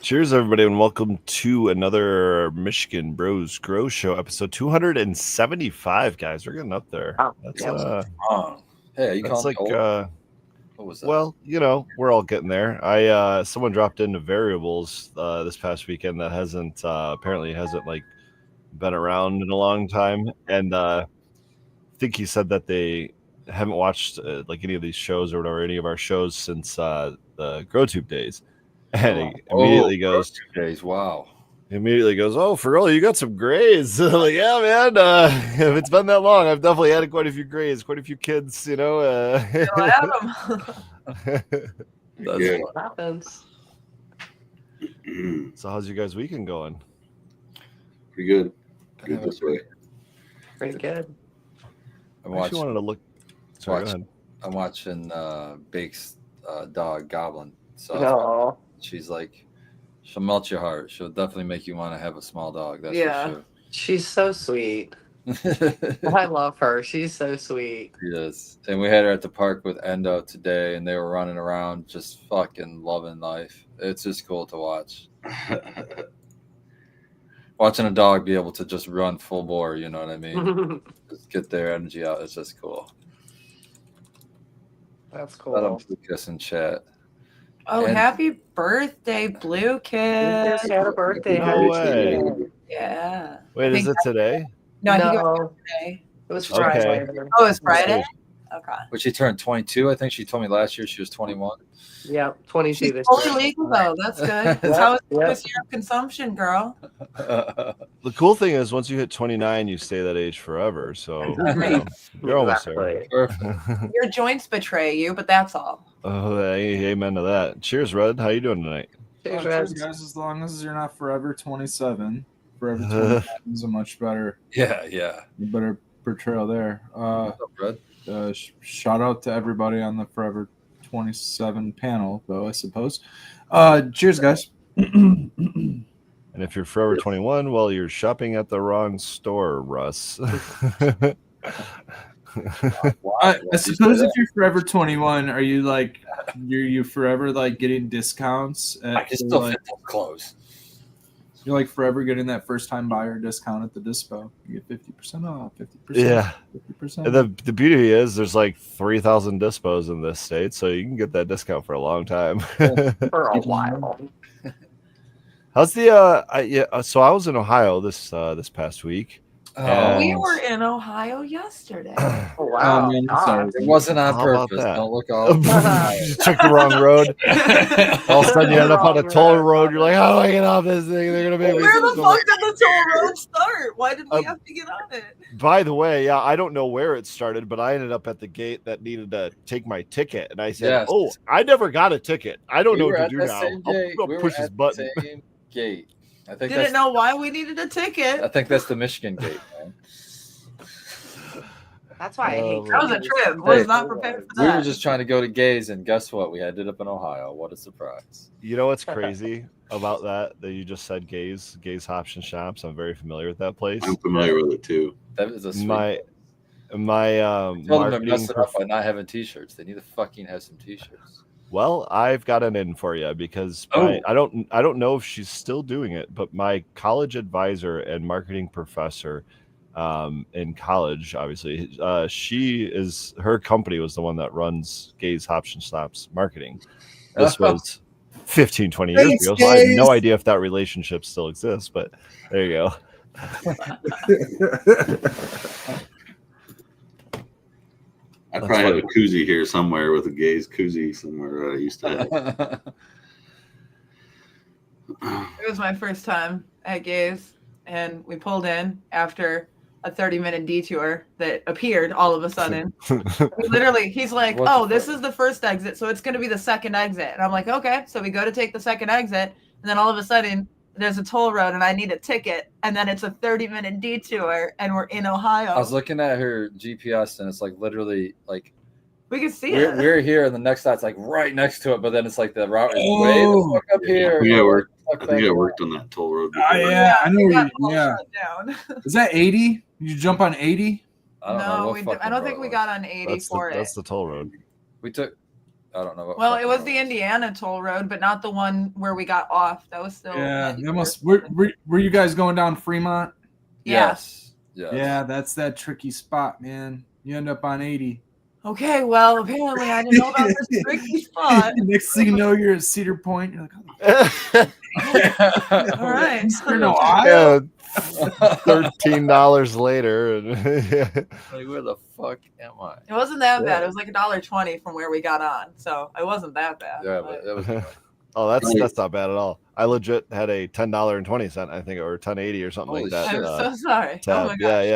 Cheers, everybody, and welcome to another Michigan Bros Grow Show, episode 275. Guys, we're getting up there. Oh, That's Hey, are you that's calling like me old? What was that? well, we're all getting there. Someone dropped into variables this past weekend that hasn't apparently hasn't like been around in a long time, and I think he said that they haven't watched like any of these shows or whatever, any of our shows since the GrowTube days, and he immediately goes. 2 days. Wow. He immediately goes, "Oh, for real, you got some grays." Like, yeah, man. If it's been that long, I've definitely had quite a few grays, quite a few kids. Still have 'em. That's Yeah. What happens? So, how's you guys' weekend going? Pretty good. Good this way. Pretty good. I'm I actually watching. wanted to look. Sorry, go watch- ahead. I'm watching Bake's dog Goblin. So No. she's like, she'll melt your heart. She'll definitely make you want to have a small dog. That's Yeah. She's so sweet. for sure. I love her. She's so sweet. Yes. And we had her at the park with Endo today, and they were running around just fucking loving life. It's just cool to watch. Watching a dog be able to just run full bore, you know what I mean? Just get their energy out. It's just cool. That's Let them cool. kiss and chat. Oh, And- happy birthday, Blue Kid. Just had a birthday. No Happy way. birthday. Yeah. Wait, is think it today? No, I think it was No, Friday. it was Okay. Friday. Oh, it was Friday? Okay. But she turned 22. I think she told me last year she was 21. Yeah, 22 She's this fully year. legal, though. That's good. Yep, How was yep. this year of consumption, girl? The cool thing is, once you hit 29, you stay that age forever. So you're almost there. Exactly. Perfect. Your joints betray you, but that's all. Oh, amen to that. Cheers, Red. How you doing tonight? Cheers, Cheers, Reds. guys, as long as you're not forever 27. Forever 27 is a much better portrayal there. What's up, Fred? Shout out to everybody on the Forever 27 panel, though, I suppose. Cheers, guys. And if you're forever 21, well, you're shopping at the wrong store, Russ. I suppose if you're forever 21, are you like you forever like getting discounts? I can still fit those clothes. You're like forever getting that first time buyer discount at the dispo. You get 50% off, 50%. Yeah. 50%. And the beauty is there's like 3,000 dispos in this state, so you can get that discount for a long time. For a while. How's the so I was in Ohio this past week. Oh, We were in Ohio yesterday. Oh, wow. man, God. sorry. it wasn't on How about purpose. that? Don't look all. You took the wrong road. All of a sudden you end up on a toll road. You're like, how do I get off this thing? They're gonna make me. Where the fuck did the toll road start? Why did we have to get on it? By the way, yeah, I don't know where it started, but I ended up at the gate that needed to take my ticket, and I said, Yes. "Oh, I never got a ticket. I don't We know were what to at do that now. same I'll gate. We were push this at button." the same gate. I think Didn't know why we needed a ticket. I think that's the Michigan gate, man. That's why I hate That was a cookies. trip. Was Hey, not prepared for We that. were just trying to go to Gays, and guess what? We ended up in Ohio. What a surprise! You know what's crazy about that you just said? Gays Hops and Shops. I'm very familiar with that place. I'm familiar with it too. That is a sweet. My Tell them they're marketing. messing up by not having T-shirts. They need to fucking have some T-shirts. Well, I've got an in for you because Oh. I don't know if she's still doing it, but my college advisor and marketing professor in college, obviously, her company was the one that runs Gays Hops and Stops marketing. This was 15, 20 years Thanks, ago, so I have no Gays. idea if that relationship still exists, but there you go. I That's probably have funny. a koozie here somewhere with a gaze koozie somewhere that I used to have. It was my first time at Gays, and we pulled in after a 30-minute detour that appeared all of a sudden. Literally, he's like, What "Oh, the this fuck? is the first exit, so it's going to be the second exit." And I'm like, "Okay." So we go to take the second exit, and then all of a sudden, there's a toll road, and I need a ticket, and then it's a 30-minute detour, and we're in Ohio. I was looking at her GPS, and it's like literally like We can see we're, it. we're here, and the next side's like right next to it, but then it's like the route is way the fuck up here. Yeah, Fuck I think I that. worked on that toll road before. Yeah, I know. we where got you, all yeah. shut down. Is that 80? You jump on 80? I don't know No, what we fucking I don't road think it we was. got on 80 That's for the it. toll road. We took. I don't know. What Well, it fucking was road the Indiana toll road, but not the one where we got off. That was still. Yeah, that 94. must. Were you guys going down Fremont? Yeah. Yes. Yeah, that's that tricky spot, man. You end up on 80. Okay, well, apparently I didn't know about this tricky spot. Next thing you know, you're at Cedar Point. You're like, oh, All right. Eastern Ohio. Yeah, $13 later, and Like, where the fuck am I? It wasn't that bad. Yeah. It was like $1.20 from where we got on, so it wasn't that bad. Yeah, but it was. oh, that's not bad at all. I legit had a $10.20, I think, or $10.80 or something Holy like that. shit. I'm so sorry. Oh tab. my Yeah, gosh.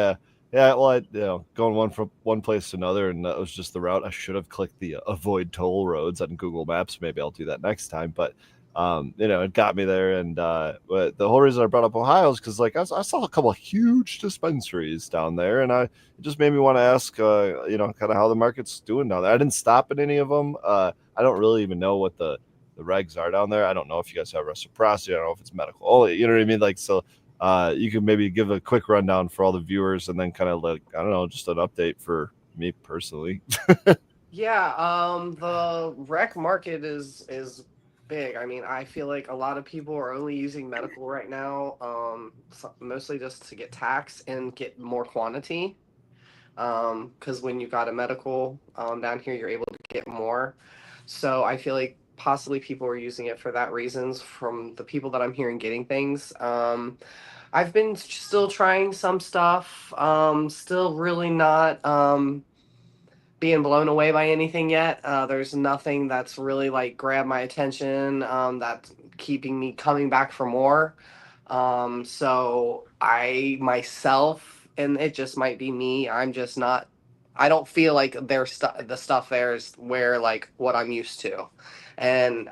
yeah. Well, going from one place to another, and that was just the route. I should have clicked the avoid toll roads on Google Maps. Maybe I'll do that next time. But it got me there. And but the whole reason I brought up Ohio is because like I saw a couple of huge dispensaries down there, and it just made me want to ask, kind of how the market's doing down there. I didn't stop at any of them. I don't really even know what the regs are down there. I don't know if you guys have reciprocity. I don't know if it's medical only. You know what I mean? Like so. You could maybe give a quick rundown for all the viewers, and then kind of like I don't know, just an update for me personally. Yeah, the rec market is big. I mean, I feel like a lot of people are only using medical right now, mostly just to get tax and get more quantity. Because when you got a medical down here, you're able to get more. So I feel like possibly people are using it for that reasons from the people that I'm hearing getting things. I've been still trying some stuff, still really not being blown away by anything yet. There's nothing that's really like grabbed my attention, that's keeping me coming back for more. So I myself, and it just might be me, I'm just not, I don't feel like the stuff there is where like what I'm used to. And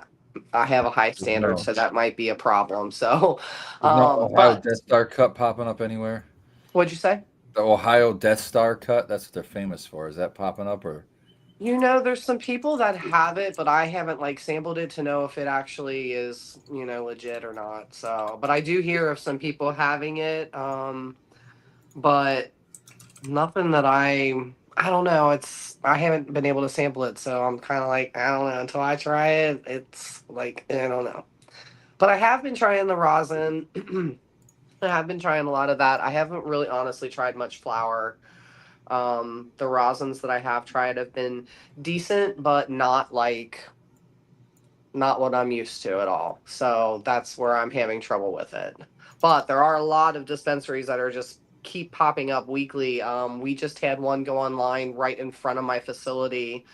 I have a high standard, so that might be a problem. So, There's no Ohio but Death Star cut popping up anywhere. what'd you say? The Ohio Death Star cut. That's what they're famous for. Is that popping up or? There's some people that have it, but I haven't like sampled it to know if it actually is, legit or not. So, but I do hear of some people having it. But nothing that I don't know. I haven't been able to sample it, so I'm kind of like, I don't know until I try it. It's like, I don't know. But I have been trying the rosin. I have been trying a lot of that. I haven't really honestly tried much flour. The rosins that I have tried have been decent, but not what I'm used to at all. So that's where I'm having trouble with it. But there are a lot of dispensaries that are just keep popping up weekly. We just had one go online right in front of my facility.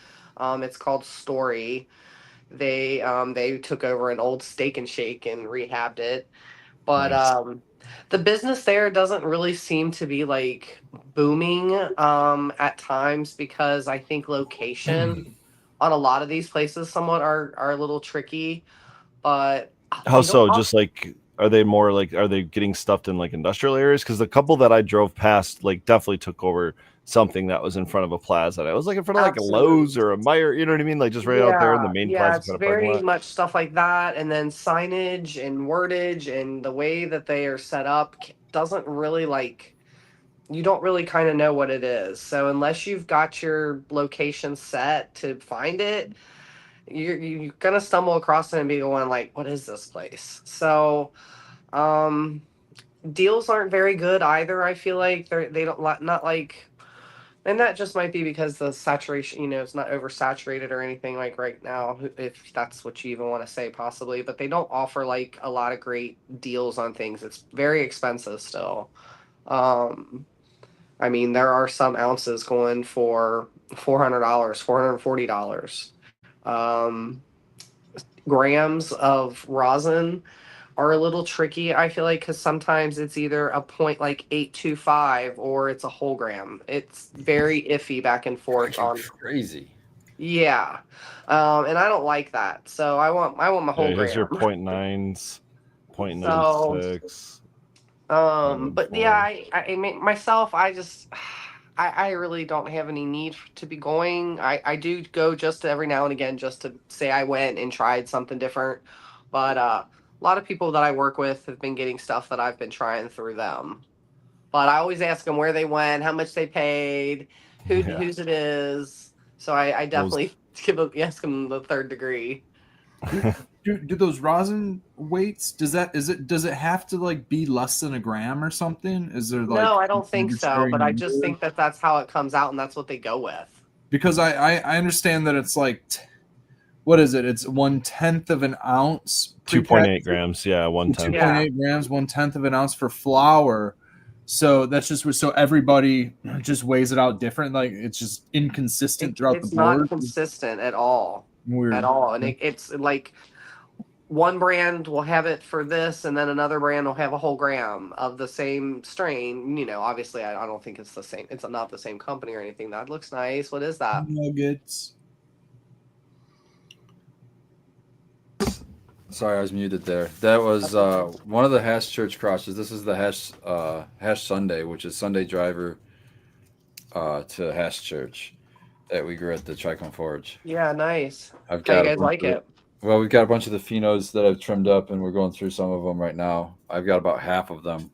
It's called Story. They took over an old Steak and Shake and rehabbed it. But Nice. the business there doesn't really seem to be like booming at times because I think location on a lot of these places somewhat are a little tricky. But How they don't so? off- Just like are they getting stuffed in like industrial areas? Because the couple that I drove past like definitely took over something that was in front of a plaza. And I was like in front of like a Lowe's or a Meyer, you know what I mean? Like just right out there in the main plaza it's kind of parking very lot. much stuff like that, and then signage and wordage and the way that they are set up doesn't really like you don't really kind of know what it is. So unless you've got your location set to find it, you're gonna stumble across it and be going like, "What is this place?" So, deals aren't very good either. I feel like they don't not like. And that just might be because the saturation, it's not oversaturated or anything like right now, if that's what you even want to say, possibly. But they don't offer like a lot of great deals on things. It's very expensive still. I mean, there are some ounces going for $400, $440. Grams of rosin are a little tricky, I feel like, because sometimes it's either a point like 825 or it's a whole gram. It's very iffy back and forth on. Crazy. Yeah, and I don't like that. So I want my whole Yeah, here's your gram. 0.9s, 0.96. But yeah, I mean, myself, I really don't have any need to be going. I do go just every now and again just to say I went and tried something different. But a lot of people that I work with have been getting stuff that I've been trying through them. But I always ask them where they went, how much they paid, whose it is. So I definitely ask him the third degree. Do those rosin weights? Does it have to like be less than a gram or something? Is there like No, I don't think so, arbitrary but I just number? think that that's how it comes out, and that's what they go with. Because I understand that it's like what is it? It's 1/10 of an ounce. 2.8 grams. Yeah, 1/10. 2.8 grams, 1/10 of an ounce for flour. So that's just so everybody just weighs it out different. Like it's just inconsistent throughout It's the board. not consistent at all. Weird. At all. And it's like one brand will have it for this, and then another brand will have a whole gram of the same strain. Obviously, I don't think it's the same. It's not the same company or anything. That looks nice. What is that? Nuggets. Sorry, I was muted there. That was one of the Hash Church crosses. This is the Hash Sunday, which is Sunday driver to Hash Church that we grew at the Tricone Forge. Yeah, nice. How you guys like it? Well, we've got a bunch of the phenos that I've trimmed up, and we're going through some of them right now. I've got about half of them.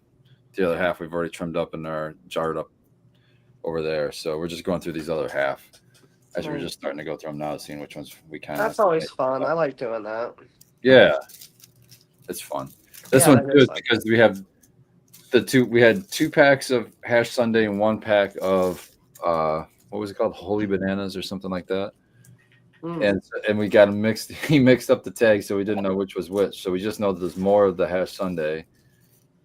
The other half we've already trimmed up and are jarred up over there. So we're just going through these other half as we're just starting to go through them now, seeing which ones we kind of. That's always fun. I like doing that. Yeah, it's fun. This Yeah, one's that is good fun. because we have we had 2 packs of Hash Sunday and 1 pack of what was it called, Holy Bananas or something like that. And we got them mixed. He mixed up the tags, so we didn't know which was which. So we just know that there's more of the Hash Sunday,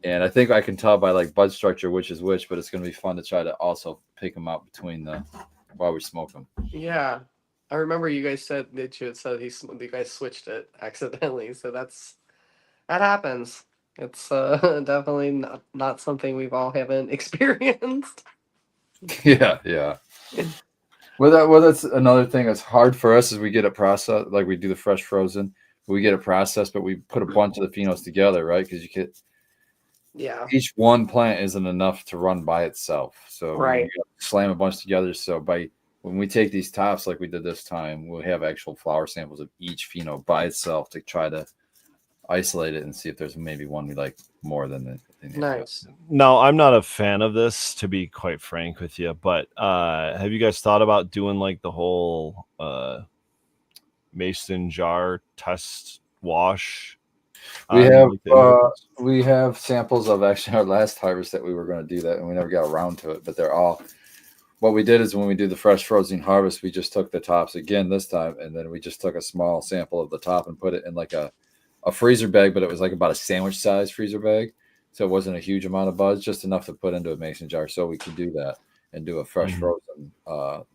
and I think I can tell by like bud structure which is which. But it's going to be fun to try to also pick them out between while we smoke them. Yeah. I remember you guys said that you had said you guys switched it accidentally. So that happens. It's definitely not something we've all haven't experienced. Yeah. Well, that's another thing that's hard for us is we get it processed, like we do the fresh frozen, we get it processed, but we put a bunch of the phenos together, right? Because each one plant isn't enough to run by itself. So right, you slam a bunch together. So when we take these tops like we did this time, we'll have actual flower samples of each pheno by itself to try to isolate it and see if there's maybe one we like more than the nice. No, I'm not a fan of this, to be quite frank with you. But have you guys thought about doing like the whole mason jar test wash? We have samples of actually our last harvest that we were going to do that, and we never got around to it. But they're all. What we did is when we do the fresh frozen harvest, we just took the tops again this time, and then we just took a small sample of the top and put it in like a freezer bag, but it was like about a sandwich size freezer bag. So it wasn't a huge amount of buds, just enough to put into a mason jar. So we could do that and do a fresh frozen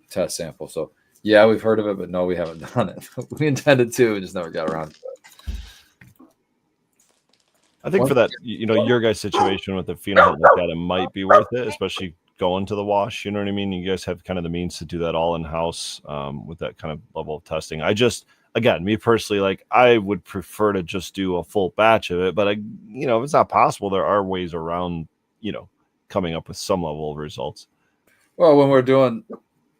test sample. So yeah, we've heard of it, but no, we haven't done it. We intended to, and just never got around to it. I think for that, your guys' situation with the pheno like that, it might be worth it, especially going to the wash. You know what I mean? You guys have kind of the means to do that all in house with that kind of level of testing. Again, me personally, like I would prefer to just do a full batch of it, but if it's not possible, there are ways around, coming up with some level of results. Well, when we're doing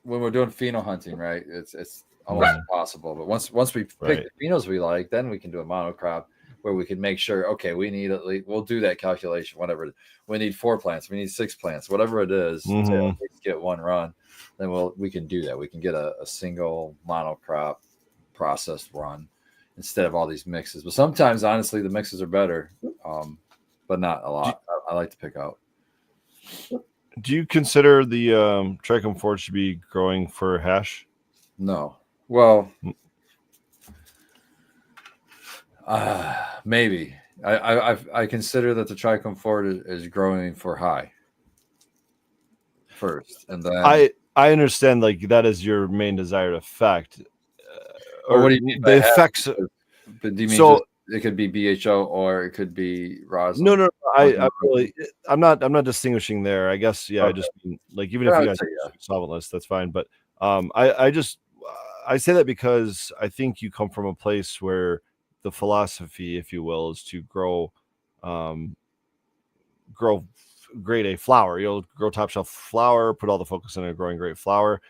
pheno hunting, right, it's almost impossible. But once we pick the phenos we like, then we can do a monocrop where we can make sure, okay, we need at least, we'll do that calculation, whatever. We need 4 plants, we need 6 plants, whatever it is, to at least get one run. Then we can do that. We can get a single monocrop processed run instead of all these mixes. But sometimes, honestly, the mixes are better, but not a lot. I like to pick out. Do you consider the Tricone Forge to be growing for hash? No. Well, maybe. I consider that the Tricone Forge is growing for high first, and then I understand like that is your main desired effect. Or what do you mean the effects? But do you mean it could be BHO or it could be rosin? No. I'm not distinguishing there. I guess I just mean, like even if you guys are solventless, that's fine. But I say that because I think you come from a place where the philosophy, if you will, is to grow grade A flower. You'll grow top shelf flower, put all the focus on growing great flower.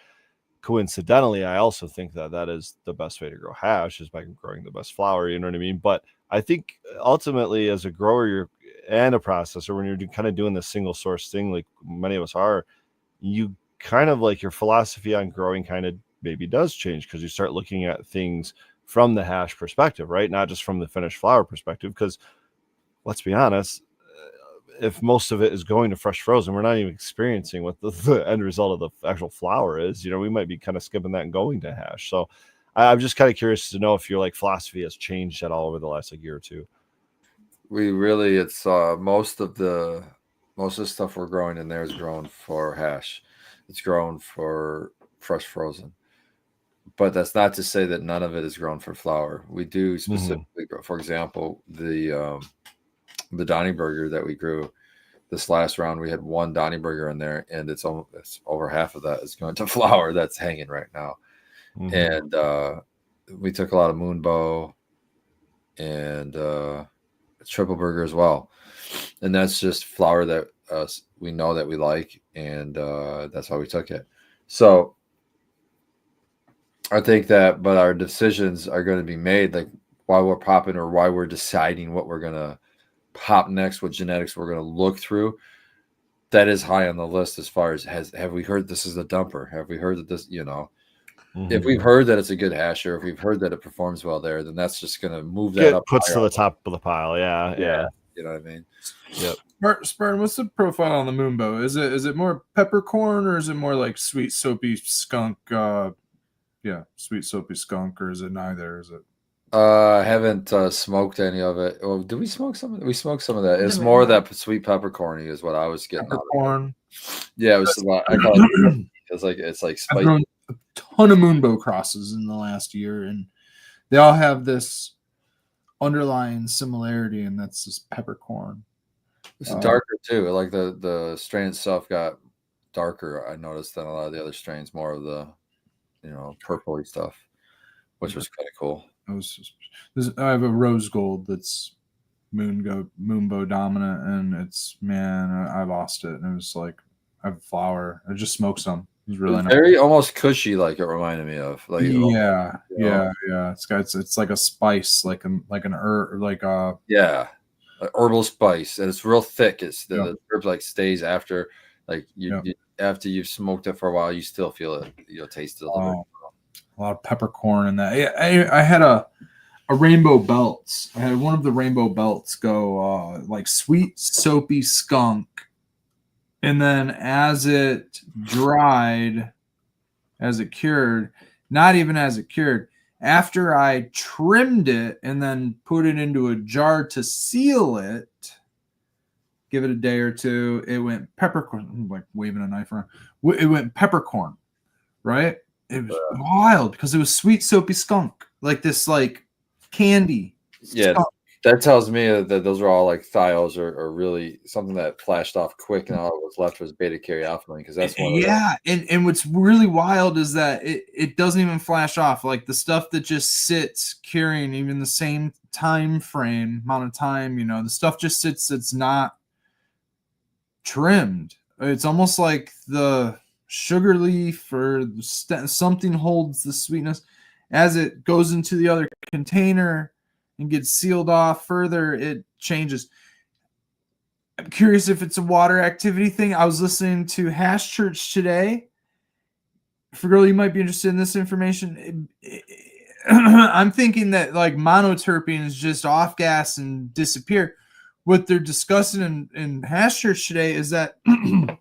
Coincidentally, I also think that is the best way to grow hash is by growing the best flower. You know what I mean? But I think ultimately, as a grower and a processor, when you're kind of doing the single source thing, like many of us are, you kind of like your philosophy on growing kind of maybe does change because you start looking at things from the hash perspective, right? Not just from the finished flower perspective, because let's be honest, if most of it is going to fresh frozen, we're not even experiencing what the end result of the actual flower is. We might be kind of skipping that and going to hash. So I'm just kind of curious to know if your like philosophy has changed at all over the last like year or two. It's most of the stuff we're growing in there is grown for hash. It's grown for fresh frozen. But that's not to say that none of it is grown for flower. We do specifically grow, for example, the Donny Burger that we grew this last round. We had one Donny Burger in there, and it's over half of that is going to flower that's hanging right now. And we took a lot of Moonbow and Triple Burger as well, and that's just flower that we know that we like, and that's why we took it. So I think that, but our decisions are going to be made like while we're popping or why we're deciding what we're going to pop next, what genetics we're going to look through. That is high on the list as far as have we heard this is a dumper? Have we heard that this, if we've heard that it's a good hasher, if we've heard that it performs well there, then that's just going to move that up. Puts to the top of the pile. Yeah. You know what I mean? Yep. Spartan, what's the profile on the Moonbow? Is it more peppercorn or is it more like sweet soapy skunk? Sweet soapy skunk, or is it neither? Is it? I haven't smoked any of it. Oh, did we smoke some of it? We smoked some of that. It's more of that sweet peppercorny is what I was getting. Peppercorn. Yeah, it was a lot. I call it. It's like spicy. I've grown a ton of Moonbow crosses in the last year, and they all have this underlying similarity, and that's this peppercorn. It's darker too. Like the strain itself got darker. I noticed than a lot of the other strains. More of the purpley stuff, which was kind of cool. I have a rose gold that's Moonbow dominant, and I lost it, and it was like I have a flower. I just smoked some. It was really nice. Very almost cushy, like it reminded me of. Like yeah. It's like a spice, like an herb, like a herbal spice, and it's real thick. It's the herb like stays after, like after you've smoked it for a while, you still feel it. Taste it a little bit. A lot of peppercorn in that. I had a rainbow belts. I had one of the rainbow belts go like sweet soapy skunk, and then as it dried, as it cured, not even as it cured, after I trimmed it and then put it into a jar to seal it, give it a day or two, it went peppercorn. I'm like waving a knife around. It went peppercorn, right? It was wild because it was sweet soapy skunk, like this like candy. Yeah, skunk. That tells me that those are all like thiols or really something that flashed off quick, and all that was left was beta caryophyllene, because that's one of and what's really wild is that it doesn't even flash off. Like the stuff that just sits curing even the same amount of time, the stuff just sits, it's not trimmed. It's almost like the sugar leaf or something holds the sweetness as it goes into the other container and gets sealed off further. It changes. I'm curious if it's a water activity thing. I was listening to Hash Church today. Girl, you might be interested in this information. I'm thinking that like monoterpenes just off gas and disappear. What they're discussing in Hash Church today is that a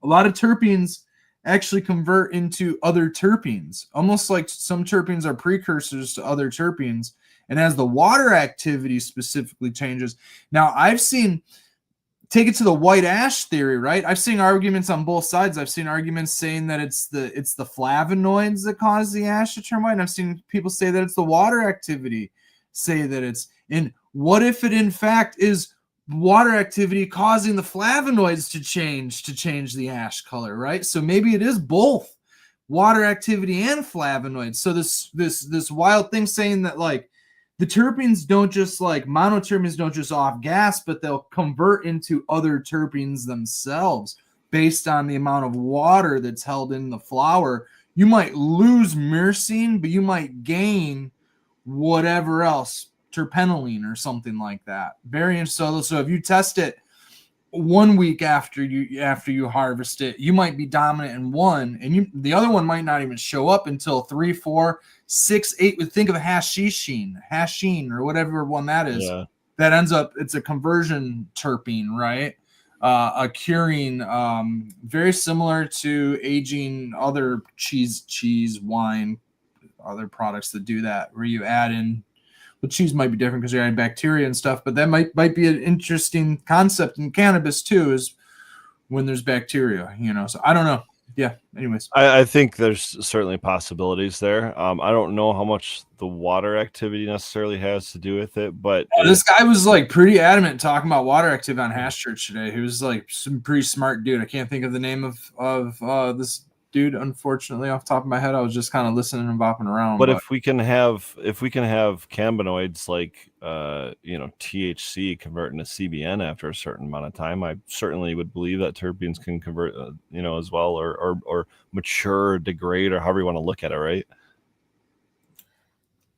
lot of terpenes actually convert into other terpenes, almost like some terpenes are precursors to other terpenes. And as the water activity specifically changes, now take it to the white ash theory, right? I've seen arguments on both sides. I've seen arguments saying that it's the flavonoids that cause the ash to turn white. And I've seen people say that it's the water activity, say that it's in. What if it in fact is water activity causing the flavonoids to change the ash color, right? So maybe it is both water activity and flavonoids. So this wild thing saying that like the terpenes don't just like monoterpenes don't just off gas, but they'll convert into other terpenes themselves based on the amount of water that's held in the flower. You might lose myrcene, but you might gain whatever else, terpenylene or something like that. Very interesting. So if you test it, 1 week after you harvest it, you might be dominant in one, and the other one might not even show up until 3, 4, 6, 8. Think of a hasheen, or whatever one that is. Yeah. That ends up, it's a conversion terpene, right? A curing, very similar to aging other cheese, wine, other products that do that, where you add in. Well, cheese might be different because you're adding bacteria and stuff, but that might be an interesting concept in cannabis too, is when there's bacteria, So I don't know. Yeah. Anyways, I think there's certainly possibilities there. I don't know how much the water activity necessarily has to do with it, but this guy was like pretty adamant talking about water activity on Hash Church today. He was like some pretty smart dude. I can't think of the name of this dude, unfortunately, off the top of my head. I was just kind of listening and bopping around. But if we can have cannabinoids like THC convert into CBN after a certain amount of time, I certainly would believe that terpenes can convert as well, or mature, degrade, or however you want to look at it, right?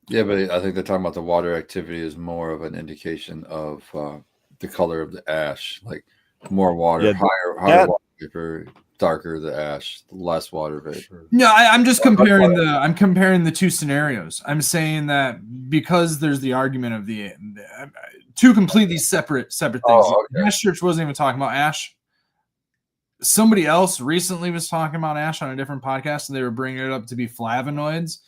Yeah, but I think they're talking about the water activity is more of an indication of the color of the ash, like more water, Yeah, higher water vapor, darker the ash, less water vapor. No, I'm just comparing the two scenarios. I'm saying that because there's the argument of the two completely separate things. Oh, okay. Hash Church wasn't even talking about ash. Somebody else recently was talking about ash on a different podcast, and they were bringing it up to be flavonoids.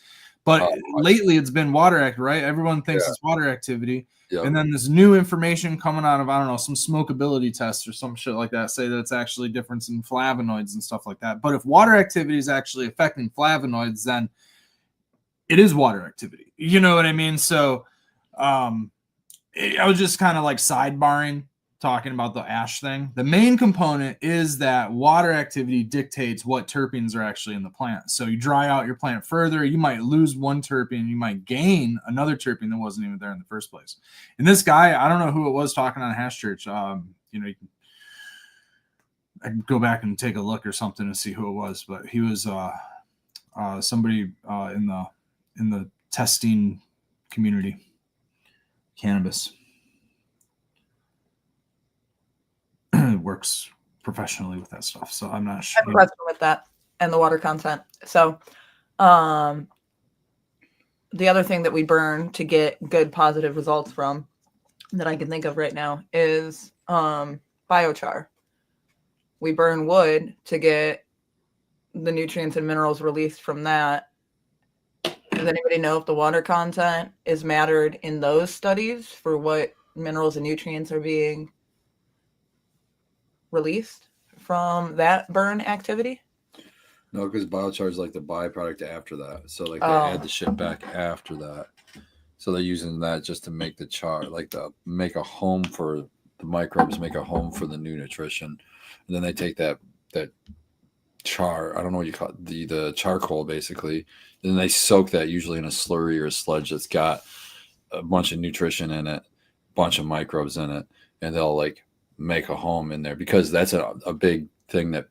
But lately, it's been water activity, right? Everyone thinks it's water activity. Yep. And then this new information coming out of, I don't know, some smokability tests or some shit like that say that it's actually difference in flavonoids and stuff like that. But if water activity is actually affecting flavonoids, then it is water activity. You know what I mean? So I was just kind of like sidebarring, talking about the ash thing. The main component is that water activity dictates what terpenes are actually in the plant. So you dry out your plant further, you might lose one terpene, you might gain another terpene that wasn't even there in the first place. And this guy, I don't know who it was talking on Hash Church. I can go back and take a look or something to see who it was, but he was somebody in the testing community, cannabis. Works professionally with that stuff, so I'm not sure. I have a question with that and the water content. So the other thing that we burn to get good positive results from that I can think of right now is biochar. We burn wood to get the nutrients and minerals released from that. Does anybody know if the water content is mattered in those studies for what minerals and nutrients are being released from that burn activity? No, because biochar is like the byproduct after that. So like they add the shit back after that. So they're using that just to make the char, like make a home for the microbes, make a home for the new nutrition. And then they take that char, I don't know what you call it, the charcoal basically. And then they soak that usually in a slurry or a sludge that's got a bunch of nutrition in it, a bunch of microbes in it, and they'll like make a home in there, because that's a big thing that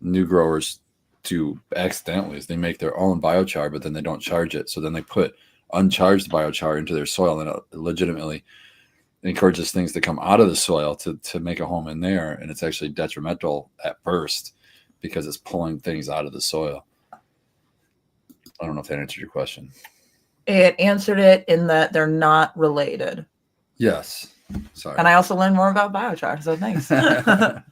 new growers do accidentally, is they make their own biochar, but then they don't charge it. So then they put uncharged biochar into their soil, and it legitimately encourages things to come out of the soil to make a home in there. And it's actually detrimental at first because it's pulling things out of the soil. I don't know if that answered your question. It answered it in that they're not related. Yes. Sorry. And I also learned more about biochar, so thanks. I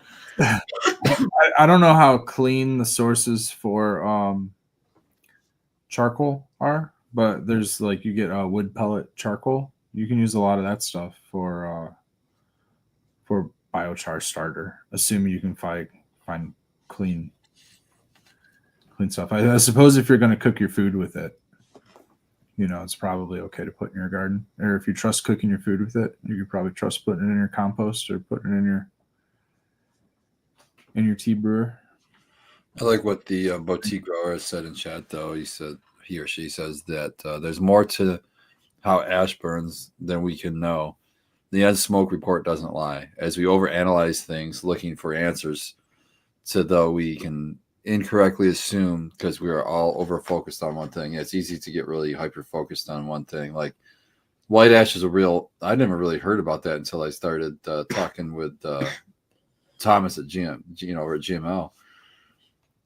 don't know how clean the sources for charcoal are, but there's like, you get wood pellet charcoal. You can use a lot of that stuff for biochar starter, assuming you can find clean stuff. I suppose if you're going to cook your food with it, it's probably okay to put in your garden. Or if you trust cooking your food with it, you could probably trust putting it in your compost or putting it in your tea brewer. I like what the boutique grower said in chat, though. He or she says that there's more to how ash burns than we can know. The End Smoke report doesn't lie. As we overanalyze things, looking for answers, though we can incorrectly assume, because we are all over focused on one thing. It's easy to get really hyper focused on one thing. Like white ash is I never really heard about that until I started talking with Thomas at over at GML.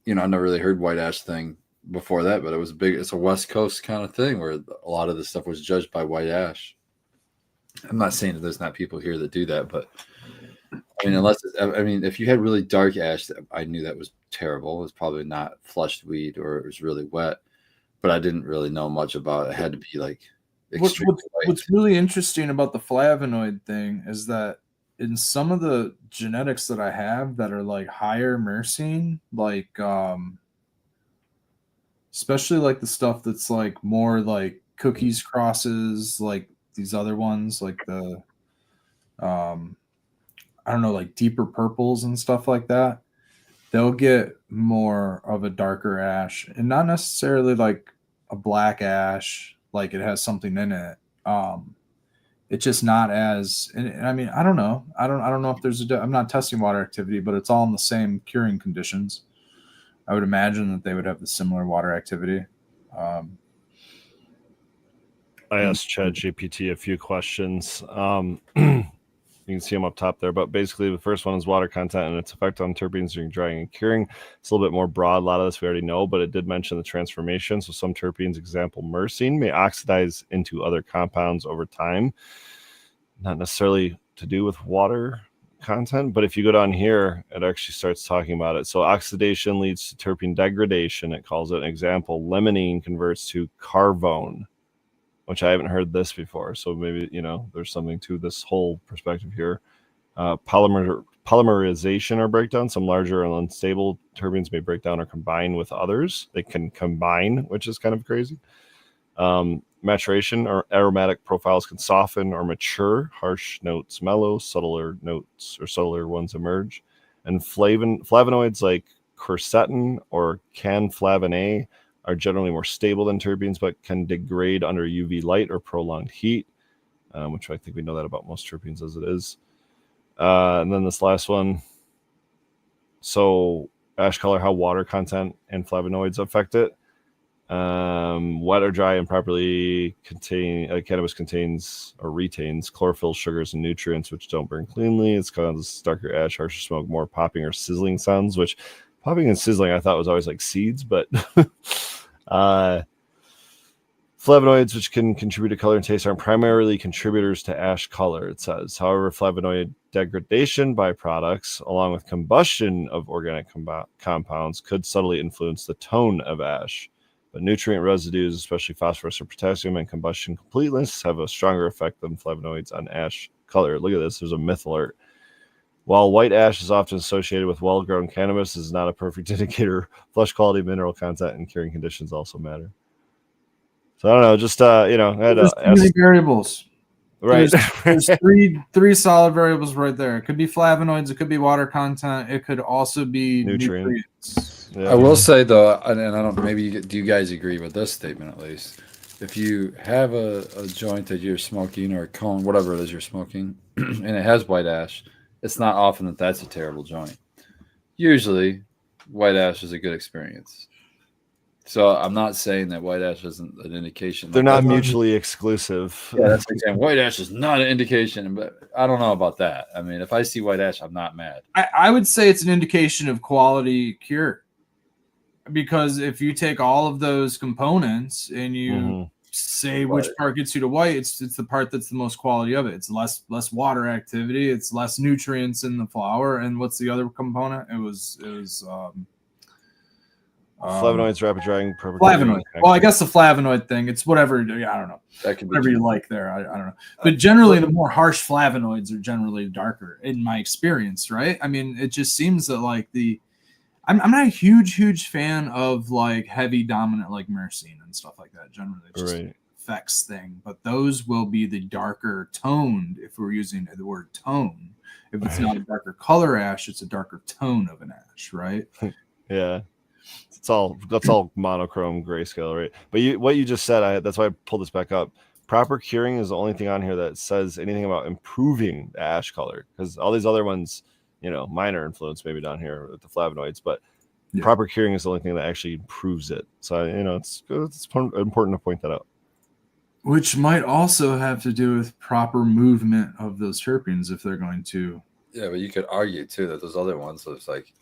I never really heard white ash thing before that, but it's a West Coast kind of thing where a lot of this stuff was judged by white ash. I'm not saying that there's not people here that do that, but I mean, if you had really dark ash, I knew that was terrible. It was probably not flushed weed or it was really wet, but I didn't really know much about it. It had to be like extremely white. What's really interesting about the flavonoid thing is that in some of the genetics that I have that are like higher myrcene, like especially like the stuff that's like more like cookies crosses, like these other ones, like the I don't know, like deeper purples and stuff like that, they'll get more of a darker ash and not necessarily like a black ash, like it has something in it. It's just not as, and I mean, I don't know. I don't know if there's I'm not testing water activity, but it's all in the same curing conditions. I would imagine that they would have the similar water activity. I asked ChatGPT a few questions. You can see them up top there, but basically the first one is water content and its effect on terpenes during drying and curing. It's a little bit more broad. A lot of this we already know, but it did mention the transformation. So some terpenes, example myrcene, may oxidize into other compounds over time. Not necessarily to do with water content, but if you go down here, it actually starts talking about it. So oxidation leads to terpene degradation. It calls it an example. Limonene converts to carvone, which I haven't heard this before. So maybe, there's something to this whole perspective here. Polymerization or breakdown. Some larger and unstable terpenes may break down or combine with others. They can combine, which is kind of crazy. Maturation or aromatic profiles can soften or mature. Harsh notes mellow, subtler notes or subtler ones emerge. And flavonoids like quercetin or canflavin are generally more stable than terpenes, but can degrade under UV light or prolonged heat, which I think we know that about most terpenes as it is. And then this last one. So ash color, how water content and flavonoids affect it. Wet or dry improperly cannabis contains or retains chlorophyll, sugars, and nutrients which don't burn cleanly. It's causes darker ash, harsher smoke, more popping or sizzling sounds, which popping and sizzling I thought was always like seeds, but flavonoids, which can contribute to color and taste, aren't primarily contributors to ash color, it says. However, flavonoid degradation byproducts, along with combustion of organic compounds, could subtly influence the tone of ash. But nutrient residues, especially phosphorus or potassium, and combustion completeness have a stronger effect than flavonoids on ash color. Look at this. There's a myth alert. While white ash is often associated with well-grown cannabis, is not a perfect indicator. Flesh quality, mineral content, and curing conditions also matter. So I don't know. Just there's many variables. Right. There's three solid variables right there. It could be flavonoids. It could be water content. It could also be nutrients. Yeah. I will say though, and I don't. Maybe do you guys agree with this statement at least? If you have a joint that you're smoking or a cone, whatever it is you're smoking, and it has white ash, it's not often that that's a terrible joint. Usually, white ash is a good experience. So I'm not saying that white ash isn't an indication. They're not mutually exclusive. Yeah, that's like saying white ash is not an indication, but I don't know about that. I mean, if I see white ash, I'm not mad. I would say it's an indication of quality cure. Because if you take all of those components and you say which part gets you to white, it's the part that's the most quality of it. It's less water activity, it's less nutrients in the flower. And what's the other component? It was flavonoids, rapid drying, perfect. Flavonoid. Well, I guess the flavonoid thing, it's whatever. I don't know. That could be whatever you like there. I don't know. But generally, the more harsh flavonoids are generally darker, in my experience, right? I mean, it just seems that like I'm not a huge fan of like heavy dominant like myrcene and stuff like that. Generally, it's just an effects thing. But those will be the darker toned. If we're using the word tone, if it's not a darker color ash, it's a darker tone of an ash, right? Yeah. That's all monochrome grayscale, right? But what you just said, that's why I pulled this back up. Proper curing is the only thing on here that says anything about improving the ash color, because all these other ones, minor influence maybe down here with the flavonoids, but proper curing is the only thing that actually improves it. So it's important to point that out. Which might also have to do with proper movement of those terpenes if they're going to Yeah, but you could argue too that those other ones, it's like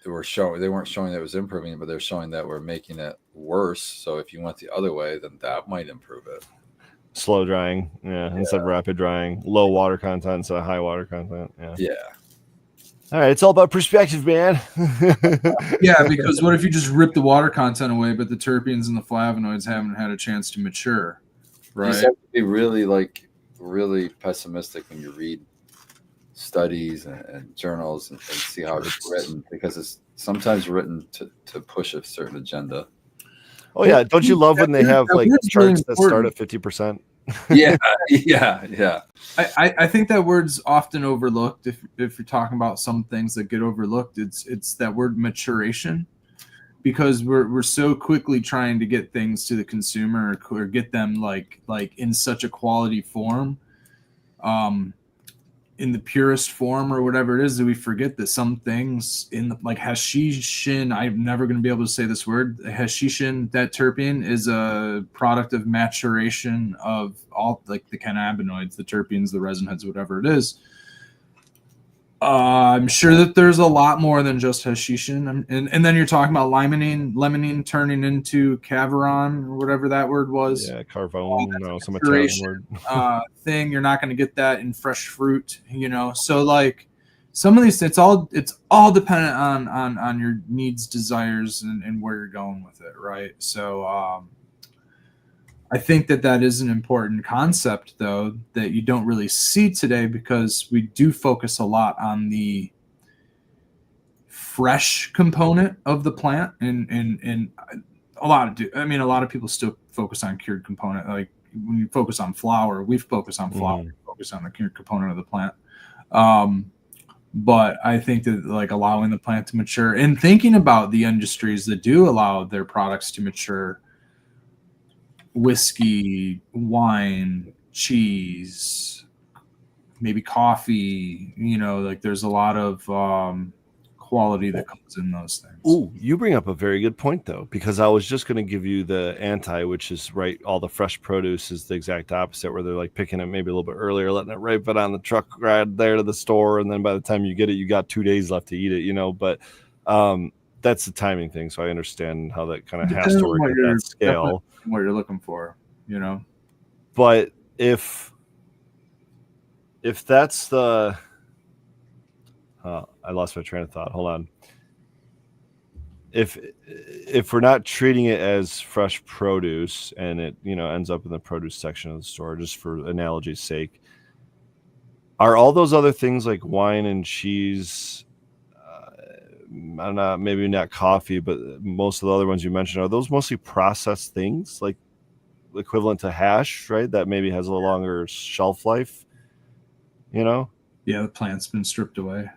they weren't showing that it was improving, but they're showing that we're making it worse. So if you went the other way, then that might improve it. Slow drying, instead of rapid drying, low water content instead of high water content. Yeah. All right, it's all about perspective, man. Yeah, because what if you just rip the water content away, but the terpenes and the flavonoids haven't had a chance to mature, You right? just have to be really pessimistic when you read studies and journals and see how it's written, because it's sometimes written to push a certain agenda. Oh yeah, don't you love when they have That like word's really charts that start important. at 50%? Yeah. I think that word's often overlooked. If you're talking about some things that get overlooked, it's that word maturation, because we're so quickly trying to get things to the consumer or get them like in such a quality form, in the purest form or whatever it is, that we forget that some things in the, like hashishin, I'm never going to be able to say this word, hashishin, that terpene is a product of maturation of all like the cannabinoids, the terpenes, the resin heads, whatever it is. I'm sure that there's a lot more than just hashishin, and then you're talking about limonene turning into caveron or whatever that word was. Yeah, carvone, some Italian maturation, word. Thing. You're not going to get that in fresh fruit, So like some of these, it's all dependent on your needs, desires, and where you're going with it, right? So I think that is an important concept, though, that you don't really see today, because we do focus a lot on the fresh component of the plant, and a lot of people still focus on cured component. Like when you focus on flower, we focus on flower, we focus on the cured component of the plant. But I think that like allowing the plant to mature and thinking about the industries that do allow their products to mature, whiskey, wine, cheese, maybe coffee, like there's a lot of quality that comes in those things. Ooh, you bring up a very good point, though, because I was just going to give you the anti, which is right. All the fresh produce is the exact opposite, where they're like picking it maybe a little bit earlier, letting it ripen on the truck ride there to the store, and then by the time you get it, you got 2 days left to eat it. But that's the timing thing. So I understand how that kind of has to work at that scale. What you're looking for, But if that's the I lost my train of thought. Hold on. If we're not treating it as fresh produce and it ends up in the produce section of the store, just for analogy's sake, are all those other things like wine and cheese, I don't know, maybe not coffee, but most of the other ones you mentioned, are those mostly processed things, like equivalent to hash, right? That maybe has a longer shelf life, Yeah, the plant's been stripped away.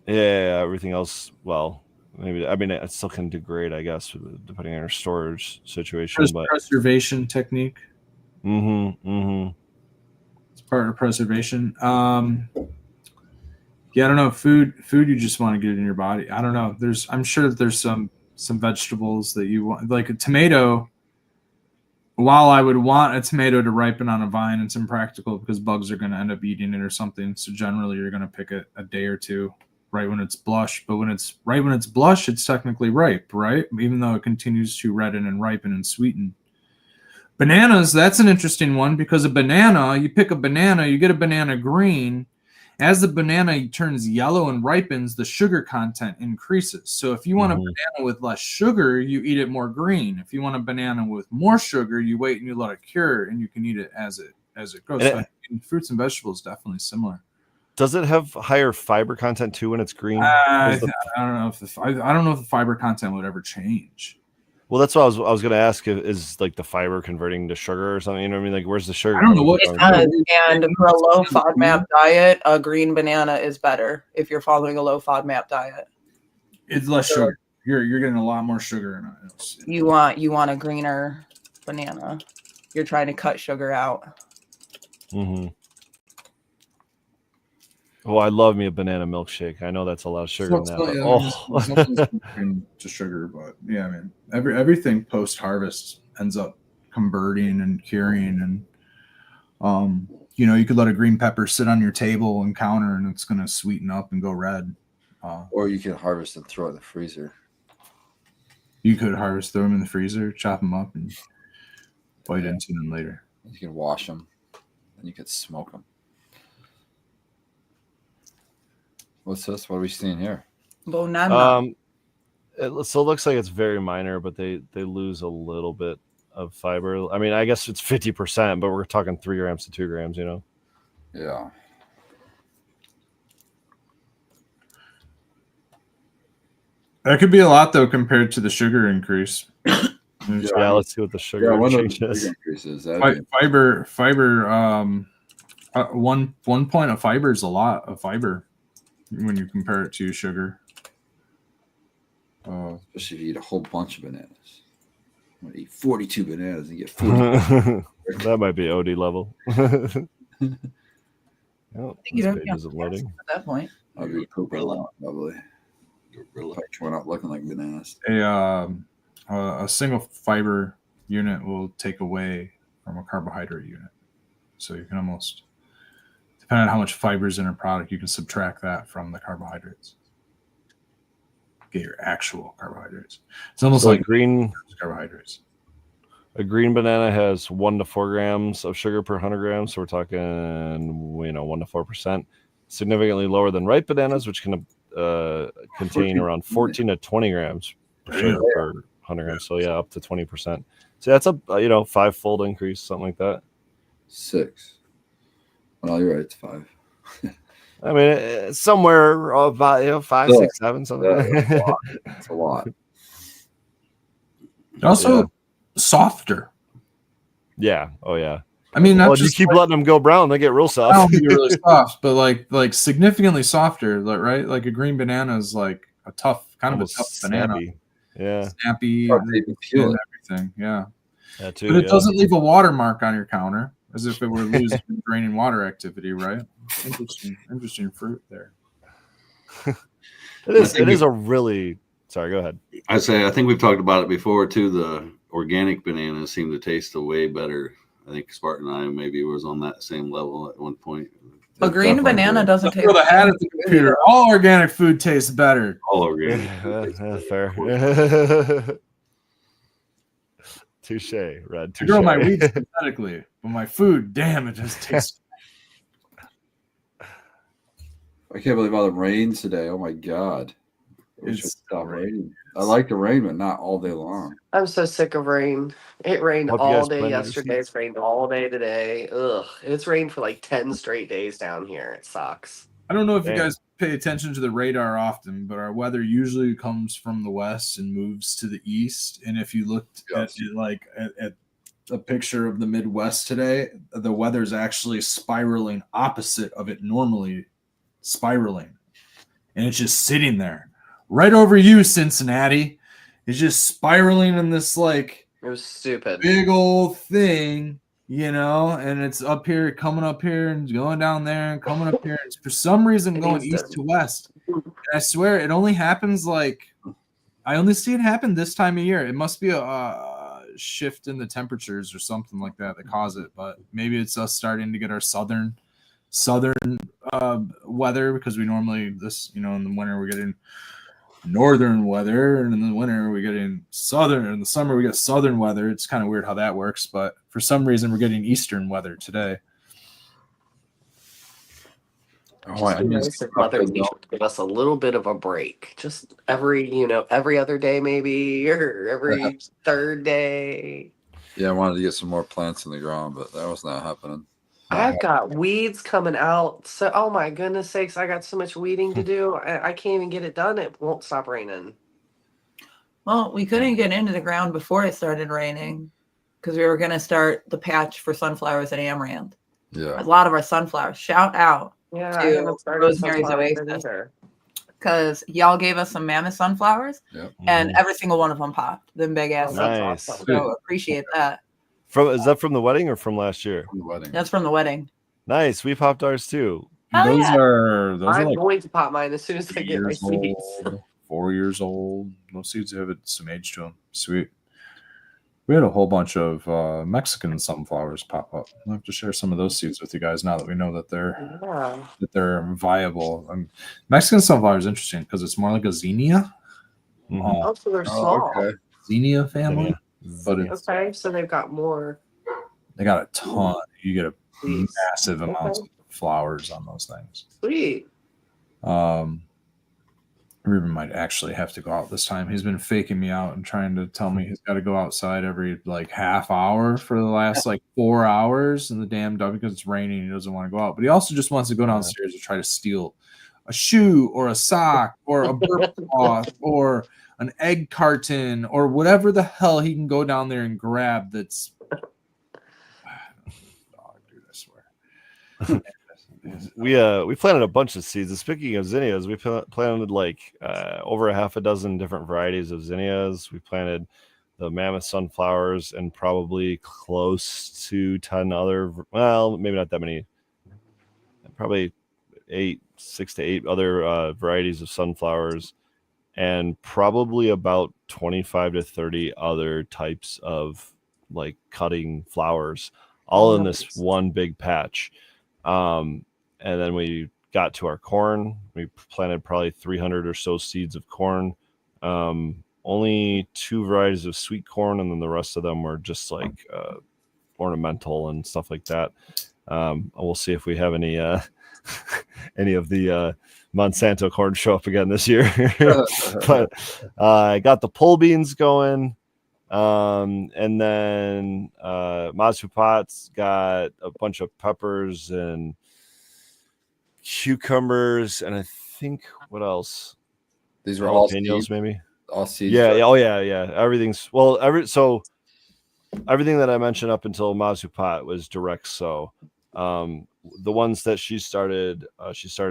Yeah, everything else, well, maybe, I mean, it still can degrade, I guess, depending on your storage situation. But Preservation technique. It's part of preservation. Yeah, I don't know. Food you just want to get it in your body. I don't know. I'm sure that there's some vegetables that you want, like a tomato. While I would want a tomato to ripen on a vine, it's impractical because bugs are going to end up eating it or something. So generally, you're going to pick it a day or two, right when it's blush. But when it's blush, it's technically ripe, right? Even though it continues to redden and ripen and sweeten. Bananas, that's an interesting one, because a banana, you pick a banana, you get a banana green. As the banana turns yellow and ripens, the sugar content increases. So if you want a banana with less sugar, you eat it more green. If you want a banana with more sugar, you wait and you let it cure, and you can eat it as it grows. So I think fruits and vegetables definitely similar. Does it have higher fiber content too when it's green? I don't know if the fiber content would ever change. Well, that's what I was going to ask. Is like the fiber converting to sugar or something? You know what I mean? Like, where's the sugar? I don't know what it does. And for a low FODMAP diet, a green banana is better if you're following a low FODMAP diet. It's less sugar. You're getting a lot more sugar in it. You want a greener banana. You're trying to cut sugar out. Oh, I love me a banana milkshake. I know that's a lot of sugar in that. To sugar, but yeah, I mean, everything post harvest ends up converting and curing, and you could let a green pepper sit on your table and counter, and it's going to sweeten up and go red. Or you can harvest and throw it in the freezer. You could harvest, throw them in the freezer, chop them up, and bite into them later. You can wash them, and you can smoke them. What's this? What are we seeing here? Bonana. It looks like it's very minor, but they lose a little bit of fiber. I mean, I guess it's 50%, but we're talking 3 grams to 2 grams, Yeah. That could be a lot though compared to the sugar increase. Yeah, let's see what the sugar one of change the is. big increases. That'd be- Fiber. One point of fiber is a lot of fiber when you compare it to sugar. especially if you eat a whole bunch of bananas. I'm gonna eat 42 bananas and get 40. That might be OD level. Oh, You this don't page know isn't loading. at that point. I'll be pooping a lot, probably. Showing up looking like bananas. A single fiber unit will take away from a carbohydrate unit. So you can almost, depending on how much fiber is in a product, you can subtract that from the carbohydrates. Get your actual carbohydrates. It's almost So like green. carbohydrates. A green banana has 1 to 4 grams of sugar per 100 grams. So we're talking, 1 to 4%. Significantly lower than ripe bananas, which can contain around 14 to 20 grams of sugar per 100 grams. So yeah, up to 20%. So that's a 5-fold increase, something like that. 6. Well, you're right. It's 5. I mean, it's somewhere about 5, 6, 7, something. It's a lot. Also softer. Yeah. Oh yeah. I mean, not Well, you just keep letting them go brown, they get real soft. brown, be really soft, but like significantly softer. Like right, like a green banana is like a tough, kind of a Almost tough banana, snappy. Yeah. snappy, Or maybe peel and it. everything. Yeah. That too. But it yeah. doesn't leave a watermark on your counter as if it were losing draining water activity, right? Interesting fruit there. It is a really. Sorry, go ahead. I think we've talked about it before too. The organic bananas seem to taste way better. I think Spartan and I maybe was on that same level at one point. A green Definitely banana good. doesn't taste. Throw the hat at the computer. All organic food tastes better. All organic. Fair. Touche, Red. I Touche. grow my weeds synthetically, but my food, damn, it just tastes. I can't believe all the rain today. Oh my god. I wish it It's stopped great. raining. I like the rain, but not all day long. I'm so sick of rain. It rained Hope you all guys day planted your yesterday. seeds. It's rained all day today. Ugh. It's rained for like 10 straight days down here. It sucks. I don't know if you Damn. guys pay attention to the radar often, but our weather usually comes from the west and moves to the east. And if you looked Yes. at a picture of the Midwest today, the weather's actually spiraling opposite of it normally spiraling. And it's just sitting there right over you, Cincinnati. It's just spiraling in this like It was stupid. big old thing, and it's up here, coming up here, and going down there, and coming up here. It's for some reason It going needs east to- to west. And I swear, it only happens I only see it happen this time of year. It must be a shift in the temperatures or something like that cause it. But maybe it's us starting to get our southern weather, because we normally in the winter we're getting northern weather, and in the winter we get in southern. In the summer we get southern weather. It's kind of weird how that works, but for some reason we're getting eastern weather today. Oh, I Just be need nice to if Mother Nature would give us a little bit of a break. Just every other day maybe, or every third day. Yeah, I wanted to get some more plants in the ground, but that was not happening. I've got weeds coming out. So, oh my goodness sakes, I got so much weeding to do. I can't even get it done. It won't stop raining. Well, we couldn't get into the ground before it started raining because we were going to start the patch for sunflowers at Amaranth. Yeah. A lot of our sunflowers. Shout out Yeah, To I haven't started Rosemary's sunflowers Oasis. either. because y'all gave us some mammoth sunflowers and every single one of them popped. Them big ass. Nice. sunflowers. So appreciate that. Is that from the wedding or from last year? From the wedding. That's from the wedding. Nice. We popped ours too. Hell those yeah. are I'm like going to pop mine as soon as I 3 get my years seeds. old, 4 years old. Those seeds have some age to them. Sweet. We had a whole bunch of Mexican sunflowers pop up. I'll have to share some of those seeds with you guys now that we know that they're viable. Mexican sunflower is interesting because it's more like a zinnia, Mhm. Oh, so they're Oh, small. okay. zinnia family, Zinnia. but it's, Okay, so they've got more. they got a ton. You get a Please. massive amount of flowers on those things. Sweet. Ruben might actually have to go out this time. He's been faking me out and trying to tell me he's got to go outside every like half hour for the last like 4 hours in the damn dog because it's raining. He doesn't want to go out, but he also just wants to go downstairs and try to steal a shoe or a sock or a burp cloth or an egg carton or whatever the hell he can go down there and grab. That's dog, dude, I swear. We planted a bunch of seeds. And speaking of zinnias, we planted like over a half a dozen different varieties of zinnias. We planted the mammoth sunflowers and probably close to 10 other, well, maybe not that many, probably 6 to 8 other varieties of sunflowers, and probably about 25 to 30 other types of like cutting flowers, all in this one big patch. And then we got to our corn. We planted probably 300 or so seeds of corn. Only 2 varieties of sweet corn, and then the rest of them were just like ornamental and stuff like that. We'll see if we have any any of the Monsanto corn show up again this year. But I got the pole beans going. And then Mazu Pot's got a bunch of peppers and cucumbers, and I think what else? These were all Jalapenos, seeds. maybe. All seeds. Yeah, right? yeah, oh yeah. Everything's everything that I mentioned up until Mazu Pot was direct sow. The ones that she started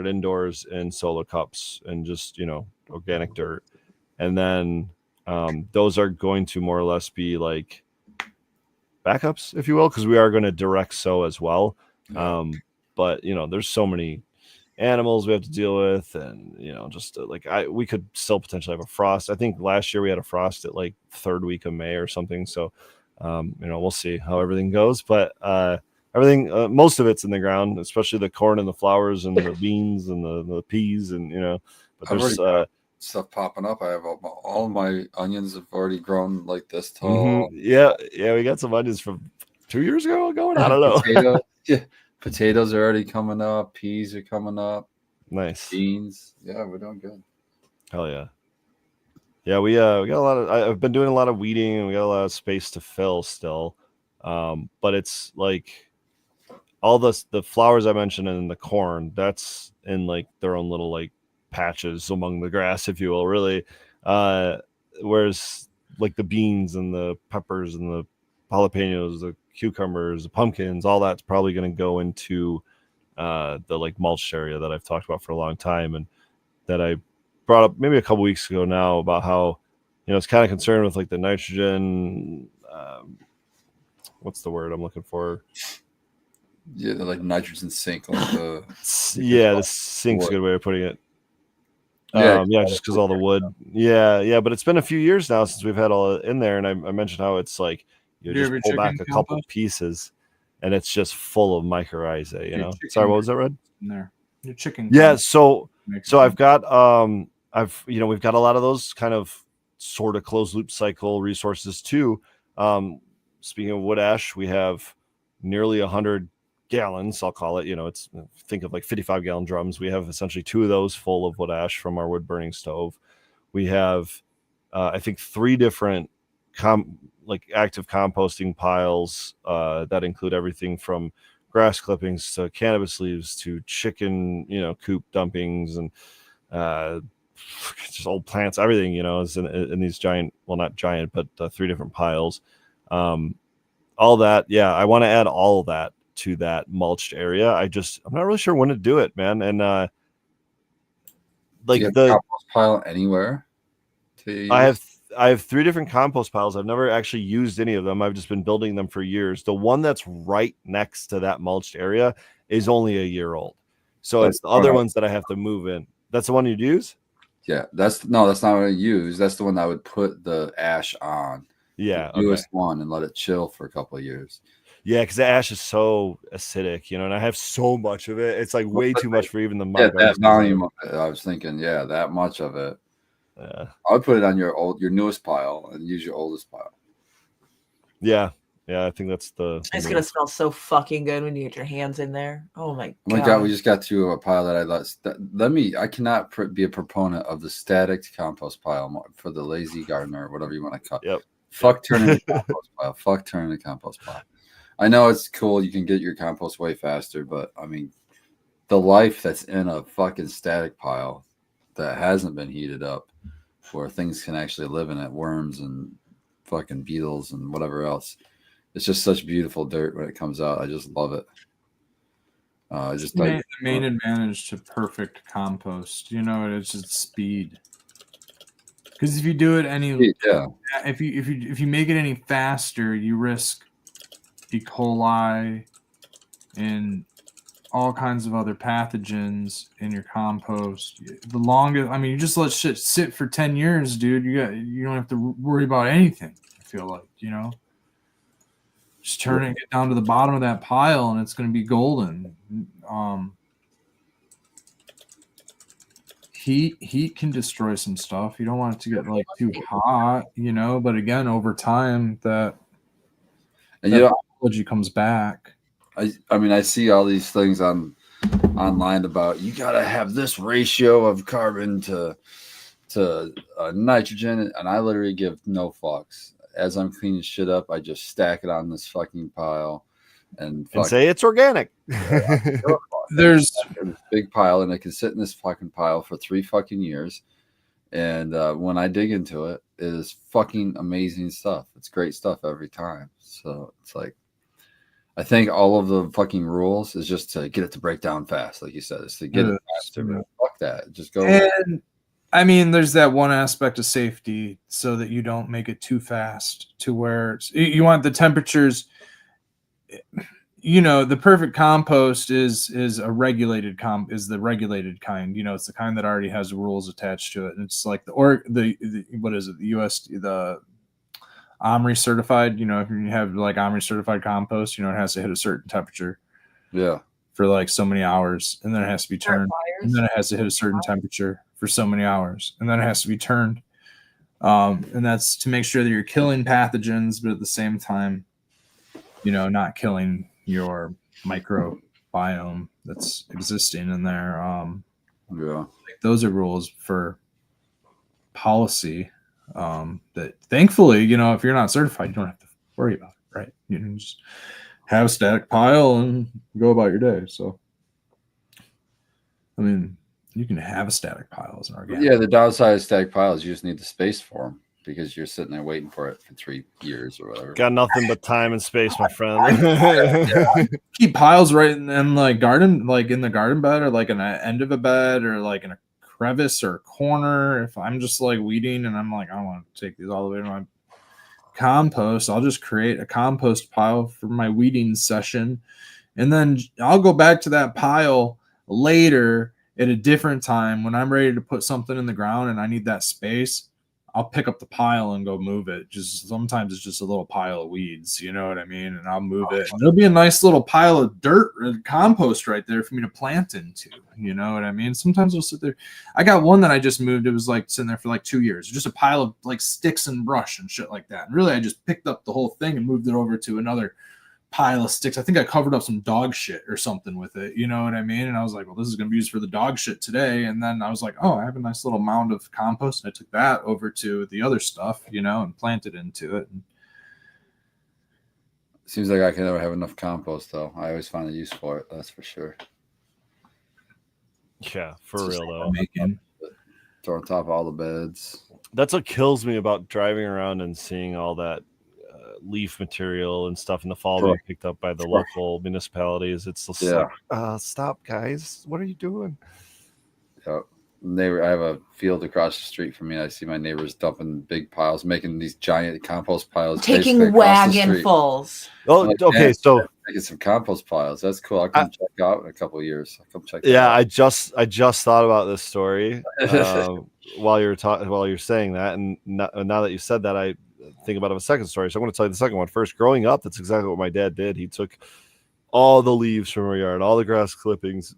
indoors in solo cups and just organic dirt, and then those are going to more or less be like backups, if you will, because we are going to direct sow as well. But there's so many animals we have to deal with, and just we could still potentially have a frost. I think last year we had a frost at like 3rd week of May or something. So we'll see how everything goes, but everything, most of it's in the ground, especially the corn and the flowers and the beans and the peas, and but I've there's already got stuff popping up. I have all my onions have already grown like this tall. yeah, we got some onions from 2 years ago going. I don't know. Potatoes are already coming up. Peas are coming up. Nice. Beans. Yeah, we're doing good. Hell yeah. Yeah, we got a lot of. I've been doing a lot of weeding, and we got a lot of space to fill still. But it's like all the flowers I mentioned and the corn, that's in like their own little like patches among the grass, if you will, really. Whereas like the beans and the peppers and the jalapenos, the cucumbers, the pumpkins, all that's probably going to go into the like mulched area that I've talked about for a long time, and that I brought up maybe a couple weeks ago now about how it's kind of concerned with like the nitrogen. What's the word I'm looking for? Yeah, like nitrogen sink. Like the sink's a good way of putting it. Yeah, Just because all the wood. Yeah, but it's been a few years now since we've had all in there, and I mentioned how it's like you Do you just ever pull back chicken a couple compost? pieces, and it's just full of mycorrhizae. Your Sorry, chicken what was that, Red? in there. Your chicken. Yeah, compost so makes I've sense. got we've got a lot of those kind of sort of closed loop cycle resources too. Speaking of wood ash, we have nearly 100 gallons, I'll call it. It's, think of like 55-gallon drums. We have essentially 2 of those full of wood ash from our wood burning stove. We have I think 3 different active composting piles that include everything from grass clippings to cannabis leaves to chicken coop dumpings, and just old plants. Everything is in these giant, well, not giant, but 3 different piles. All that, yeah, I want to add all of that to that mulched area. I'm not really sure when to do it, man. And do you have a compost pile anywhere to use? I have 3 different compost piles. I've never actually used any of them. I've just been building them for years. The one that's right next to that mulched area is only a year old, so it's the other ones that I have to move in. That's the one you'd use? Yeah, that's not what I use. That's the one I would put the ash on. Yeah. the newest one, and let it chill for a couple of years. Yeah, because the ash is so acidic, and I have so much of it. It's like way too much for even the Yeah, Montgomery. that volume of it. I was thinking, yeah, that much of it. Yeah. I would put it on your newest pile and use your oldest pile. Yeah. I think that's the. It's gonna smell so fucking good when you get your hands in there. Oh my Oh my god, we just got to a pile that I let. I cannot be a proponent of the static compost pile for the lazy gardener or whatever you want to call it. Yep. Fuck turning the compost pile. Fuck turning the compost pile. I know it's cool. You can get your compost way faster, but I mean, the life that's in a fucking static pile that hasn't been heated up, where things can actually live in it, worms and fucking beetles and whatever else. It's just such beautiful dirt when it comes out. I just love it. The main advantage to perfect compost, it's just speed. Because if you do it if you make it any faster, you risk E. coli and all kinds of other pathogens in your compost. The longest, you just let shit sit for 10 years, dude. You don't have to worry about anything. I feel like, just turn it, get down to the bottom of that pile, and it's going to be golden. Heat can destroy some stuff. You don't want it to get like too hot, But again, over time, that technology comes back. I see all these things online about you got to have this ratio of carbon to nitrogen, and I literally give no fucks. As I'm cleaning shit up, I just stack it on this fucking pile and say it's organic. There's a big pile, and it can sit in this fucking pile for 3 fucking years. And when I dig into it, it is fucking amazing stuff. It's great stuff every time. So it's like, I think all of the fucking rules is just to get it to break down fast, like you said. It's to get it faster. But fuck that. Just go. And there's that one aspect of safety so that you don't make it too fast to where you want the temperatures. The perfect compost is a regulated is the regulated kind. It's the kind that already has rules attached to it. And it's like the what is it? The the OMRI certified, if you have like OMRI certified compost, it has to hit a certain temperature. Yeah. For like so many hours, and then it has to be turned, and then it has to hit a certain temperature for so many hours, and then it has to be turned. And that's to make sure that you're killing pathogens, but at the same time, not killing your microbiome that's existing in there. Those are rules for policy that thankfully, if you're not certified, you don't have to worry about it, right? You can just have a static pile and go about your day. So, you can have a static pile as an organic. Yeah, the downside of static piles, you just need the space for them because you're sitting there waiting for it for 3 years or whatever. Got nothing but time and space, my friend. Keep piles right in like garden, like in the garden bed or like in an end of a bed or like in a crevice or a corner. If I'm just like weeding and I'm like, I don't want to take these all the way to my compost, I'll just create a compost pile for my weeding session, and then I'll go back to that pile later at a different time when I'm ready to put something in the ground and I need that space. I'll pick up the pile and go move it. Just sometimes it's just a little pile of weeds, you know what I mean? And I'll move it. And it'll be a nice little pile of dirt and compost right there for me to plant into. You know what I mean? Sometimes I'll sit there. I got one that I just moved. It was like sitting there for like 2 years. Just a pile of like sticks and brush and shit like that. And really, I just picked up the whole thing and moved it over to another pile of sticks. I think I covered up some dog shit or something with it. You know what I mean? And I was like, well, this is going to be used for the dog shit today. And then I was like, oh, I have a nice little mound of compost. And I took that over to the other stuff, and planted into it. Seems like I can never have enough compost, though. I always find a use for it. That's for sure. Yeah, for real, though. Throw on top of all the beds. That's what kills me about driving around and seeing all that leaf material and stuff in the fall being picked up by the local municipalities. It's just like, stop, guys. What are you doing? Yeah. I have a field across the street from me. And I see my neighbors dumping big piles, making these giant compost piles. Taking wagonfuls. Oh, like, okay. So making some compost piles. That's cool. I'll come check out in a couple of years. I'll come check. Yeah, I just thought about this story while you're saying that, and now that you said that, think about a second story. So I'm going to tell you the second one first. Growing up, that's exactly what my dad did. He took all the leaves from our yard, all the grass clippings,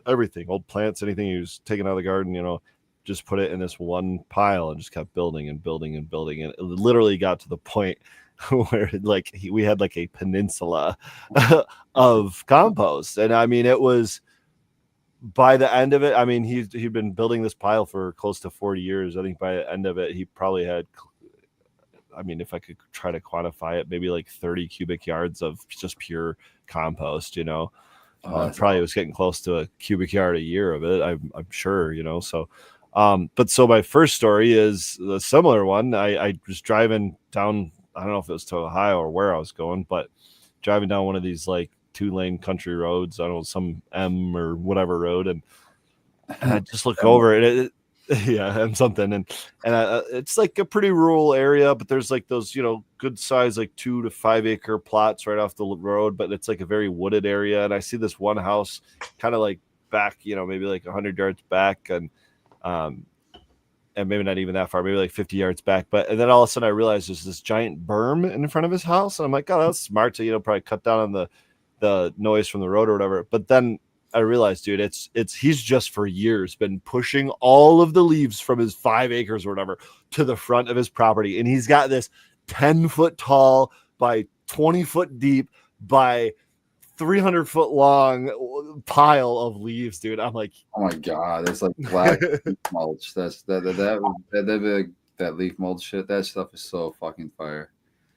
everything, old plants, anything he was taking out of the garden, just put it in this one pile and just kept building and building and building. And it literally got to the point where we had like a peninsula of compost. And I mean, it was, by the end of it, I mean, he'd been building this pile for close to 40 years. I think by the end of it, he probably had, I mean, if I could try to quantify it, maybe like 30 cubic yards of just pure compost, probably was getting close to a cubic yard a year of it. I'm sure, so, but so my first story is a similar one. I was driving down, I don't know if it was to Ohio or where I was going, but driving down one of these like 2-lane country roads, I don't know, some M or whatever road. And I just look over and and something. And it's like a pretty rural area, but there's like those, good size, like 2 to 5 acre plots right off the road, but it's like a very wooded area. And I see this one house kind of like back, maybe like 100 yards back, and maybe not even that far, maybe like 50 yards back. And then all of a sudden I realized there's this giant berm in front of his house. And I'm like, oh, that's smart to, probably cut down on the noise from the road or whatever. But then I realized, dude, he's just for years been pushing all of the leaves from his 5 acres or whatever to the front of his property. And he's got this 10-foot tall by 20-foot deep by 300-foot long pile of leaves, dude. I'm like, oh my God, it's like black leaf mulch. That leaf mulch shit, that stuff is so fucking fire.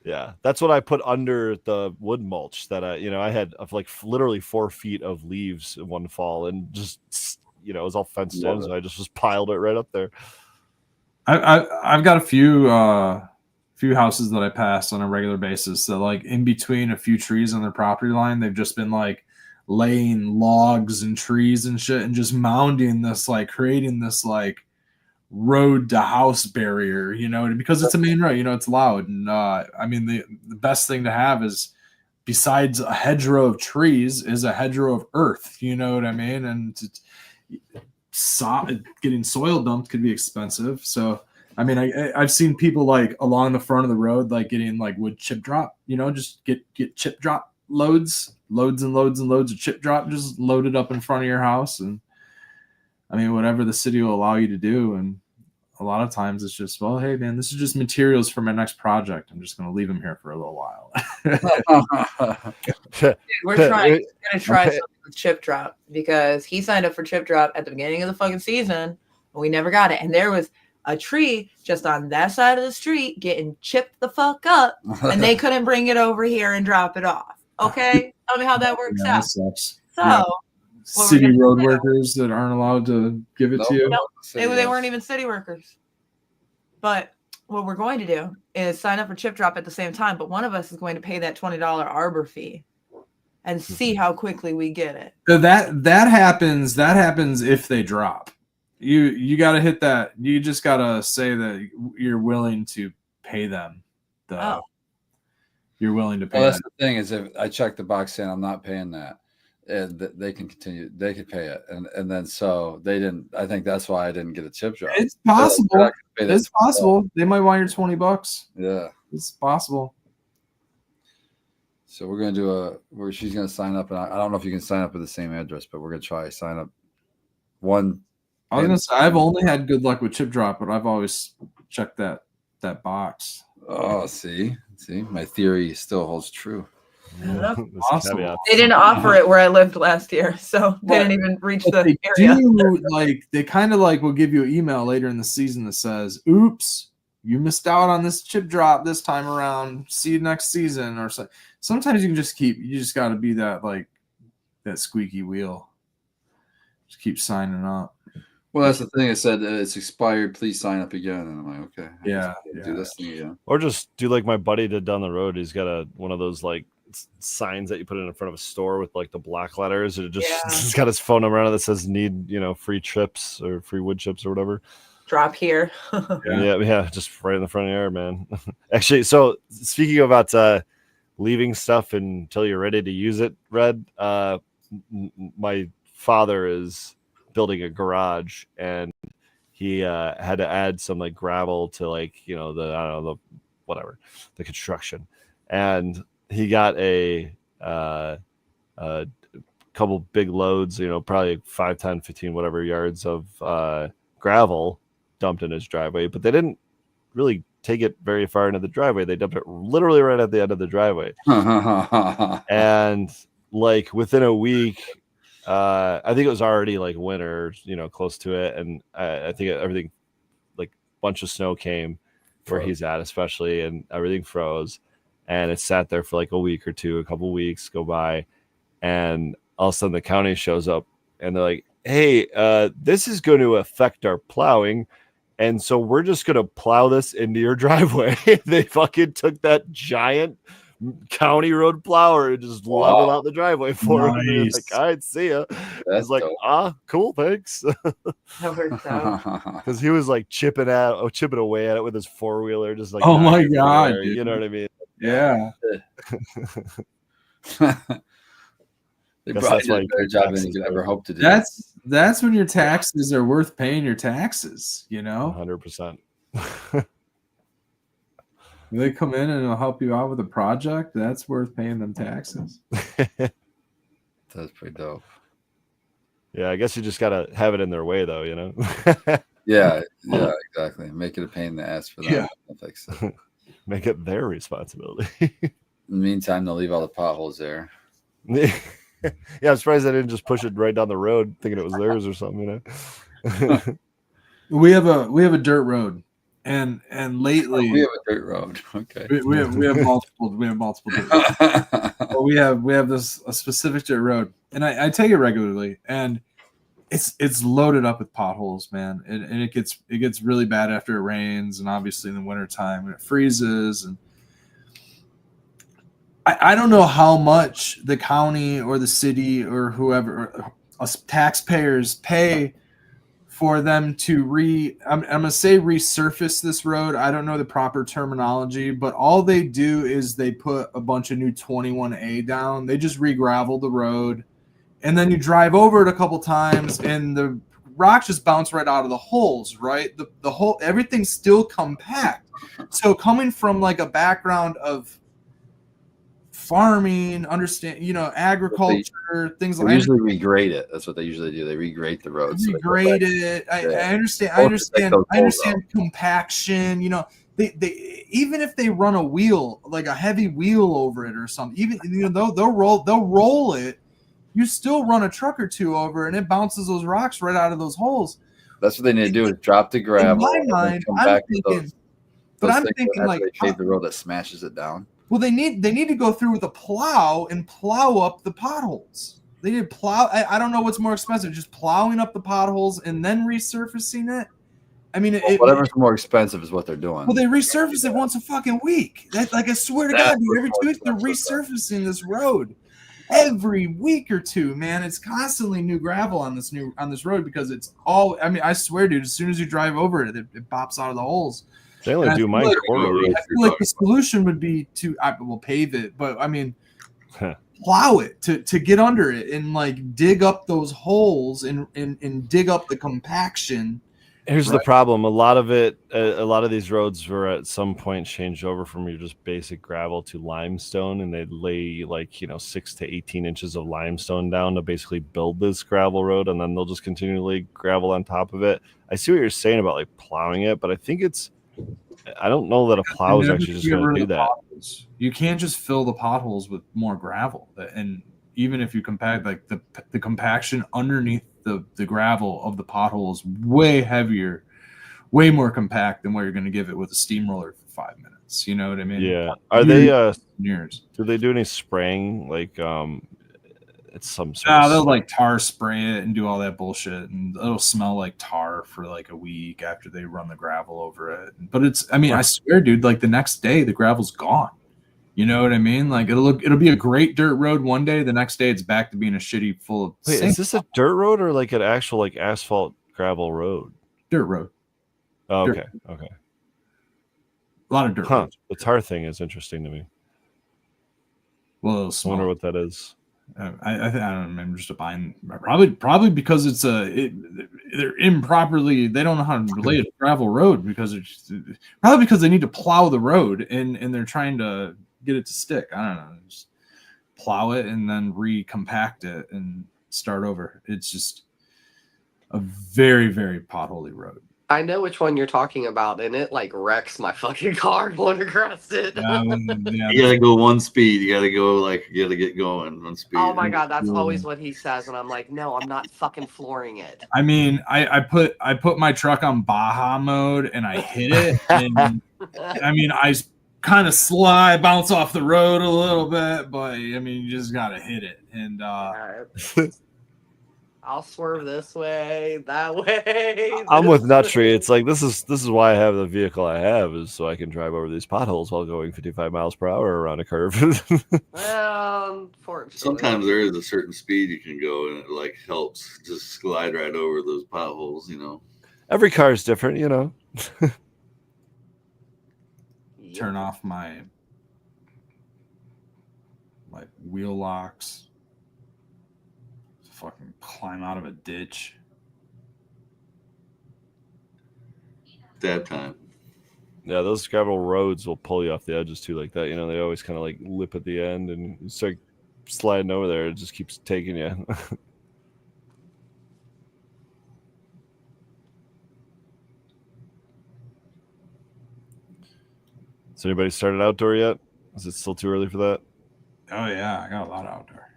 Yeah, that's what I put under the wood mulch that I had of like literally 4 feet of leaves in one fall, and just it was all fenced in, so I just piled it right up there. I've got a few houses that I pass on a regular basis that, like, in between a few trees on their property line, they've just been like laying logs and trees and shit and just mounding this, like creating this like road to house barrier, because it's a main road, it's loud. And I mean, the best thing to have is, besides a hedgerow of trees, is a hedgerow of earth, you know what I mean? And getting soil dumped could be expensive. So I mean, I've seen people like along the front of the road, like getting like wood chip drop, just get chip drop loads and loads and loads of chip drop just loaded up in front of your house. And I mean, whatever the city will allow you to do. And a lot of times it's just, well, hey man, this is just materials for my next project. I'm just going to leave them here for a little while. Dude, we're going to try something with chip drop, because he signed up for chip drop at the beginning of the fucking season, and we never got it. And there was a tree just on that side of the street getting chipped the fuck up, and they couldn't bring it over here and drop it off. Okay, tell me how that works out. That sucks. So, yeah. City road workers that aren't allowed to give it to you. Nope. They weren't even city workers. But what we're going to do is sign up for chip drop at the same time, but one of us is going to pay that $20 arbor fee and see how quickly we get it. That happens if they drop. You got to hit that. You just got to say that you're willing to pay them. You're willing to pay. Well, that's the thing, is if I check the box saying I'm not paying that, and they can continue, they could pay it, and then so they didn't. I think that's why I didn't get a chip drop. It's possible. It's possible. They might want your $20. Yeah, it's possible. So we're gonna do where she's gonna sign up, and I don't know if you can sign up with the same address, but we're gonna try sign up. One. I was gonna say, I've only had good luck with chip drop, but I've always checked that box. Oh, see, my theory still holds true. Yeah, awesome. They didn't offer it where I lived last year, so they didn't even reach the area. They kind of like will give you an email later in the season that says, "Oops, you missed out on this chip drop this time around. See you next season." Or so. Sometimes you can just you just got to be that squeaky wheel. Just keep signing up. Well, that's the thing. It said it's expired. Please sign up again. And I'm like, okay, yeah. Do this thing again. Or just do like my buddy did down the road. He's got one of those like signs that you put in front of a store with like the black letters. It he's got his phone number on it that says need free chips or free wood chips or whatever. Drop here. yeah, just right in the front of the yard, man. Actually, so speaking about leaving stuff until you're ready to use it, Red, my father is building a garage, and he had to add some like gravel to like the whatever, the construction, and he got a couple big loads, probably 5, 10, 15, whatever yards of gravel dumped in his driveway, but they didn't really take it very far into the driveway. They dumped it literally right at the end of the driveway. And like within a week, I think it was already like winter, close to it. And I think everything, like bunch of snow came where he's at, especially, and everything froze. And it sat there for like a week or two, a couple weeks go by. And all of a sudden the county shows up and they're like, hey, this is going to affect our plowing. And so we're just going to plow this into your driveway. They fucking took that giant county road plower and just leveled out the driveway for him. Nice. Like, all right, see ya. That's It's like, dope. cool, thanks. That works out. Because he was like chipping away at it with his 4-wheeler, just like, Oh my knocking it God, everywhere, you dude. know what I mean? Yeah. They Guess probably that's did why a you better pay job than taxes, you could bro. ever hope to do. That's when your taxes are worth paying your taxes, 100%. They come in and it'll help you out with a project, that's worth paying them taxes. That's pretty dope. Yeah, I guess you just gotta have it in their way, though. Yeah, exactly. Make it a pain in the ass for them. Yeah. They'll fix it. Make it their responsibility. In the meantime, they'll leave all the potholes there. Yeah, I'm surprised I didn't just push it right down the road, thinking it was theirs or something. We have a dirt road, and lately We have a dirt road. Okay. we have multiple dirt roads. But we have a specific dirt road, and I take it regularly, and it's loaded up with potholes, man, and it gets really bad after it rains, and obviously in the wintertime when it freezes. And I don't know how much the county or the city or whoever, or us taxpayers pay for them to I'm gonna say resurface this road. I don't know the proper terminology, but all they do is they put a bunch of new 21A down. They just re-gravel the road, and then you drive over it a couple times, and the rocks just bounce right out of the holes. Right, the whole everything's still compact. So coming from like a background of farming, agriculture, things They like usually regrade it. That's what they usually do. They regrade the road. So they go regrade back- it. I Yeah. understand. Or just take those I holes understand compaction. They even if they run a wheel, like a heavy wheel over it or something, even they'll roll it. You still run a truck or two over, and it bounces those rocks right out of those holes. That's what they need to do is drop the gravel. In and my then mind, come I'm back with thinking, those I'm things thinking after like, they pave the road that smashes it down. well, they need to go through with a plow and plow up the potholes. They need to plow. I don't know what's more expensive, just plowing up the potholes and then resurfacing it. I mean, Whatever's more expensive is what they're doing. well, they resurface it once a fucking week. That, like, I swear to That's God, dude, what's every more 2 weeks they're expensive, resurfacing this road. Every week or two, man, it's constantly new gravel on this road because it's all. I mean, I swear, dude, as soon as you drive over it, it pops out of the holes. They only And I do feel mine like- quarterly. I feel like the solution would be to we'll pave it, but I mean, plow it to get under it and like dig up those holes and dig up the compaction. Here's the Right. problem. A lot of these roads were at some point changed over from your just basic gravel to limestone, and they lay 6 to 18 inches of limestone down to basically build this gravel road, and then they'll just continually gravel on top of it. I see what you're saying about like plowing it, but I think I don't know that a plow is Never actually just get going rid to of do the that. potholes. You can't just fill the potholes with more gravel, and even if you compact, like the compaction underneath the gravel of the pothole is way heavier, way more compact than what you're going to give it with a steamroller for 5 minutes. You know what I mean? Yeah. Are they? Years. Do they do any spraying? Like, it's some sort of They'll like tar spray it and do all that bullshit, and it'll smell like tar for like a week after they run the gravel over it. But I swear, dude, like the next day the gravel's gone. You know what I mean? Like it'll be a great dirt road one day. The next day it's back to being a shitty full of Wait, is this a dirt road or like an actual like asphalt gravel road? dirt road. Oh, Dirt. okay. A lot of dirt Huh. roads. The tar thing is interesting to me. Well, it'll I smell. wonder what that is. I don't know. I'm just buying probably because they're improperly. They don't know how to relate a gravel road because it's probably because they need to plow the road and they're trying to get it to stick. I don't know. Just plow it and then recompact it and start over. It's just a very, very potholy road. I know which one you're talking about, and it like wrecks my fucking car going across it. You gotta go one speed. You gotta get going one speed. Oh my god, that's always what he says, and I'm like, no, I'm not fucking flooring it. I mean, I put my truck on Baja mode and I hit it, and I mean, I kind of bounce off the road a little bit, but I mean, you just gotta hit it, and I'll swerve this way, that way. I'm with this Nuttree. way. It's like this is why I have the vehicle I have, is so I can drive over these potholes while going 55 miles per hour around a curve. Well, unfortunately. Sometimes there is a certain speed you can go, and it like helps just slide right over those potholes. Every car is different, Yep. turn off my wheel locks. Fucking climb out of a ditch. Dad time. Yeah, those gravel roads will pull you off the edges too, like that. They always kind of like lip at the end, and you start sliding over there. It just keeps taking you. Has anybody started outdoor yet? Is it still too early for that? Oh yeah, I got a lot of outdoor.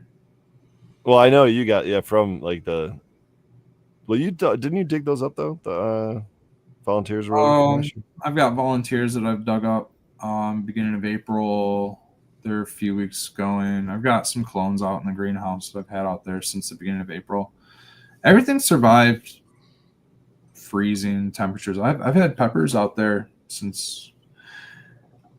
Well, I know you got from like the. Well, didn't you dig those up though? The volunteers road. I've got volunteers that I've dug up. Beginning of April, they're a few weeks going. I've got some clones out in the greenhouse that I've had out there since the beginning of April. Everything survived freezing temperatures. I've had peppers out there since.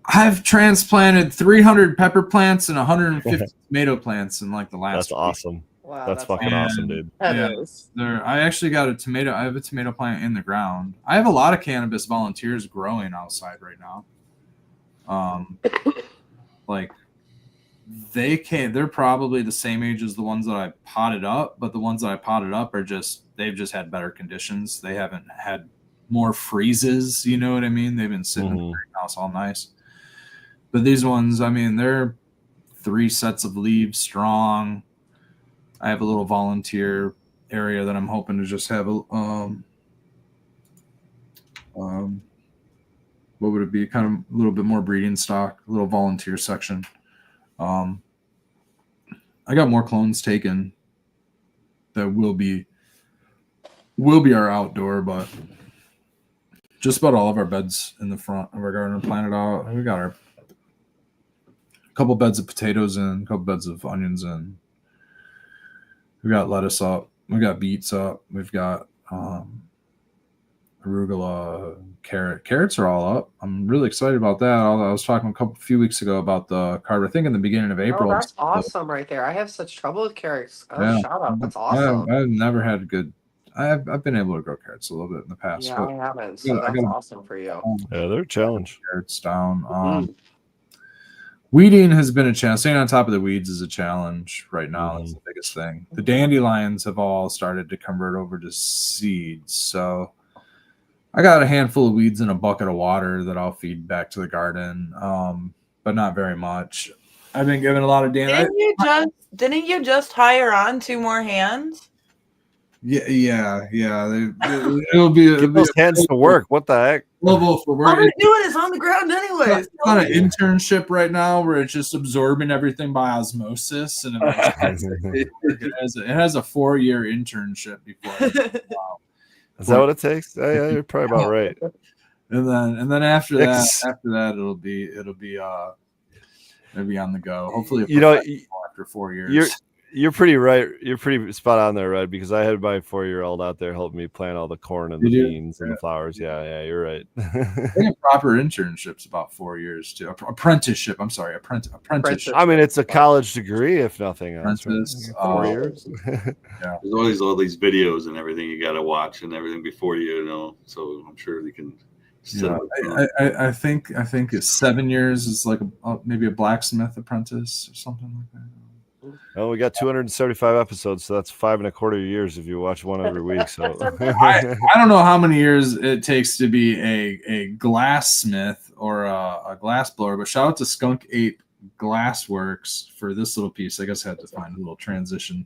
I've transplanted 300 pepper plants and 150 tomato plants in like the last. That's week. Awesome. Wow, that's fucking awesome, dude. I actually got a tomato. I have a tomato plant in the ground. I have a lot of cannabis volunteers growing outside right now. Like they're probably the same age as the ones that I potted up, but the ones that I potted up they've just had better conditions. They haven't had more freezes. You know what I mean? They've been sitting in the greenhouse all nice. But these ones, I mean, they're 3 sets of leaves strong. I have a little volunteer area that I'm hoping to just have what would it be? Kind of a little bit more breeding stock, a little volunteer section. I got more clones taken that will be our outdoor, but just about all of our beds in the front of our garden are planted out. We got our couple beds of potatoes in, a couple beds of onions in. We got lettuce up. We got beets up. We've got arugula, carrots are all up. I'm really excited about that. I was talking a few weeks ago about the carver. I think in the beginning of April. Oh, that's awesome right there. I have such trouble with carrots. Oh, shout out. That's awesome. I've never had good. I've been able to grow carrots a little bit in the past. Yeah, I haven't. So that's awesome for you. Yeah, they're a challenge. Carrots down. Weeding has been a challenge. Staying on top of the weeds is a challenge right now. That's the biggest thing. The dandelions have all started to convert over to seeds. So I got a handful of weeds in a bucket of water that I'll feed back to the garden, but not very much. I've been giving a lot of dandelions. Didn't you just hire on 2 more hands? Yeah. It'll be Get those hands to work. What the heck? Level for work. All they're doing is on the ground anyway. It's not an internship right now where it's just absorbing everything by osmosis, and it has a 4-year internship before. Wow. Is that what it takes? Yeah, you're probably about right. And then after that, it'll be on the go. Hopefully, after 4 years. You're pretty right. You're pretty spot on there, right? Because I had my 4-year-old out there helping me plant all the corn and the beans and the flowers. Yeah, you're right. Proper internship's about 4 years too. Apprenticeship. I'm sorry, apprenticeship. I mean, it's a college degree, if nothing else. Apprentice, right? 4 years. Yeah. There's always all these videos and everything you got to watch and everything before you know. So I'm sure you can. Yeah, I think it's 7 years is like maybe a blacksmith apprentice or something like that. Oh, we got 275 episodes, so that's 5.25 years if you watch one every week. So I don't know how many years it takes to be a glassmith or a glass blower, but shout out to Skunk Ape Glassworks for this little piece. I guess I had to find a little transition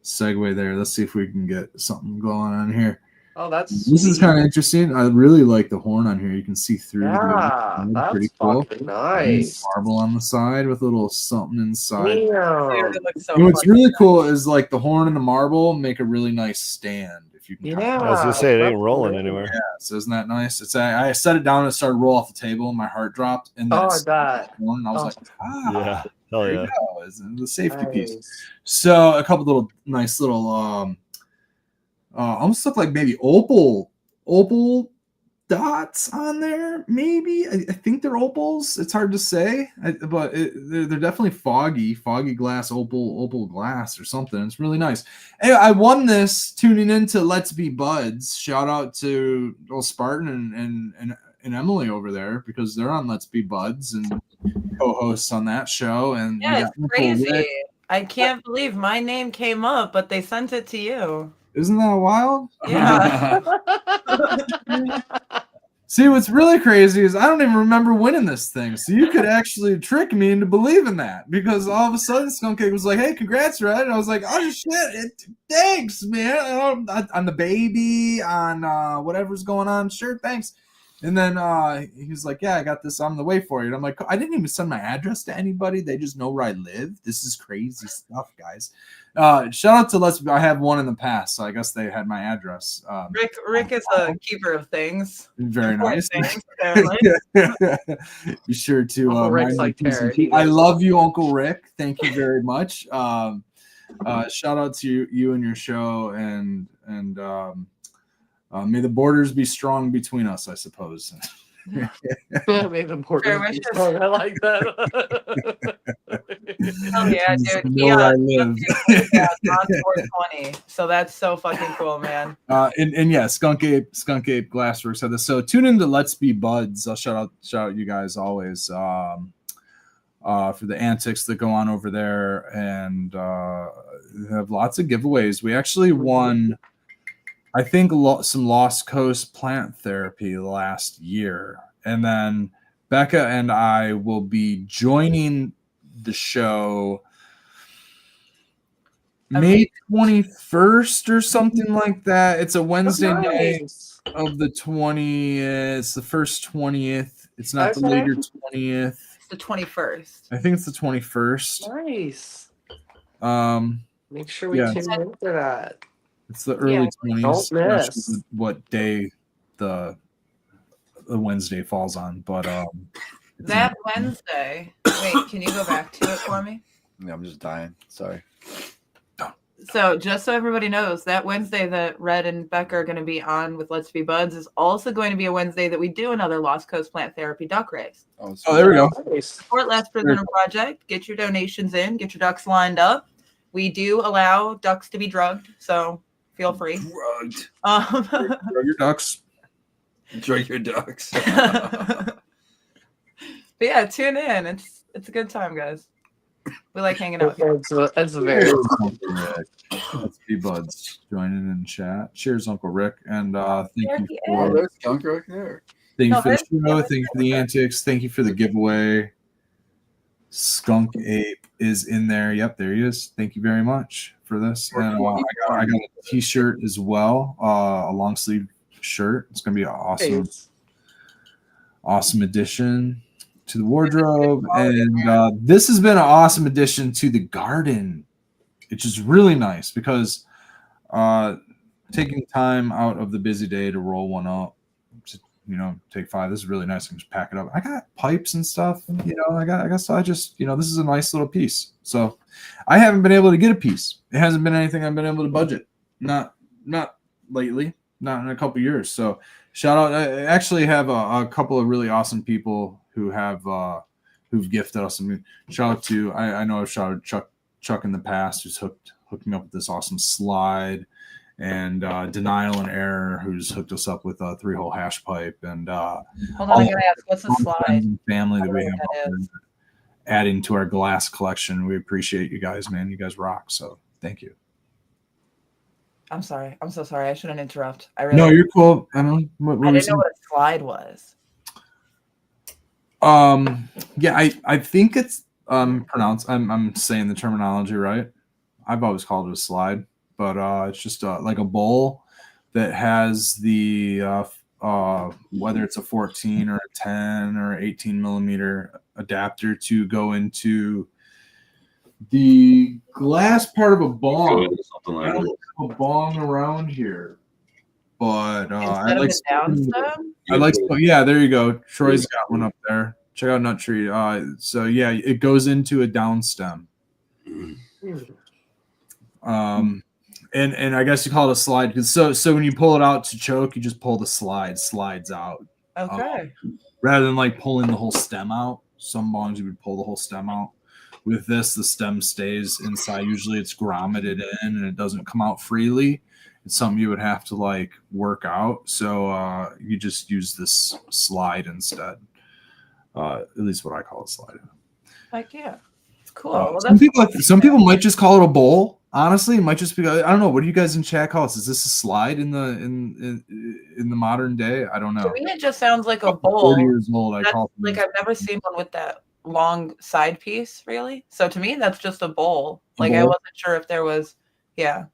segue there. Let's see if we can get something going on here. Oh, that's This is sweet. kind of interesting. I really like the horn on here. You can see through. Yeah, the that's pretty cool. fucking nice. Marble on the side with a little something inside. Damn. It looks so And what's fucking really nice. cool is like the horn and the marble make a really nice stand. If you can, Yeah. I was gonna say it ain't that's rolling great. anywhere. yeah. So isn't that nice? It's I set it down and it started to roll off the table, and my heart dropped. And then Oh, it I started bet. going, and I was Oh. like, Yeah, hell there yeah. you go. It's the safety piece. Nice. So a couple little nice little almost look like maybe opal dots on there. Maybe I think they're opals. It's hard to say, but they're definitely foggy glass, opal glass or something. It's really nice. Hey, I won this tuning into Let's Be Buds. Shout out to Spartan and Emily over there because they're on Let's Be Buds and co-hosts on that show. And we Yeah, got it's Uncle crazy. Rick. I can't believe my name came up, but they sent it to you. Isn't that wild? Yeah. See, what's really crazy is I don't even remember winning this thing. So you could actually trick me into believing that because all of a sudden Skunk Cake was like, "Hey, congrats, Red!" And I was like, "Oh shit, thanks, man, on the baby, on whatever's going on. Sure, thanks." And then he was like, "Yeah, I got this on the way for you." And I'm like, "I didn't even send my address to anybody. They just know where I live. This is crazy stuff, guys." Shout out to Let's. I have one in the past, so I guess they had my address. Rick is a keeper of things. Very Important nice. things, apparently. Be sure to Uncle Rick's mind my like T's and Terry. C's. I love you, Uncle Rick. Thank you very much. Shout out to you and your show, and may the borders be strong between us, I suppose. May the Lord Fair be wishes. strong. I like that. Oh yeah, Just dude. know where I live. Yeah, on 420. So that's so fucking cool, man. And yeah, Skunk Ape Glassworks had this. So tune into Let's Be Buds. I'll shout out you guys always for the antics that go on over there, and have lots of giveaways. We actually won, I think, some Lost Coast plant therapy last year, and then Becca and I will be joining the show May 21st or something like that. It's a Wednesday night Nice. of the 20th. It's the first 20th. It's not the Okay. later 20th. It's the 21st. I think it's the 21st. Nice. Make sure we Yeah. tune in for that. It's the early Yeah. 20s. Don't I'm not miss. sure what day the Wednesday falls on, but it's That Wednesday. Wait, can you go back to it for me? Yeah, I'm just dying. Sorry. So just so everybody knows, that Wednesday that Red and Becca are going to be on with Let's Be Buds is also going to be a Wednesday that we do another Lost Coast Plant Therapy duck race. Oh, Oh, there we go. Nice. Support Last Prisoner Project. Get your donations in. Get your ducks lined up. We do allow ducks to be drugged, so feel free. Drugged. Throw your ducks. Drug your ducks. But yeah, tune in. It's a good time, guys. We like hanging out here. That's very Uncle Rick. Let's Be Buds joining in chat. Cheers, Uncle Rick, and thank you Oh, for there's skunk right there. Thank you No, for the that's- show. Thank you for the antics. Thank you for the giveaway. Skunk Ape is in there. Yep, there he is. Thank you very much for this. And I got a T-shirt as well, a long sleeve shirt. It's gonna be an awesome addition to the wardrobe. And this has been an awesome addition to the garden, which is really nice because taking time out of the busy day to roll one up, take 5. This is really nice. I can just pack it up. I got pipes and stuff. I guess I just, this is a nice little piece. So I haven't been able to get a piece. It hasn't been anything I've been able to budget. Not lately. Not in a couple years. So shout out. I actually have a couple of really awesome people who have who've gifted us. I mean, shout out to I know I've shouted Chuck in the past, who's hooked me up with this awesome slide. And Denial and Error, who's hooked us up with a 3-hole hash pipe, and Hold on, I gotta ask, what's the all the friends slide? and family that we I have don't know out what adding to our glass collection. We appreciate you guys, man. You guys rock. So thank you. I'm sorry. I'm so sorry. I shouldn't interrupt. I really No, you're cool. I don't. What I were we didn't know saying? what a slide was. Yeah, I think it's pronounced. I'm saying the terminology right. I've always called it a slide, but it's just like a bowl that has the whether it's a 14 or a 10 or 18 millimeter adapter to go into the glass part of a Go bong. into something I like don't this. have a bong around here, but I Instead of like the downstem? I like. Yeah, there you go. Troy's got one up there. Check out Nut Tree. So yeah, it goes into a down stem. And I guess you call it a slide because so when you pull it out to choke, you just pull the slides out Okay. rather than like pulling the whole stem out. Some bongs you would pull the whole stem out. With this, the stem stays inside. Usually it's grommeted in and it doesn't come out freely. It's something you would have to like work out. So you just use this slide instead. At least what I call a slide. Like, yeah. It's cool. Well, Some people might just call it a bowl. Honestly, it might just be. I don't know. What do you guys in chat call this? Is this a slide in the modern day? I don't know. to me, it just sounds like a 40 bowl. years old. I That's, call it like, I've never seen one with that long side piece, really. So to me, that's just a bowl. Like, I bowl? wasn't sure if there was, yeah.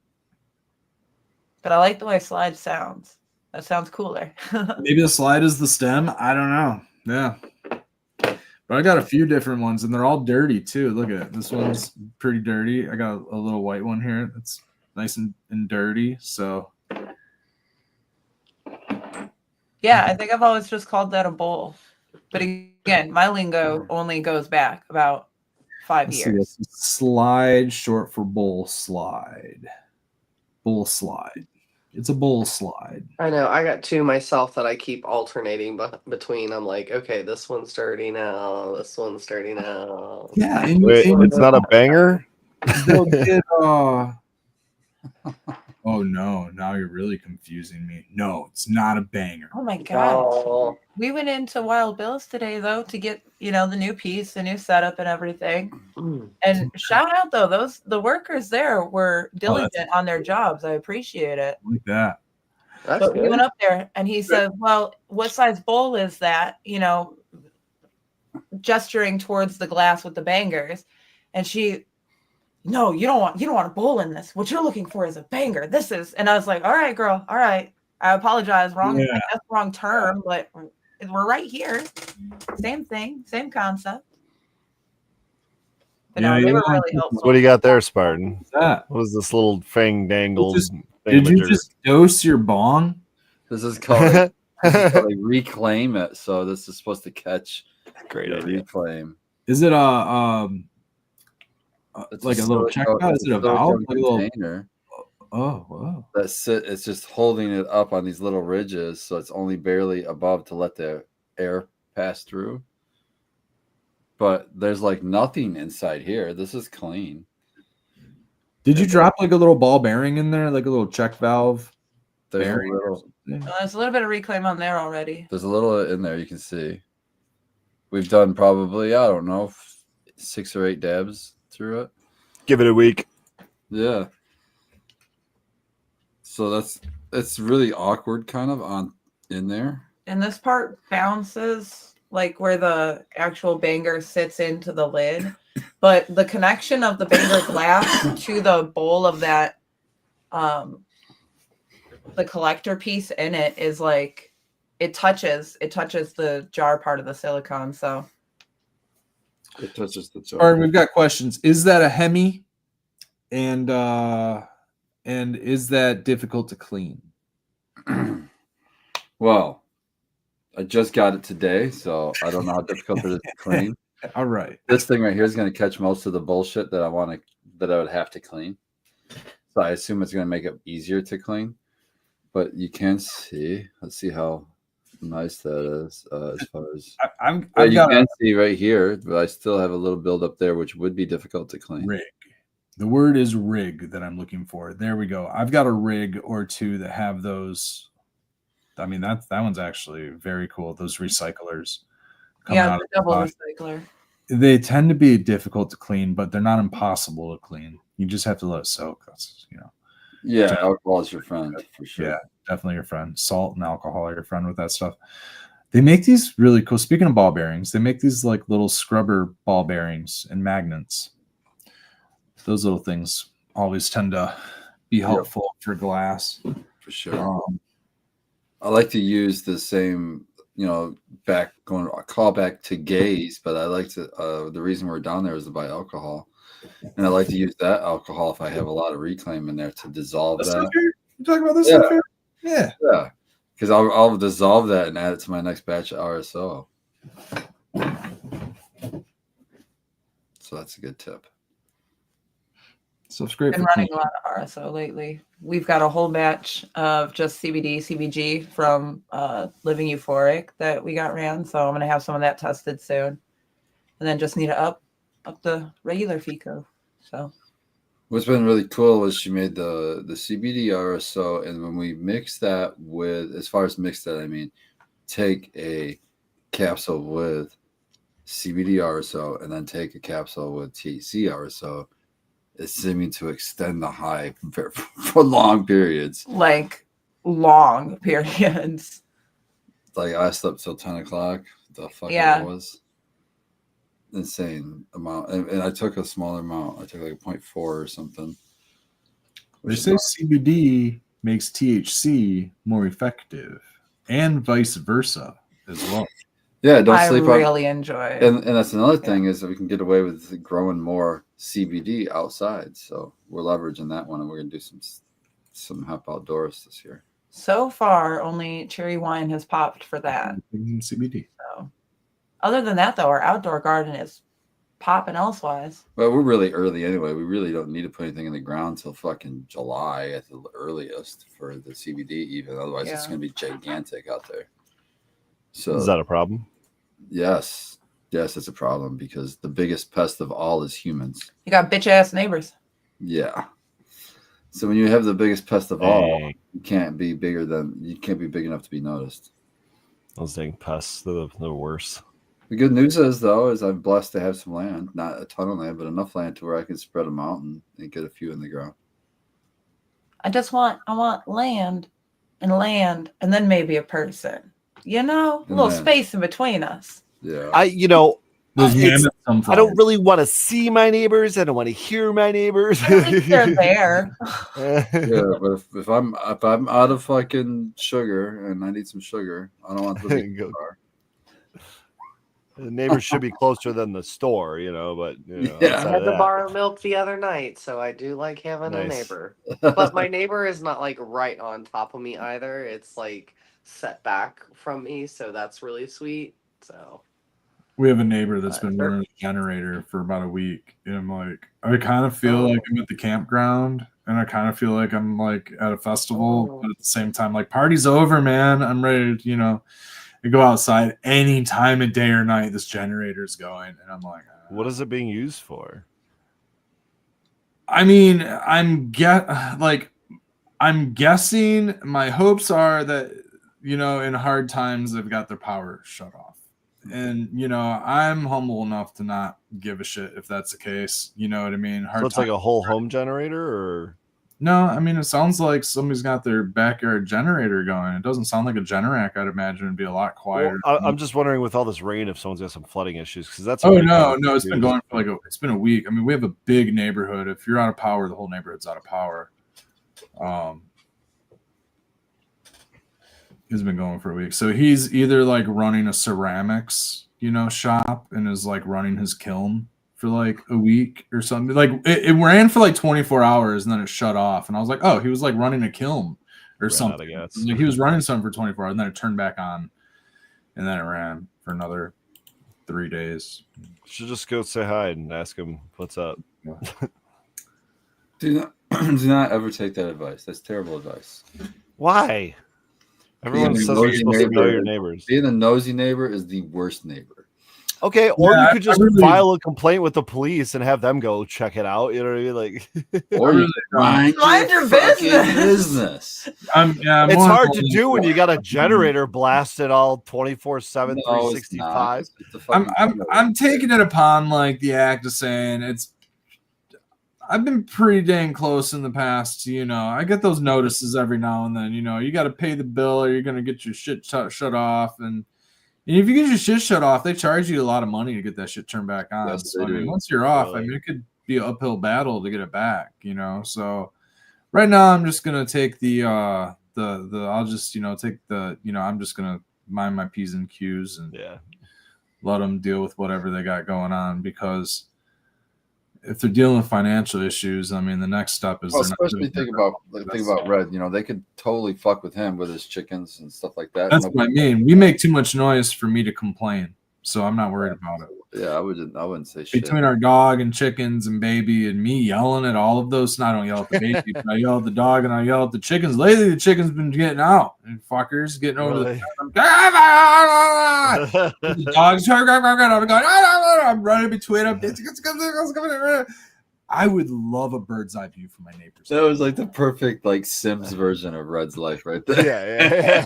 But I like the way slide sounds. That sounds cooler. Maybe the slide is the stem. I don't know. Yeah. But I got a few different ones, and they're all dirty too. Look at it. This one's pretty dirty. I got a little white one here that's nice and dirty. So Yeah, I think I've always just called that a bowl. But again, my lingo only goes back about 5 let's see, years. it's slide, short for bowl slide. Bowl slide. It's a bowl slide. I know. I got two myself that I keep alternating between. I'm like, okay, this one's dirty now. This one's dirty now. Yeah. And Wait, it's not a banger? they'll get, oh no, now you're really confusing me. No, it's not a banger. Oh my god. Oh, We went into Wild Bill's today though to get, the new piece, the new setup and everything. And shout out though, the workers there were diligent on their jobs. I appreciate it. Like that. that's But we good. went up there and he said, well, what size bowl is that? Gesturing towards the glass with the bangers. And she, no, you don't want a bowl in this. What you're looking for is a banger. This is, and I was like, all right, girl. All right. I apologize. Wrong. Yeah. That's the wrong term, but we're right here. Same thing, same concept. But Yeah, no, they you were want really to- helpful. What do you got there, Spartan? What's that? What was this little fang dangled? Did you just dose your bong? This is called they reclaim it. So this is supposed to catch Great the idea. reclaim. Is it It's like a little check valve? Is it a valve? Like a little, container oh, wow. it's just holding it up on these little ridges, so it's only barely above to let the air pass through. But there's like nothing inside here. This is clean. Did you drop like a little ball bearing in there, like a little check valve There's a bearing? little, There's a little bit of reclaim on there already. there's a little in there you can see. We've done probably, I don't know, 6 or 8 dabs through it. Give it a week. Yeah. So it's really awkward kind of on in there. And this part bounces like where the actual banger sits into the lid. But the connection of the banger glass to the bowl of that the collector piece in it is like it touches the jar part of the silicone. So It touches the jar. All right, we've got questions. Is that a Hemi? And is that difficult to clean? Well, I just got it today, so I don't know how difficult it is to clean. All right. This thing right here is going to catch most of the bullshit that I would have to clean. So I assume it's going to make it easier to clean. But you can see. Let's see how nice that is as far as. I've You got can a see right here, but I still have a little build up there, which would be difficult to clean. rig. The word is rig that I'm looking for. There we go. I've got a rig or two that have those. I mean, that one's actually very cool. Those recyclers. coming yeah, out the of the double box. recycler. they tend to be difficult to clean, but they're not impossible to clean. You just have to let it soak. That's Yeah, alcohol is your friend for sure. yeah, definitely your friend. Salt and alcohol are your friend with that stuff. They make these really cool. Speaking of ball bearings, they make these like little scrubber ball bearings and magnets. Those little things always tend to be helpful for glass. For sure. I like to use the same, call back to gaze, but I like to, the reason we're down there is to buy alcohol. And I like to use that alcohol if I have a lot of reclaim in there to dissolve This that. stuff here? You talking about this Yeah. stuff here? Yeah. Yeah. Because I'll dissolve that and add it to my next batch of RSO. So that's a good tip. Stuff's great. Been for running cleaning. a lot of RSO lately. We've got a whole batch of just CBD, CBG from Living Euphoric that we got ran. So I'm gonna have some of that tested soon, and then just need to up the regular FICO. So What's been really cool was she made the CBD RSO, and when we mix that with, as far as mix that, I mean, take a capsule with CBD RSO and then take a capsule with THC RSO. It's seeming to extend the high for long periods. like long periods. Like I slept till 10 o'clock. The fuck Yeah. it was. Insane amount. And I took a smaller amount. I took like 0.4 or something. They say CBD makes THC more effective, and vice versa as well. Yeah, don't I sleep really enjoy it. And that's another thing is that we can get away with growing more CBD outside. So we're leveraging that one, and we're gonna do some hemp outdoors this year. So far, only cherry wine has popped for that. CBD. So, other than that, though, our outdoor garden is popping elsewise. Well, we're really early anyway. We really don't need to put anything in the ground till fucking July at the earliest for the CBD. Even otherwise, it's Yeah. gonna be gigantic out there. So Is that a problem? yes, it's a problem because the biggest pest of all is humans. You got bitch ass neighbors. Yeah. So when you have the biggest pest of all, Dang. you can't be big enough to be noticed. Those dang pests, they're the worst. The good news is though, is I'm blessed to have some land, not a ton of land, but enough land to where I can spread them out and get a few in the ground. I want land, and then maybe a person. A little then- space in between us. Yeah. Those it's- mammoth sunflowers. I don't really want to see my neighbors. I don't want to hear my neighbors. At least they're there. Yeah, but if I'm out of fucking sugar and I need some sugar, I don't want to be Go. The neighbors should be closer than the store, but Yeah. I outside had of to that. borrow milk the other night, so I do like having a Nice. neighbor. But my neighbor is not like right on top of me either. It's like set back from me, so that's really sweet. So We have a neighbor that's Sure. been running a generator for about a week. And I'm like, I kind of feel like I'm at the campground, and I kind of feel like I'm like at a festival, but at the same time, like party's over, man. I'm ready to, I go outside any time of day or night. This generator's going, and I'm like, What is it being used for? I mean, I'm guessing. My hopes are that in hard times they've got their power shut off, and I'm humble enough to not give a shit if that's the case. You know what I mean? So it's like a whole home generator, or No, I mean it sounds like somebody's got their backyard generator going. It doesn't sound like a Generac. I'd imagine it'd be a lot quieter. I'm just wondering with all this rain if someone's got some flooding issues because that's. Oh what no, I'm it's been confused. going for it's been a week. I mean, we have a big neighborhood. If you're out of power, the whole neighborhood's out of power. He's been going for a week. So he's either like running a ceramics, shop and is like running his kiln for like a week or something. Like it ran for like 24 hours and then it shut off. And I was like, oh, he was like running a kiln or Ran out of something. gas. Like, he was running something for 24 hours and then it turned back on. And then it ran for another 3 days. Should just go say hi and ask him what's up. Do not ever take that advice. That's terrible advice. Why? Everyone Being a says you're nosy supposed to know neighbor- your neighbors. Being a nosy neighbor is the worst neighbor. Okay, or Yeah, you could just I really- file a complaint with the police and have them go check it out. You know what I mean? Like, Or really you mind your fucking business. business. it's more hard to importantly- do when you got a generator blasted all 24/7, No, it's not. 365. It's just a fucking I'm taking it upon like the act of saying I've been pretty dang close in the past. I get those notices every now and then. You got to pay the bill or you're gonna get your shit shut off. And if you get your shit shut off, they charge you a lot of money to get that shit turned back on. Yes, So they I mean, do. once you're off, Really? it could be an uphill battle to get it back. So right now I'm just gonna take I'm just gonna mind my P's and Q's and Yeah. let them deal with whatever they got going on, because if they're dealing with financial issues, I mean, the next step is Well, they're not especially doing think about Red. They could totally fuck with him with his chickens and stuff like that. That's what I mean. We make too much noise for me to complain, so I'm not worried about it. Yeah, I wouldn't say shit. Between our dog and chickens and baby and me yelling at all of those, I don't yell at the baby, but I yell at the dog and I yell at the chickens. Lately, the chickens been getting out and fuckers getting over Really? the dogs. I'm going. I'm running between them. I would love a bird's eye view from my neighbors. That was like the perfect Sims version of Red's life right there. Yeah.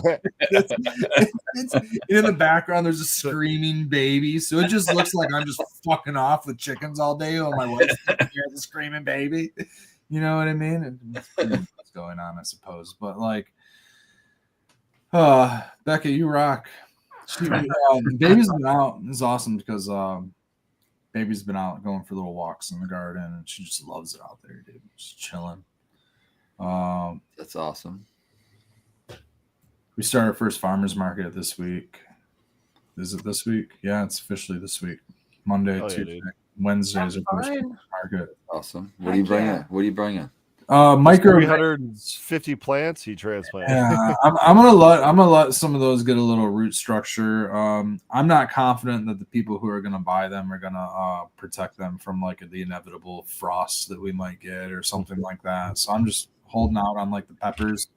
It's in the background. There's a screaming baby, so it just looks like I'm just fucking off with chickens all day while my wife's taking care of the screaming baby. You know what I mean? And what's going on, I suppose. But Becca, you rock. Baby's been out. It's awesome because baby's been out going for little walks in the garden, and she just loves it out there, dude. Just chilling. That's awesome. We started our first farmers market this week. Is it this week? Yeah, it's officially this week. Monday, Oh, yeah, Tuesday, dude. Wednesdays are first Fine. farmers market. Awesome. What are you bringing? yeah. What are you bringing? Micro. 350 plants he transplanted. Yeah, I'm gonna let some of those get a little root structure. I'm not confident that the people who are gonna buy them are gonna protect them from the inevitable frost that we might get or something like that. So I'm just holding out on the peppers.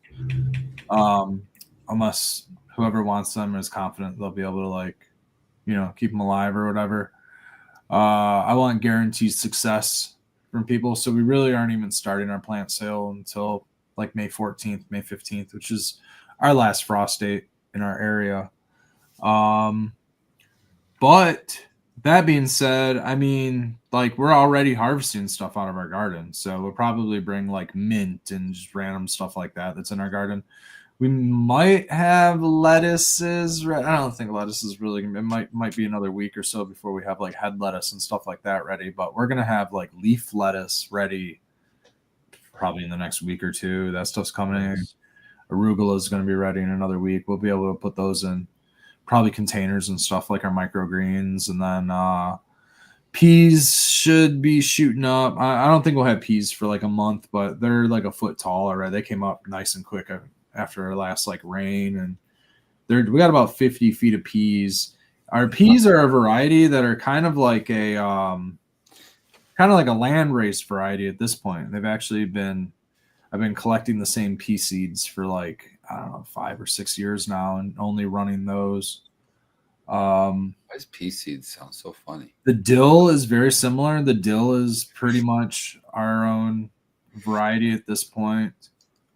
Unless whoever wants them is confident they'll be able to keep them alive or whatever. I want guaranteed success from people, so we really aren't even starting our plant sale until May 14th, May 15th, which is our last frost date in our area. But that being said, I mean, we're already harvesting stuff out of our garden, so we'll probably bring mint and just random stuff like that that's in our garden. We might have lettuces. I don't think lettuce is really. It might be another week or so before we have head lettuce and stuff like that ready. But we're gonna have leaf lettuce ready probably in the next week or two. That stuff's coming in. Arugula is gonna be ready in another week. We'll be able to put those in probably containers and stuff like our microgreens, and then peas should be shooting up. I don't think we'll have peas for a month, but they're a foot tall already. They came up nice and quick after our last rain, and we got about 50 feet of peas. Our peas are a variety that are kind of like a land race variety at this point. They've actually I've been collecting the same pea seeds for I don't know, 5 or 6 years now, and only running those. Why does pea seeds sound so funny? The dill is very similar. The dill is pretty much our own variety at this point.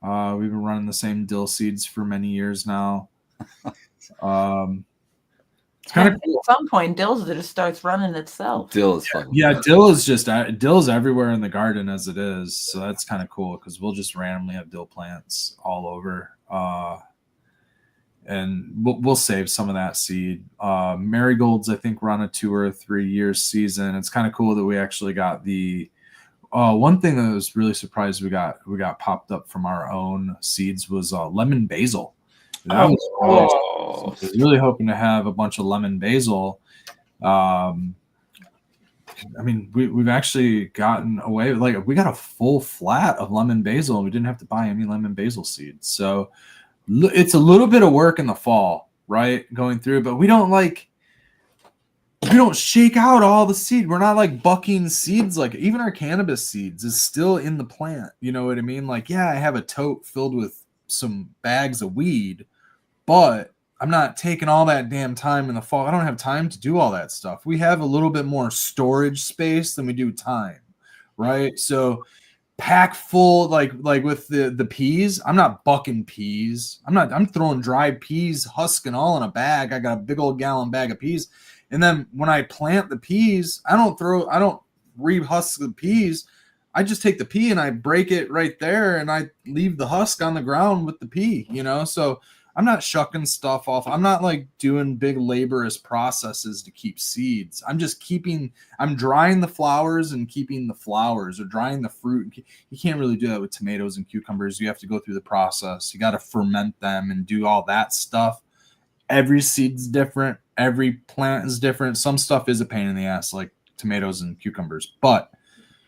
We've been running the same dill seeds for many years now. It's kind of cool. At some point, Dills just starts running itself. Dill is fucking. Yeah, dill's everywhere in the garden as it is, so that's kind of cool because we'll just randomly have dill plants all over, and we'll save some of that seed. Marigolds, I think, run a 2 or 3 year season. It's kind of cool that we actually got the. One thing that was really surprised we got popped up from our own seeds was lemon basil. That was really hoping to have a bunch of lemon basil. I mean, we've actually gotten away with we got a full flat of lemon basil, and we didn't have to buy any lemon basil seeds. So it's a little bit of work in the fall, right? Going through, but we don't shake out all the seed. We're not bucking seeds. Even our cannabis seeds is still in the plant. You know what I mean? Yeah, I have a tote filled with some bags of weed, but I'm not taking all that damn time in the fall. I don't have time to do all that stuff. We have a little bit more storage space than we do time, right? So pack full, like with the peas. I'm not bucking peas. I'm throwing dried peas, husking all in a bag. I got a big old gallon bag of peas. And then when I plant the peas, I don't re-husk the peas. I just take the pea and I break it right there and I leave the husk on the ground with the pea, So I'm not shucking stuff off. I'm not like doing big laborious processes to keep seeds. I'm drying the flowers and keeping the flowers, or drying the fruit. You can't really do that with tomatoes and cucumbers. You have to go through the process. You got to ferment them and do all that stuff. Every seed's different. Every plant is different. Some stuff is a pain in the ass, like tomatoes and cucumbers, but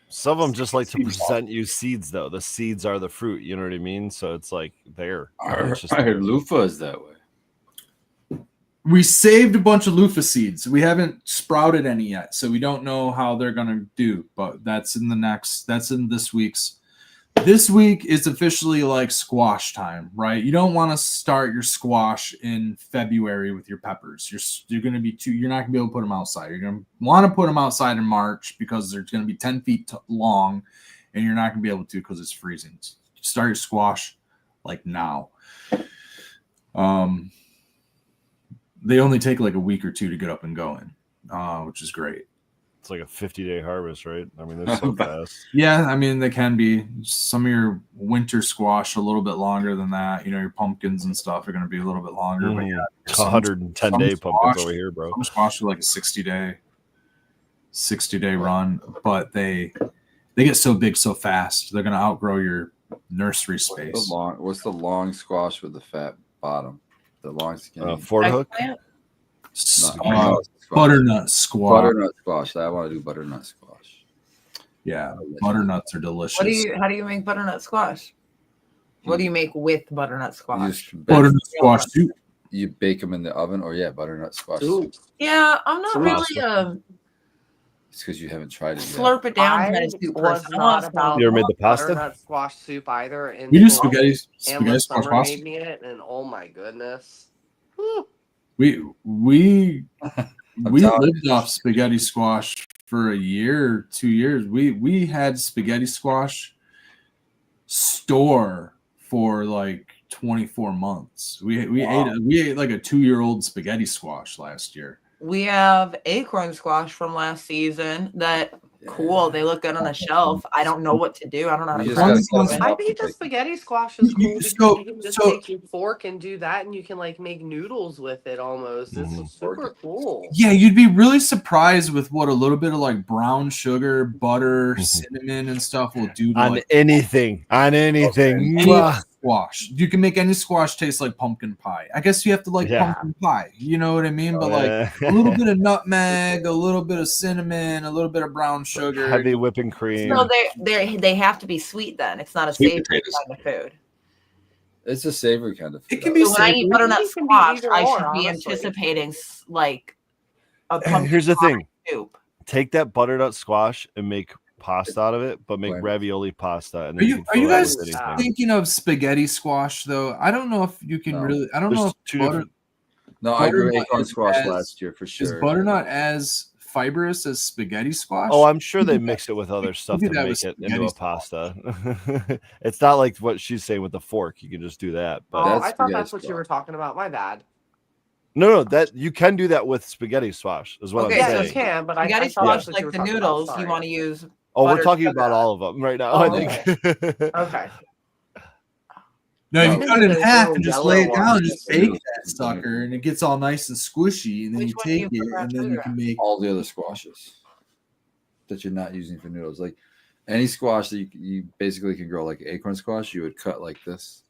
some of them just like to present you seeds, though. The seeds are the fruit. You know what I mean? So it's like there. I heard loofah is that way. We saved a bunch of loofah seeds. We haven't sprouted any yet, so we don't know how they're gonna do. But that's in this week's. This week is officially like squash time, right? You don't want to start your squash in February with your peppers. You're going to be you're not going to be able to put them outside. You're going to want to put them outside in March because they're going to be 10 feet long, and you're not going to be able to because it's freezing. Start your squash like now. They only take like a week or two to get up and going, which is great. It's like a 50-day harvest, right? I mean, they're so fast. Yeah, I mean, they can be. Some of your winter squash a little bit longer than that. Your pumpkins and stuff are going to be a little bit longer. But yeah, 110-day pumpkins over here, bro. Some squash are like a 60-day run, but they get so big so fast. They're going to outgrow your nursery space. What's the long squash with the fat bottom? The long skinny. Fort Hook? Butternut squash. Butternut squash. I want to do butternut squash. Yeah, butternuts are delicious. How do you make butternut squash? What do you make with butternut squash? Butternut squash soup. You bake them in the oven, or butternut squash Ooh. soup. Yeah, I'm not really It's because you haven't tried it yet. slurp it down I kind of soup was person. not about You ever made the pasta? butternut squash soup either. And We do spaghetti and squash Summer pasta. made me it, and oh my goodness. Whew. We telling lived off spaghetti squash for a year, 2 years. We had spaghetti squash store for like 24 months. We ate like a 2-year-old spaghetti squash last year. We have acorn squash from last season that cool. They look good on a shelf. I don't know what to do. I don't know how to You cook just gotta it. cut I up think the like- spaghetti squash is cool because So- you can just so- take your fork and do that, and you can like make noodles with it almost. This is super cool. Yeah, you'd be really surprised with what a little bit of like brown sugar, butter, cinnamon, and stuff will do to On like anything. any Mwah. squash. You can make any squash taste like pumpkin pie. I guess you have to like Yeah. pumpkin pie. You know what I mean? But like Yeah. a little bit of nutmeg, a little bit of cinnamon, a little bit of brown sugar. Heavy whipping cream. So they have to be sweet then. It's not a Sweet savory potatoes. kind of food. It's a savory kind of food. It can be So when I eat savory. butternut It can be squash, either I or, should be honestly. anticipating like a And pumpkin here's the pie thing. soup. Take that butternut squash and make pasta out of it, but make Right. ravioli pasta. And Are then you can are you fill that guys with anything. thinking of spaghetti squash though? I don't know if you can No. really. I don't There's know two if butter, different- No, I grew butternut acorn is squash as- last year for is sure. butternut as fibrous as spaghetti squash. Oh, I'm sure We they did that- mix it with other stuff did to that make with it into spaghetti a pasta. It's not like what she's saying with the fork. You can just do that. But Oh, That's I thought spaghetti that's what you were squash. talking about. My bad. no, that you can do that with spaghetti squash. Is what Okay, I'm Yeah, so you saying. can, but You got I to thought squash that's what like you were the talking about, noodles. sorry. You want to use Oh, we're butter talking sugar. about all of them right now. Oh, I think. Okay. No, you No. cut it in Those half little and just yellow lay it down and ones. just bake that sucker, and it gets all nice and squishy. And then Which you one do you take put it, brown and then you sugar can on? make. All the other squashes that you're not using for noodles, like any squash that you basically can grow, like acorn squash, you would cut like this,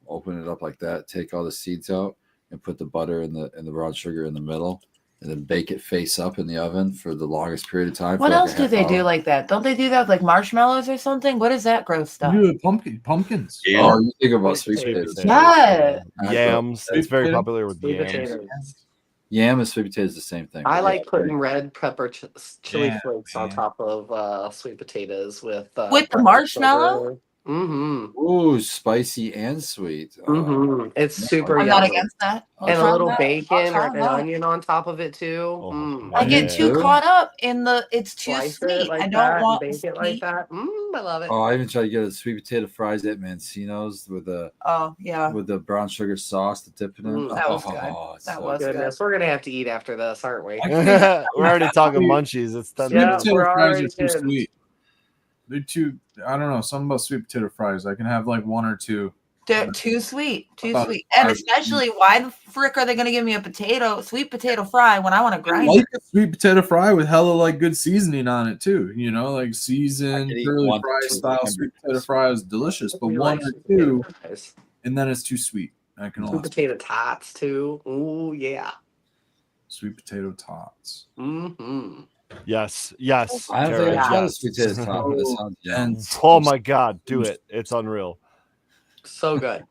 open it up like that, take all the seeds out, and put the butter and the brown sugar in the middle, and then bake it face up in the oven for the longest period of time. What for like else a do half they do hour. like that? Don't they do that with like marshmallows or something? What is that gross stuff? You do it pumpkins. Yeah. Oh, you think about Sweet sweet potatoes. potatoes. Yeah. Yams. It's very potato? popular with Sweet yams. potatoes. Yam and sweet potatoes is the same thing. I but like yeah, putting red pepper chili Yeah, flakes on man. top of sweet potatoes with With the brown marshmallow? sugar. Mm-hmm. Ooh, spicy and sweet. Mm-hmm. It's super I'm not yummy. against that. I'll And a try little that. I'll bacon try or an that. onion on top of it too. Oh, Mm. I get too Onion too? caught up in the it's too Slice sweet. it like I don't that and want bake it like that. I love it. Oh, I even tried to get a sweet potato fries at Mancino's with the yeah. brown sugar sauce to dip it in. Mm. That was good. it's That so was good. Goodness, we're gonna have to eat after this, aren't we? We're already talking munchies. It's 10 Sweet Yeah, minutes. potato we're fries already are too in. sweet. They're too. I don't know. Something about sweet potato fries. I can have like one or two. They're too sweet. Too About sweet. And five. especially why the frick are they gonna give me a sweet potato fry when I want to I grind like it? a sweet potato fry with hella like good seasoning on it too. You know, like I seasoned could eat curly 1 to fry 2 style hamburgers. sweet potato fry is delicious, but We one like or sweet potato two, fries. and then it's too sweet. I can Sweet last. potato tots too. Ooh yeah. Sweet potato tots. Mm-hmm. Yes. I don't Tara, think I've tried a yes. sweet potato top, but it sounds yum. And Oh my God, do it. It's unreal. So good.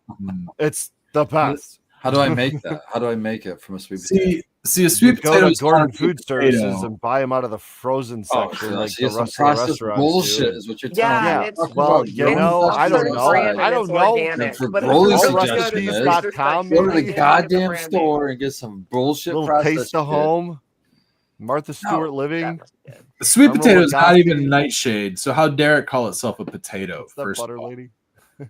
It's the best. How do I make that? How do I make it from a sweet potato? see a You sweet go potato to is not Gordon a sweet Food Services potato. and buy them out of the frozen Oh, section, so like that's the just some rest of the processed restaurants bullshit do. is what you're Yeah, telling me. Yeah, it's- Talking well, about you Gordon know, Food I don't Services. know. brand I and don't it's know. organic, For but it's Broly's really good suggestion in the is- freezer Food.com, section. Go to the maybe? Like, goddamn branding. store and get some bullshit Little processed taste of shit. home. Martha Stewart living. That's good. The sweet Remember potato is not Witkowski? even nightshade, so how dare it call itself a potato? What's that First butter of all, lady?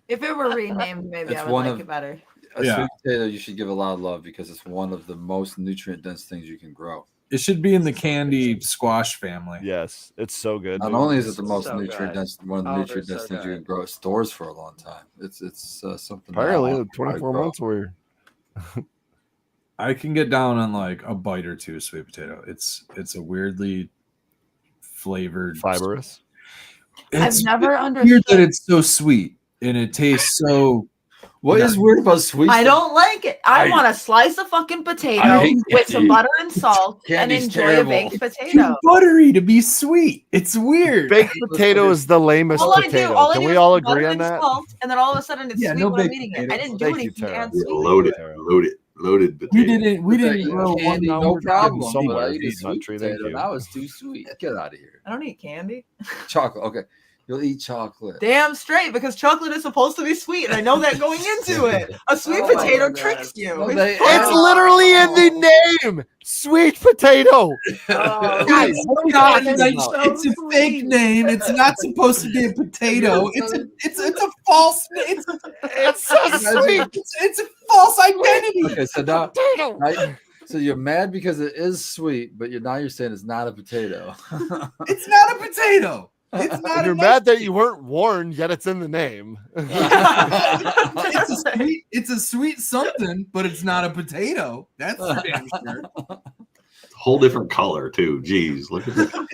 If it were renamed, maybe It's I would one like of- it better. A Yeah. sweet potato you should give a lot of love because it's one of the most nutrient dense things you can grow. it should be in the candy squash family. Yes, it's so good. Not dude. only is it the most So nutrient good. dense, one of the Oh, nutrient they're dense so things you good. can grow. It stores for a long time. It's something. that I Apparently, want the to try to 24 grow. months were. I can get down on like a bite or two of sweet potato. It's a weirdly flavored Fibrous. It's I've never weird understood. that it's so sweet and it tastes so. What is weird about sweet? I don't like it. I I- want to slice a fucking I potato hate with some candy. butter and salt and Candy's enjoy terrible. a baked Too potato. buttery to be sweet. It's weird. Baked potato is the lamest All I do, potato. all I Can do we is all put butter agree on and that? salt, and then all of a sudden it's Yeah, sweet no when I'm baked eating it. I potato. didn't do Thank you, anything to Tara. add Yeah, sweet. loaded potato. We didn't Candy, grow one. no we're problem. getting somewhere. But I eat a Peanut sweet tree, thank potato. you. Now it's too sweet. Get out of here. I don't eat candy. Chocolate. Okay, you'll eat chocolate. Damn straight, because chocolate is supposed to be sweet, and I know that going into it. A sweet Oh my potato goodness. tricks you. No, they- It's Oh. literally in the name. Sweet potato. Oh, Guys, it's what are we Not talking a nice- about? it's a fake name. It's not supposed to be a potato. It's a false. It's so sweet. It's a false identity. Okay, so now, Potato. right, so you're mad because it is sweet, but you're saying it's not a potato. It's not a potato. It's not. You're a mad that you weren't warned, yet it's in the name. It's a sweet something, but it's not a potato. That's for damn sure. Whole different color too. Jeez, look at that.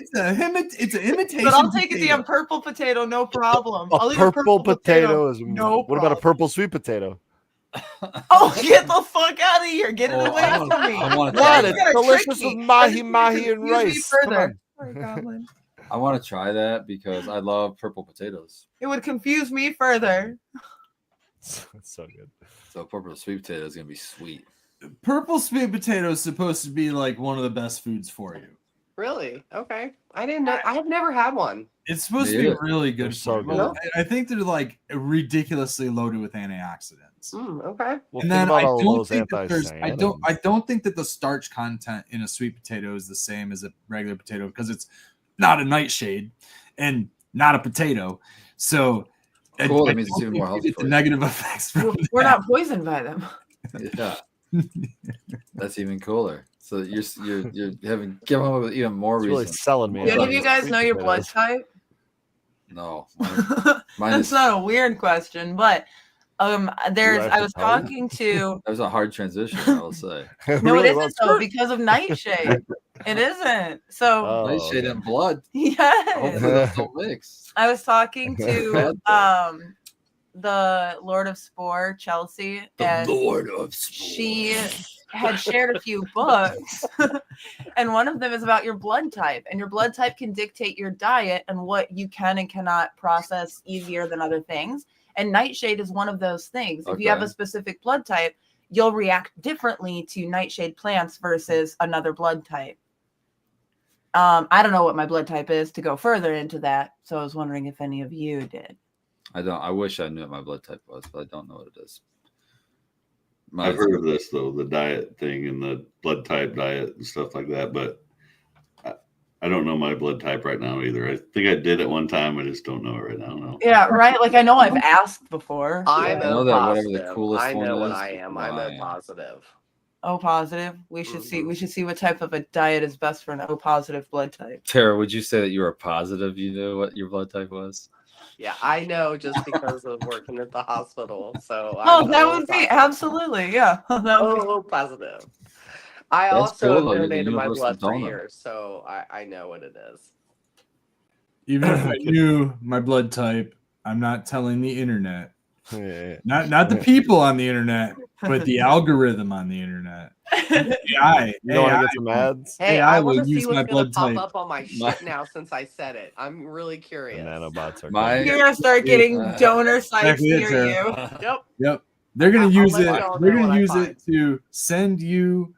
It's an imitation. But I'll take a potato. damn purple potato, no problem. A I'll eat purple potato is. no What about a problem. purple sweet potato? Oh, get the fuck out of here! Get it Oh, away I from wanna- me! I wanna Why try What? you It's that. gotta delicious trick me? with mahi You're mahi and confuse me rice. Come further. on. Sorry, Goblin. I want to try that because I love purple potatoes. It would confuse me further. It's so good. So purple sweet potato is gonna be sweet. Purple sweet potato is supposed to be like one of the best foods for you. really? Okay. I didn't know. I have never had one. It's supposed to be Yeah. really good. They're so for you. Well, good. I think they're like ridiculously loaded with antioxidants. Okay. Well, And think then about I all don't those think that anthocyanins. I don't think that the starch content in a sweet potato is the same as a regular potato because it's not a nightshade and not a potato. So Cool, that I means it's don't even more think healthy you get for the you. negative effects from We're that. not poisoned by them. Yeah, that's even cooler. So you're having give them with even more It's really reason. selling me. Do any on of you these guys sweet know your blood potatoes. type? No, mine That's is, not a weird question, but there's have I to was tell you? talking to that was a hard transition. I will say. no, Really it well, isn't though because of nightshade. It isn't. So Oh, Nightshade okay. and blood. yes. Hopefully those don't mix. I was talking to the Lord of Spore, Chelsea, and Lord of she had shared a few books, and one of them is about your blood type, and your blood type can dictate your diet and what you can and cannot process easier than other things. And nightshade is one of those things. If you have Okay. a specific blood type, you'll react differently to nightshade plants versus another blood type. I don't know what my blood type is to go further into that, so I was wondering if any of you did. I don't. I wish I knew what my blood type was, but I don't know what it is. I've heard of this though, the diet thing and the blood type diet and stuff like that, but I don't know my blood type right now either. I think I did at one time. I just don't know it right now. No. Yeah, right. Like I know I've asked before. I'm I know O that whatever the positive. coolest I know one what is, I am. I'm O positive. O positive. We should see. We should see what type of a diet is best for an O positive blood type. Tara, would you say that you were positive? You knew what your blood type was? Yeah, I know just because of working at the hospital. So Oh, I'm that O would be positive. absolutely, yeah. That would be- O positive. I That's also cool, have though. You're the donated my universal blood for donor. years, so I know what it is. Even if I knew my blood type, I'm not telling the internet. Yeah. Not the people on the internet, but the algorithm on the internet. AI. You don't want to AI. get some ads? Hey, I I will want to see use my what's gonna blood pop type. up on my shit now since I said it. I'm really The curious. nanobots are My- coming. You're gonna start getting donor sites Exactly it, near Tara. you. Yep. Yep. They're gonna I'll use let it. y'all They're know gonna what I use find. it to send you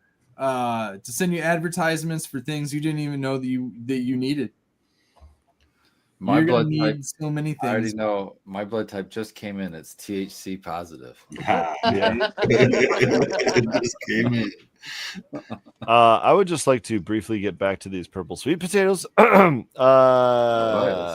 advertisements for things you didn't even know that you needed. My You're blood gonna type. need so many I already things. know my blood type just came in. It's THC positive. Yeah. Yeah. It just came in. I would just like to briefly get back to these purple sweet potatoes. let's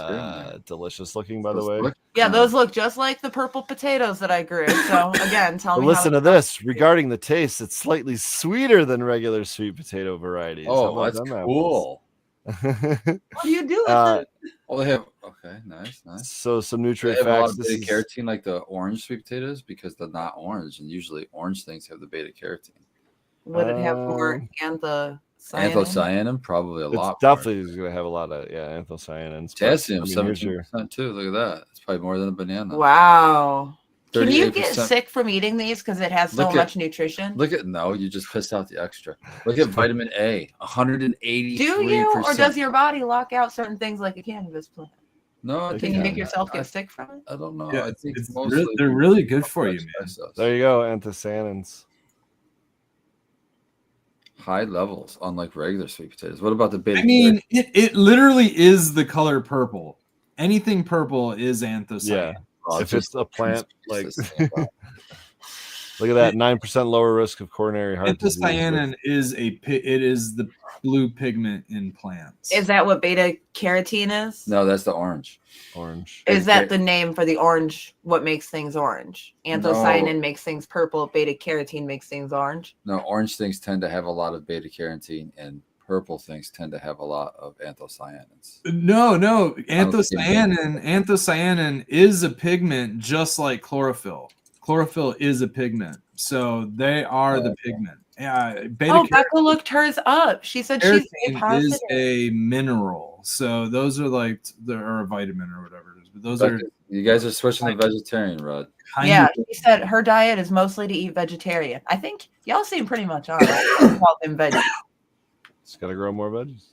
hear 'em. Delicious looking, by the way. Yeah, those look just like the purple potatoes that I grew. So again, tell But me. listen how to this. Regarding the taste, it's slightly sweeter than regular sweet potato varieties. How Oh, about that's them apples? cool. What do you do with Uh, it? Oh, they have okay, nice. so some They nutrient have a lot facts. of This beta is, carotene like the orange sweet potatoes because they're not orange, and usually orange things have the beta carotene. Would it have more anthocyanin? Anthocyanin, probably a it's lot. definitely going to have a lot of anthocyanins. but, Potassium, I mean, here's your 17% too. Look at that. It's probably more than a banana. Wow. Can you get 38%. sick from eating these because it has so Look at- much nutrition? Look at no, you just pissed out the extra. Look at vitamin A, 183%. Do you, or does your body lock out certain things like a cannabis plant? No, I Can think Can you Yeah. make yourself I, get sick from it? I don't know. Yeah, I think it's mostly they're really good for you, man. there you go, anthocyanins. High levels, unlike regular sweet potatoes. What about the beta? I mean, it literally is the color purple. Anything purple is anthocyanin. Yeah. carotene? If it's a plant, like It's just- look at that, 9% lower risk of coronary heart disease. Anthocyanin is it is the blue pigment in plants. Is that what beta carotene is? no, that's the orange. Orange. Is that the name for the orange? What makes things orange? Anthocyanin No. makes things purple. Beta carotene makes things orange. No, orange things tend to have a lot of beta carotene, and purple things tend to have a lot of anthocyanins. No, Anthocyanin. anthocyanin is a pigment just like chlorophyll. Chlorophyll is a pigment, so they are the pigment. Beta Oh, Becca looked hers up. She said she's A carotene positive. is a mineral, so those are like or a vitamin or whatever it is. But those are You guys are switching to vegetarian, Rod. kind Yeah, of she said her diet is mostly to eat vegetarian. I think y'all seem pretty much on it. Call them veggies. Just got to grow more veggies.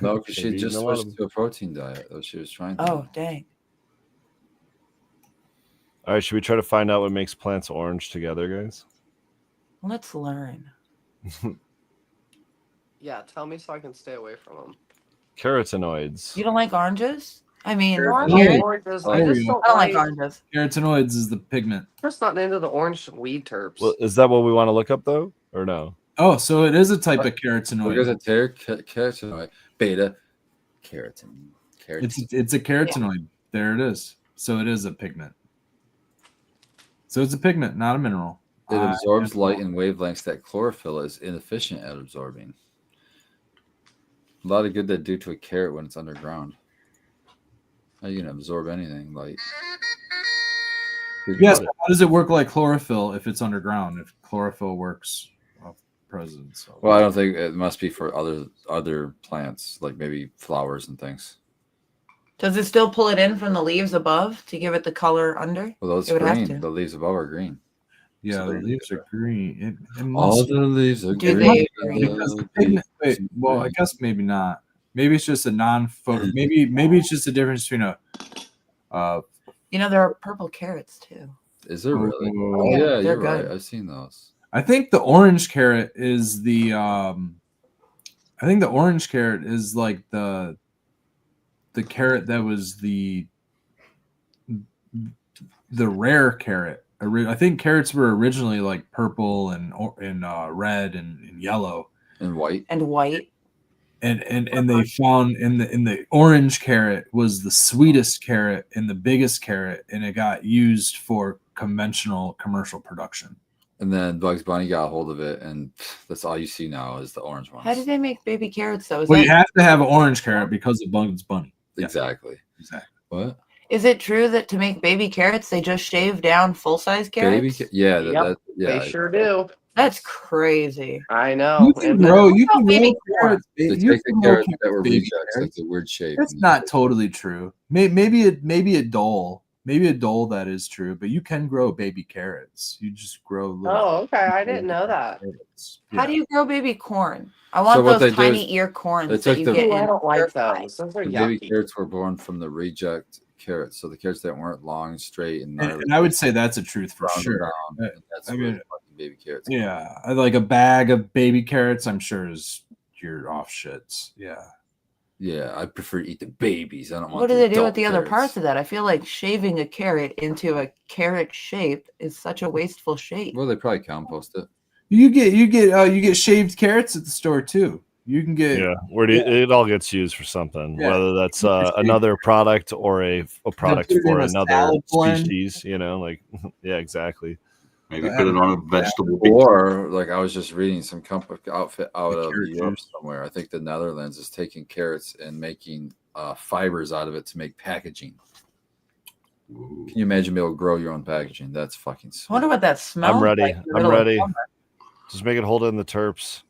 No, because she Maybe just eating a lot of switched to a protein diet. Though she was trying. To. Oh, dang. All right, should we try to find out what makes plants orange together, guys? Let's learn. Yeah, tell me so I can stay away from them. Carotenoids. You don't like oranges? I mean, No, I carrot- like oranges. I Oh, just yeah. don't I don't like like. oranges. carotenoids is the pigment. Just not into the orange weed terps. Well, is that what we want to look up though, or no? Oh, so it is a type of Look at carotenoid. the carotenoid, beta carotene. It's a carotenoid. There it is. So it is a pigment. So it's a pigment, not a mineral. It absorbs light in wavelengths that chlorophyll is inefficient at absorbing. A lot of good that do to a carrot when it's underground. How you gonna absorb anything light? Yes. How does it work like chlorophyll if it's underground? If chlorophyll works present. So. Well, I don't think it must be for other plants, like maybe flowers and things. Does it still pull it in from the leaves above to give it the color under? Well, those It would have green. to. The leaves above are green. Yeah, the leaves are green. It All must the leaves are Do green. they because the pigment. Wait, well, I guess maybe not. Maybe it's just a non-photo. Maybe it's just a difference between a. You know, there are purple carrots too. Is there really? Oh, Oh, yeah, yeah, they're you're good. right. I've seen those. I think the orange carrot is the. I think the orange carrot is like the carrot that was the the rare carrot. I think carrots were originally like purple and red and yellow, And white. And white. and they found in the orange carrot was the sweetest carrot and the biggest carrot, and it got used for conventional commercial production. And then Bugs Bunny got a hold of it, and that's all you see now is the orange ones. How did they make baby carrots though? Well, you have to have an orange carrot because of Bugs Bunny. Yeah. Exactly. What? Is it true that to make baby carrots they just shave down full size carrots? Yeah, Yep. yeah. They sure do. That's crazy. I know. You can And grow. You can baby grow carrots. They You take the can grow carrots that were baby rejects, like carrots. the weird shape. That's not totally true. Maybe a dole. Maybe a dole that is true, but you can grow baby carrots. You just grow little Oh, okay. I didn't know that. carrots. How Yeah. do you grow baby corn? I want what they those do tiny is ear corns they that took you the- get Ooh, I in don't like stir fry. those. Those are The baby yucky. carrots were born from the reject carrots, so the carrots that weren't long, straight, and And I would say that's a truth for brown and sure. brown, Uh, and that's I where mean, the fucking baby carrots. Yeah, like a bag of baby carrots, I'm sure is your off shits. Yeah. Yeah, I prefer to eat the babies. I don't want. What do they do adult with the other carrots. parts of that? I feel like shaving a carrot into a carrot shape is such a wasteful shape. Well, they probably compost it. You get shaved carrots at the store too. You can get Yeah, where do you, it all gets used for something, Yeah. whether that's another product or a product put it for in a another salad blend. species. You know, like yeah, exactly. Maybe put it on a vegetable. Or like I was just reading some outfit out The of carrot Europe juice. somewhere. I think the Netherlands is taking carrots and making fibers out of it to make packaging. Ooh. Can you imagine being able to grow your own packaging? That's fucking sweet. I wonder what that smells ready. like. in the I'm middle of ready. summer. Just make it hold in the terps.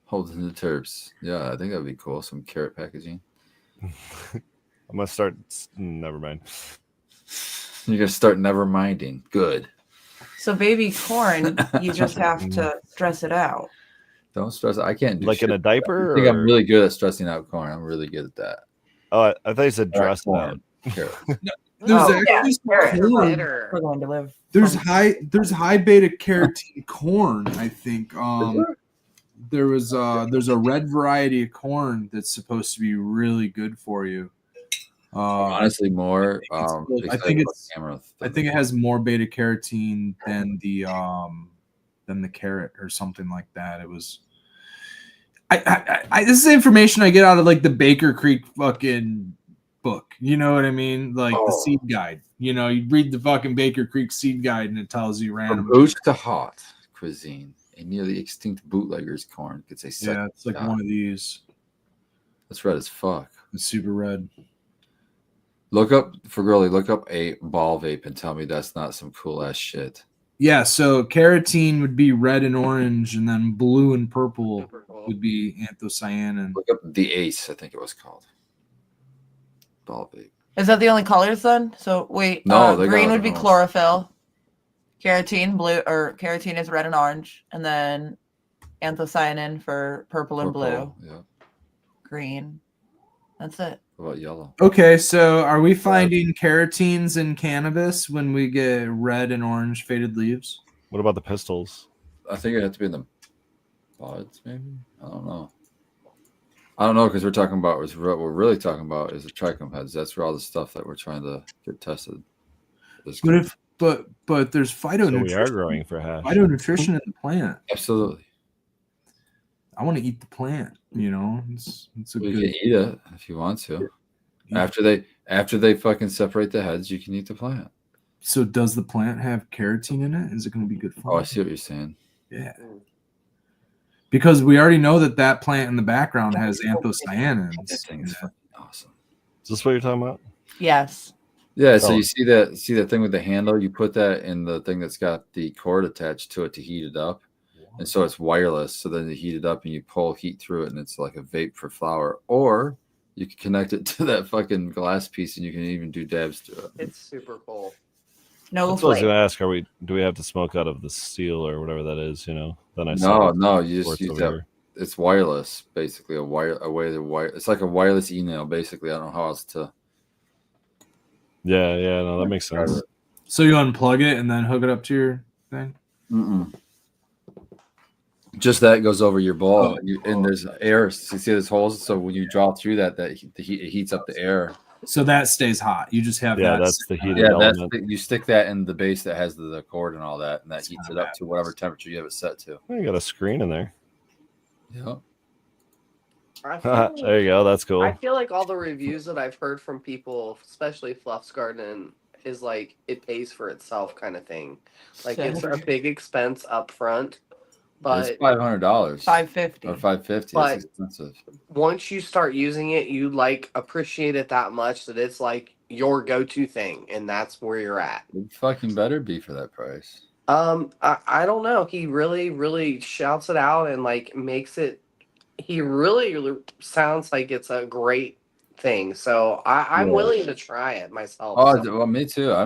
Holding the terps. Yeah, I think that'd be cool. Some carrot packaging. I'm gonna start. Never mind. You're gonna start never minding. Good. So baby corn, you just have to stress it out. Don't stress. I can't do Like in shit. a diaper. I think I'm or- really good at stressing out corn. I'm really good at that. Oh, I thought you said All right, dress corn. out. Carrot. There's Oh, actually yeah, some carrots are corn. Bitter. We're going to live. There's from- high beta carotene corn, I think. There's a red variety of corn that's supposed to be really good for you. Honestly, more. I think excited it's- about Amaranth I than think the it has more beta carotene than the carrot or something like that. It was. I this is information I get out of like the Baker Creek fucking book. You know what I mean? Like the Oh. seed guide. You know, you read the fucking Baker Creek seed guide and it tells you From random. booch to hot cuisine, a nearly extinct bootlegger's corn gets a second. Yeah, it's like shot. one of these. That's red as fuck. It's super red. Look up for girly. Look up a ball vape and tell me that's not some cool ass shit. Yeah, so carotene would be red and orange, and then blue and purple Super cool. would be anthocyanin. Look up the Ace. I think it was called ball vape. Is that the only colors then? So wait, No, they got green other would be ones. chlorophyll. Carotene, blue, or carotene is red and orange, and then anthocyanin for purple and blue, Purple, yeah. green. That's it. What about yellow? Okay, so are we finding carotenes in cannabis when we get red and orange faded leaves? What about the pistols? I think it had to be in the buds, maybe. I don't know. I don't know because we're talking about what we're really talking about is the trichome heads. That's where all the stuff that we're trying to get tested. is But coming. if but there's So we are phytonutrition. growing for hash. Phytonutrition in the plant. Absolutely, I want to eat the plant. You know, it's a you good. can eat it if you want to. Yeah. After they fucking separate the heads, you can eat the plant. So does the plant have carotene in it? Is it going to be good for? Oh, I it? see what you're saying. Yeah. Because we already know that plant in the background has anthocyanins. That thing is fucking awesome. Is this what you're talking about? Yes. Yeah, so Oh. you see that thing with the handle, you put that in the thing that's got the cord attached to it to heat it up. And so it's wireless. So then you heat it up and you pull heat through it and it's like a vape for flower. Or you can connect it to that fucking glass piece and you can even do dabs to it. It's super cool. No That's what I was flame. gonna ask. Do we have to smoke out of the seal or whatever that is? You know. Then I saw No, you just sports use over that. here. It's wireless, basically. It's like a wireless email, basically. I don't know how else to Yeah, no, that makes sense. So you unplug it and then hook it up to your thing. Mm-mm. Just that goes over your ball, Oh. and there's air. So you see those holes. So when you draw through that it heats up the air, So that stays hot. You just have Yeah, that. that's the heated Yeah, that's element. you stick that in the base that has the cord and all that, and that It's heats not it up bad. to whatever temperature you have it set to. You got a screen in there. Yeah. I feel There you go. That's cool. I feel like all the reviews that I've heard from people, especially Fluff's Garden, is like it pays for itself kind of thing. Like it's a big expense up front, but It's $500 $550. or $550. But- It's expensive. once you start using it, you like appreciate it that much that it's like your go-to thing, and that's where you're at. It fucking better be for that price. I don't know. He really shouts it out and like makes it. He really sounds like it's a great thing. So I'm Yeah. willing to try it myself. Oh, so. well, me too. I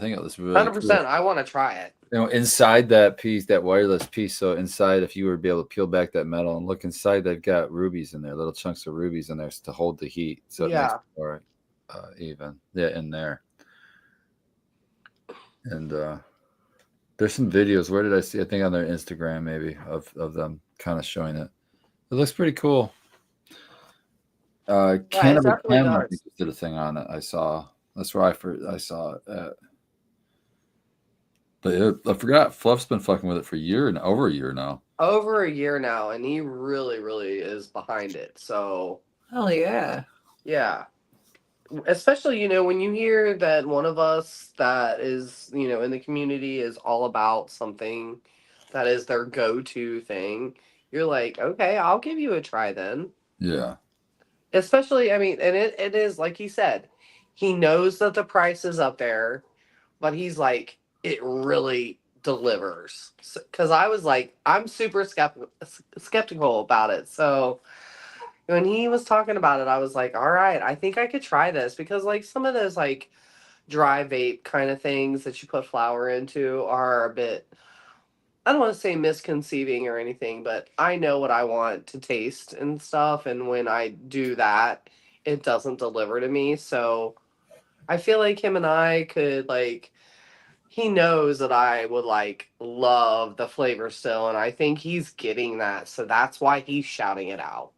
think it was really 100%. I want to try it. You know, inside that piece, that wireless piece. So inside, if you were to be able to peel back that metal and look inside, they've got rubies in there, little chunks of rubies in there to hold the heat. So it makes Yeah. it more even. Yeah, in there. And there's some videos. Where did I see? I think on their Instagram, maybe of them kind of showing it. It looks pretty cool. Cannibal definitely Cam, I does. think, did a thing on it. I saw. That's where I saw it at. But I forgot. Fluff's been fucking with it for over a year now. Over a year now, and he really is behind it. So Hell yeah. yeah. Especially, when you hear that one of us that is, in the community is all about something that is their go-to thing, you're like, okay, I'll give you a try then. Yeah. Especially, I mean, and it is like he said, he knows that the price is up there, but he's like, it really delivers. Because I was like, I'm super skeptical about it. So when he was talking about it, I was like, all right, I think I could try this, because like some of those like dry vape kind of things that you put flour into are a bit, I don't want to say misconceiving or anything, but I know what I want to taste and stuff. And when I do that, it doesn't deliver to me. So I feel like him and I could like, he knows that I would like love the flavor still. And I think he's getting that. So that's why he's shouting it out.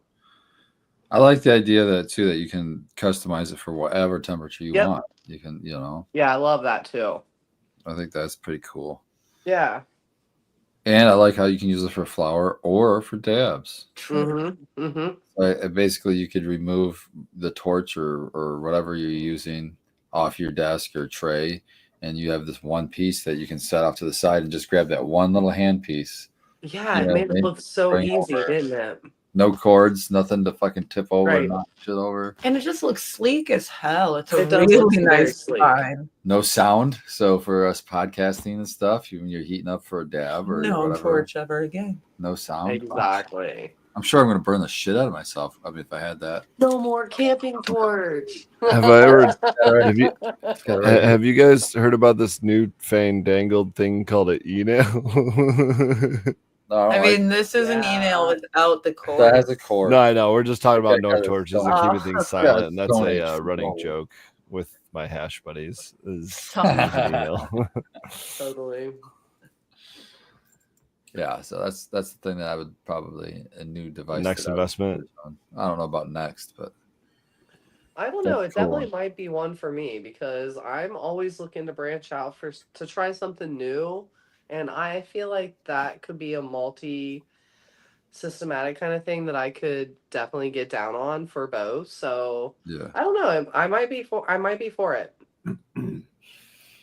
I like the idea that too, that you can customize it for whatever temperature you Yep. want. You can, Yeah, I love that too. I think that's pretty cool. Yeah. And I like how you can use it for flour or for dabs. Mm-hmm. Mm-hmm. Basically, you could remove the torch or whatever you're using off your desk or tray, and you have this one piece that you can set off to the side and just grab that one little hand piece. Yeah, it Yeah, made it look so bring easy, over. didn't it? No cords, nothing to fucking tip over Right. and knock shit over. And it just looks sleek as hell. It's a It does look really very nice sleek. design. No sound. So for us podcasting and stuff, when you're heating up for a dab or No whatever, torch ever again. no sound. Exactly. I'm sure I'm going to burn the shit out of myself. I mean, if I had that. No more camping torch. Have I ever? Have you? It's got right here. Have you guys heard about this new fandangled thing called an e-nail? No, I I don't like mean, this is an Yeah. email without the cord. that has a cord. No, I know. We're just talking about Yeah, no yeah, torches and yeah. keeping things Yeah, silent. it's And that's Stone a Age running control. joke with my hash buddies. Is Tough. use an email. Totally. Yeah, so that's the thing that I would probably a new device. Next that I would investment. purchase on. I don't know about next, but I don't know. It That's cool. definitely might be one for me, because I'm always looking to branch out to try something new, and I feel like that could be a systematic kind of thing that I could definitely get down on for both. So yeah. I don't know. I might be for it. You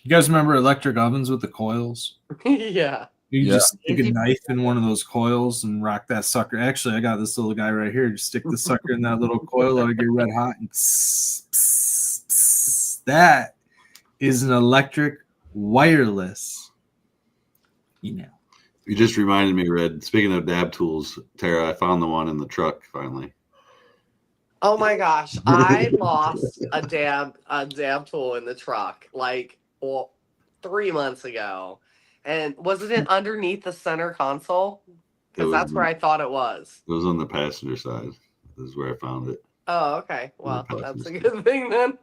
guys remember electric ovens with the coils? Yeah. You Yeah. just stick a knife in one of those coils and rock that sucker. Actually, I got this little guy right here. Just stick the sucker in that little coil, let it get red hot, and pss, pss, pss. That is an electric wireless. You just reminded me, Red. Speaking of dab tools, Tara, I found the one in the truck finally. Oh my gosh, I lost a dab tool in the truck like 3 months ago. And wasn't it underneath the center console? Because that's where I thought it was. It was on the passenger side. This is where I found it. Oh, okay. Well, Yeah, that's a good thing then.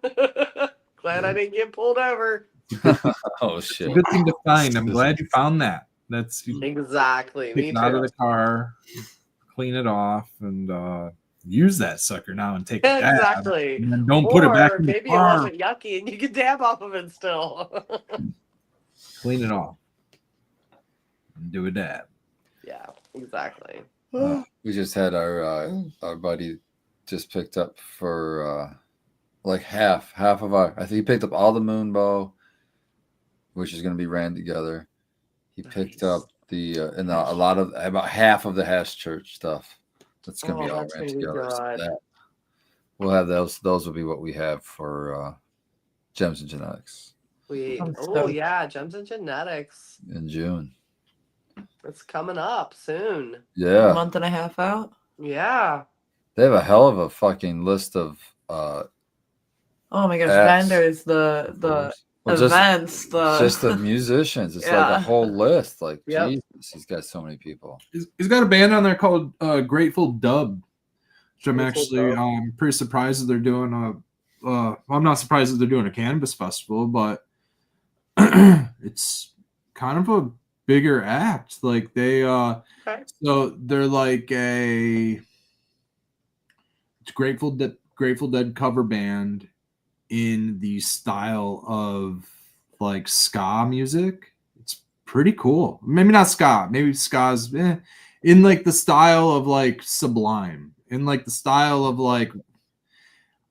Glad I didn't get pulled over. Oh It's a shit. good thing to find. I'm glad you found that. That's you Exactly. take Me it out of too. the car, clean it off, and use that sucker now and take a dab. Exactly. And then don't put it back in the Maybe it farm. wasn't yucky and you could dab off of it still. Clean it off. And do a dab. Yeah, exactly. We just had our buddy just picked up for like half of our. I think he picked up all the moon bow, which is going to be ran together. He picked Nice. up the and a lot of about half of the Hash Church stuff. That's going to be all that's ran gonna be together. So good. we'll have those. Those will be what we have for Gems and Genetics I'm Oh stoked. yeah, Gems and Genetics. in June. It's coming up soon. A Yeah, month and a half out. Yeah. they have a hell of a fucking list of Oh my gosh, Acts. vendors, the well, events, just the musicians. It's like Yeah. a whole list. Like Yep. Jesus, he's got so many people. He's got a band on there called Grateful Dub, which I'm Grateful actually Dub. pretty surprised that they're doing I'm not surprised that they're doing a cannabis festival, but it's kind of a bigger act. Like they Okay. so they're like it's Grateful Dead cover band in the style of like ska music. It's pretty cool. Maybe not ska. Maybe ska's in like the style of like Sublime. In like the style of like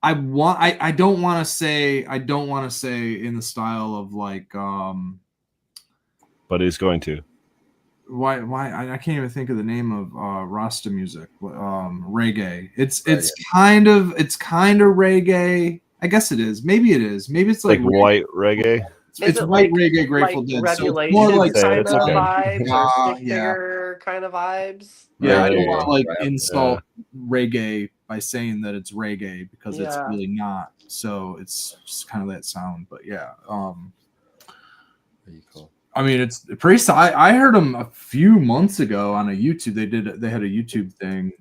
I don't want to say in the style of like But he's going to. why I can't even think of the name of Rasta music. Reggae. It's kind of reggae. I guess it is. Maybe it is. Maybe it's Like like white reggae. Is it's it white like- reggae Grateful like Dead. So it's Revelation more like Say kind it's of okay. vibes or stick Yeah. figure kind of vibes. Yeah, I There don't you want to go. like Rap, insult reggae by saying that it's reggae because it's Yeah. really not. So it's just kind of that sound. But yeah, Pretty cool. I mean, it's pretty. I heard them a few months ago on a YouTube. They had a YouTube thing,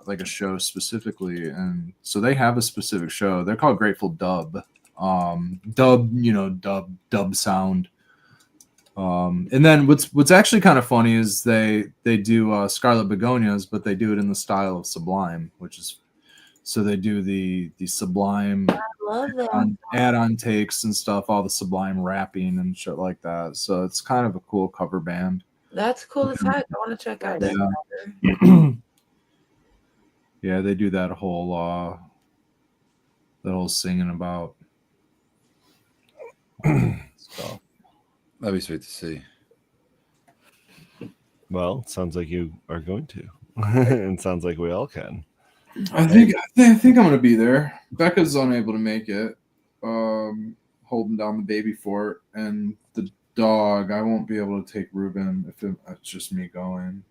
like a show specifically, and so they have a specific show. They're called Grateful Dub. Dub sound. And then what's actually kind of funny is they do Scarlet Begonias, but they do it in the style of Sublime, which is so they do the Sublime I love that. add-on takes and stuff, all the Sublime rapping and shit like that. So it's kind of a cool cover band. That's cool as heck. I want to check out that. Yeah, they do that whole singing about stuff. That'd be sweet to see. Well, it sounds like you are going to. It sounds like we all can. I think I'm gonna be there. Becca's unable to make it. Holding down the baby fort and the dog. I won't be able to take Ruben if it's just me going.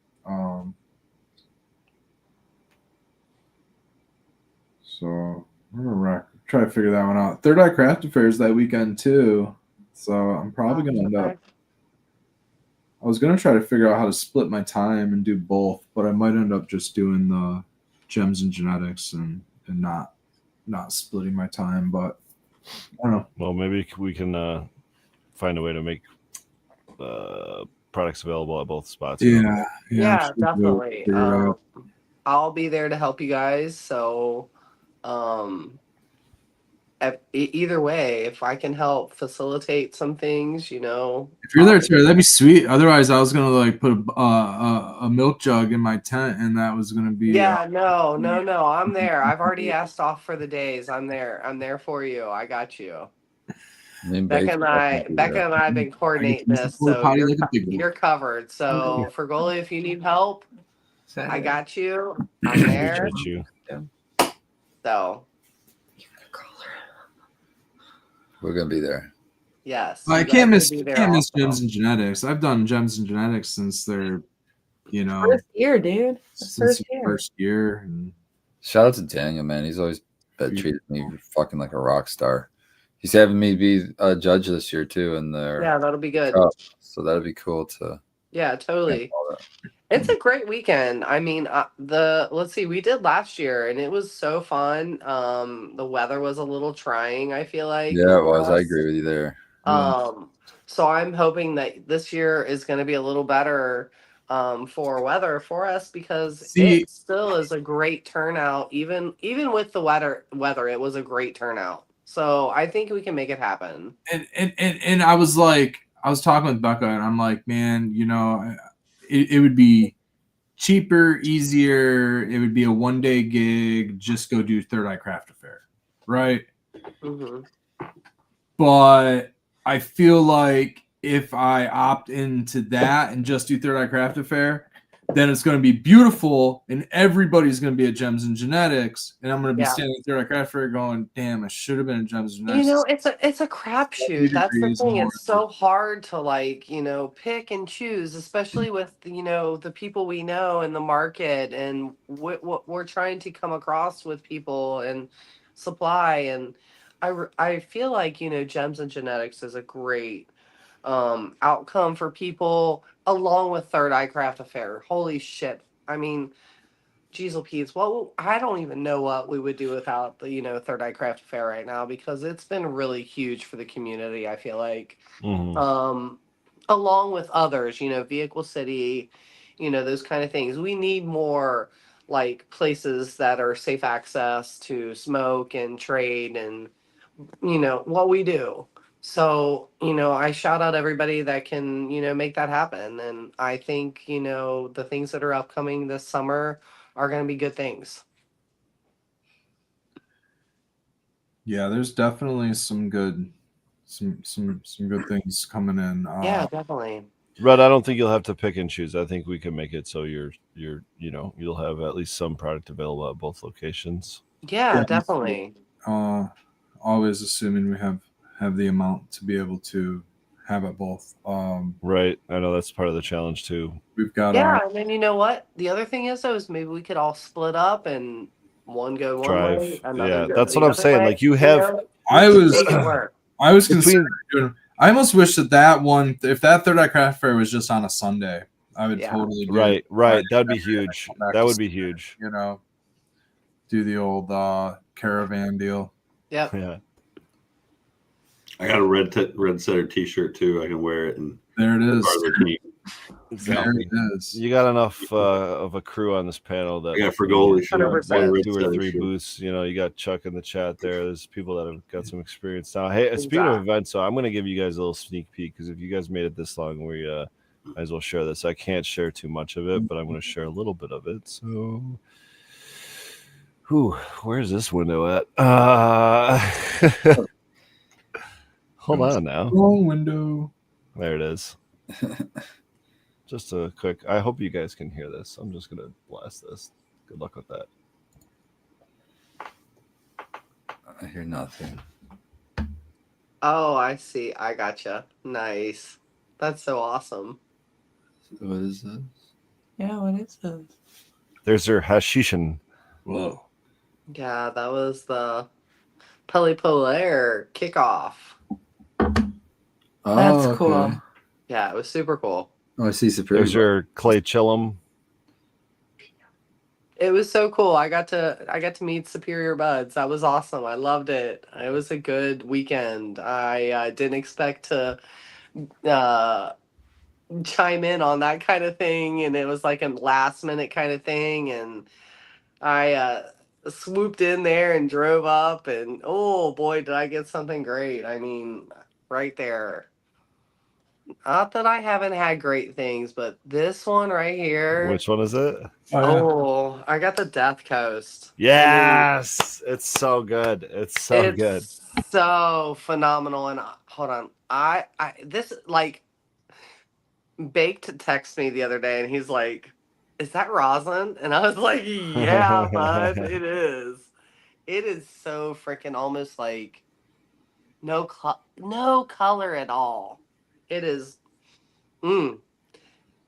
So we're gonna try to figure that one out. Third Eye Craft Affair is that weekend too. So I'm probably gonna end up. I was gonna try to figure out how to split my time and do both, but I might end up just doing the Gems and Genetics and not splitting my time. But I don't know. Well, maybe we can find a way to make products available at both spots. Yeah, Yeah, should definitely. figure it out. I'll be there to help you guys. So, either way, if I can help facilitate some things, If you're there, Tara, that'd be sweet. Otherwise, I was gonna like put a milk jug in my tent, and that was gonna be Yeah, no. I'm there. I've already asked off for the days. I'm there for you. I got you. Becca and I have been coordinating this, so Potty like a big boy. you're covered. So, Fergoli, if you need help, I got you. I'm there. Appreciate you. So, We're gonna be there. yes. I you can't guys miss will be there Gems also. and Genetics. I've done Gems and Genetics since they're First year, dude. since First the year. first year. And Shout out to Daniel, man. He's always treated me fucking like a rock star. He's having me be a judge this year too, in there. Yeah, that'll be good. So that'd be cool to. Yeah, totally. all that. It's a great weekend. I mean, let's see, we did last year and it was so fun. The weather was a little trying, I feel like. Yeah, it for was. I us. agree with you there. So I'm hoping that this year is going to be a little better. for weather for us because See- it still is a great turnout. Even with the weather, it was a great turnout. So I think we can make it happen. And I was like, I was talking with Becca, and I'm like, man, you know, it would be cheaper, easier. It would be a 1-day gig. Just go do Third Eye Craft Affair, right? Hmm. But I feel like if I opt into that and just do Third Eye Craft Affair, then it's going to be beautiful and everybody's going to be at Gems and Genetics. And I'm going to be Yeah. standing at Third Eye Craft Affair going, damn, I should have been at Gems and You Genetics. know, it's a crapshoot. That's the degrees thing. more. It's so hard to like, pick and choose, especially with the people we know in the market and what we're trying to come across with people and supply. And I feel like Gems and Genetics is a great outcome for people along with Third Eye Craft Affair. Holy shit! I mean, Jeezel Pete's. Well, I don't even know what we would do without the Third Eye Craft Fair right now because it's been really huge for the community. I feel like, Mhm. along with others, Vehicle City, those kind of things. We need more like places that are safe access to smoke and trade and what we do. So, I shout out everybody that can, make that happen. And I think, the things that are upcoming this summer are going to be good things. Yeah, there's definitely some good good things coming in. Yeah, definitely. Red, I don't think you'll have to pick and choose. I think we can make it so you'll have at least some product available at both locations. Yeah, Yeah. definitely. Always assuming we have the amount to be able to have it both. Right. I know that's part of the challenge too. We've got Yeah, and then you know what? The other thing is, though, is maybe we could all split up and one go one way, Drive. another Yeah, go that's the what I'm other saying. way, Like you have I was make it work. I was between considering doing. I almost wish that one, if that Third Eye Craft Fair was just on a Sunday, I would Yeah. totally do right, it. right. That'd be Friday, huge. come back That to would be huge. Do the old caravan deal. Yep. Yeah. I got a red setter T-shirt too. I can wear it and There it is. part of the team. There it is. You got enough of a crew on this panel that I got Fragoli shirt. 100%. Red 2 or Setter 3 shirt. booths. You got Chuck in the chat there. There's people that have got some experience now. Hey, speaking of Exactly. events, so I'm going to give you guys a little sneak peek because if you guys made it this long, we might as well share this. I can't share too much of it, but I'm going to share a little bit of it. So, where's this window at? Hold on now. Wrong window. There it is. Just a quick. I hope you guys can hear this. I'm just gonna blast this. Good luck with that. I hear nothing. Oh, I see. I gotcha. Nice. That's so awesome. What is this? Yeah, what is this? There's their hashishin. Whoa. Yeah, that was the Pele Polaire kickoff. That's Oh, cool. okay. Yeah, it was super cool. Oh, I see Superior. There's your Clay Chillum. It was so cool. I got to meet Superior Buds. That was awesome. I loved it. It was a good weekend. I didn't expect to chime in on that kind of thing, and it was like a last minute kind of thing, and I swooped in there and drove up, and oh boy, did I get something great. I mean, right there. Not that I haven't had great things, but this one right here. Which one is it? Oh, I got the Death Coast. Yes, it's so good. It's so It's good. so phenomenal. And hold on, I this like Baked texted me the other day, and he's like, "Is that rosin?" And I was like, "Yeah, bud, it is. It is so freaking almost like no color at all. It is,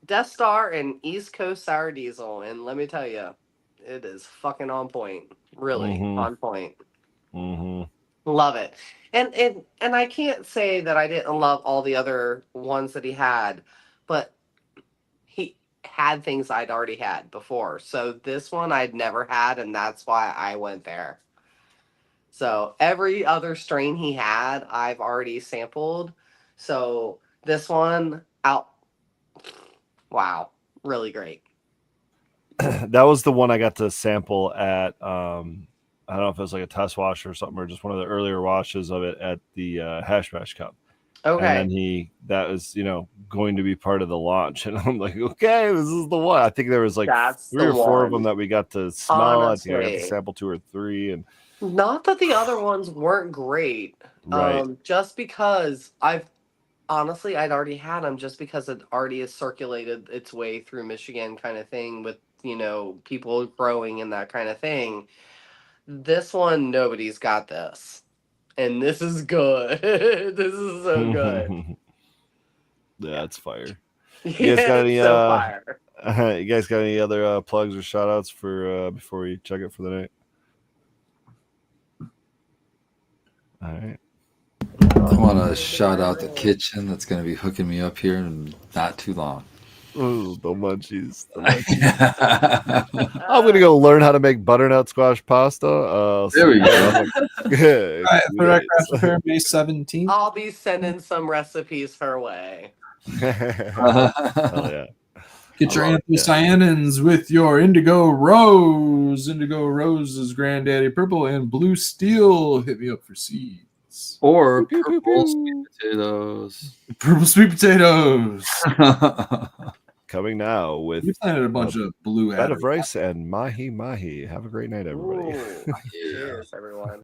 Death Star and East Coast Sour Diesel, and let me tell you, it is fucking on point. Really on point. Mm-hmm. Love it. And I can't say that I didn't love all the other ones that he had, but he had things I'd already had before. So this one I'd never had, and that's why I went there. So every other strain he had, I've already sampled. So this one out. Wow. really great. That was the one I got to sample at. I don't know if it was like a test wash or something, or just one of the earlier washes of it at the Hash Mash Cup. Okay. And then that was, going to be part of the launch. And I'm like, okay, this is the one. I think there was like That's 3 or the 4 of one. them that we got to smell. I think I got to Honestly. sample 2 or 3. And Not that the other ones weren't great. right. Just because I'd already had them just because it already has circulated its way through Michigan kind of thing with, people growing and that kind of thing. This one, nobody's got this. And this is good. This is so good. Yeah, it's fire. Yeah, guys got any, it's so fire. You guys got any other plugs or shout outs for before we check it for the night? All right. I want to shout out the kitchen that's going to be hooking me up here in not too long. Oh, the munchies. I'm gonna go learn how to make butternut squash pasta. There we go. All right, the Rec Craft Fair, May 17th. I'll be sending some recipes her way. Hell yeah. Get your I love it, anthocyanins with your Indigo Rose. Indigo Rose is Granddaddy Purple, and Blue Steel. Hit me up for seeds. Or Pew, pew, purple pew. sweet potatoes. Purple sweet potatoes. Coming now with We planted a bunch of blue bed of adders. rice and mahi mahi. Have a great night, everybody. Ooh, cheers, everyone.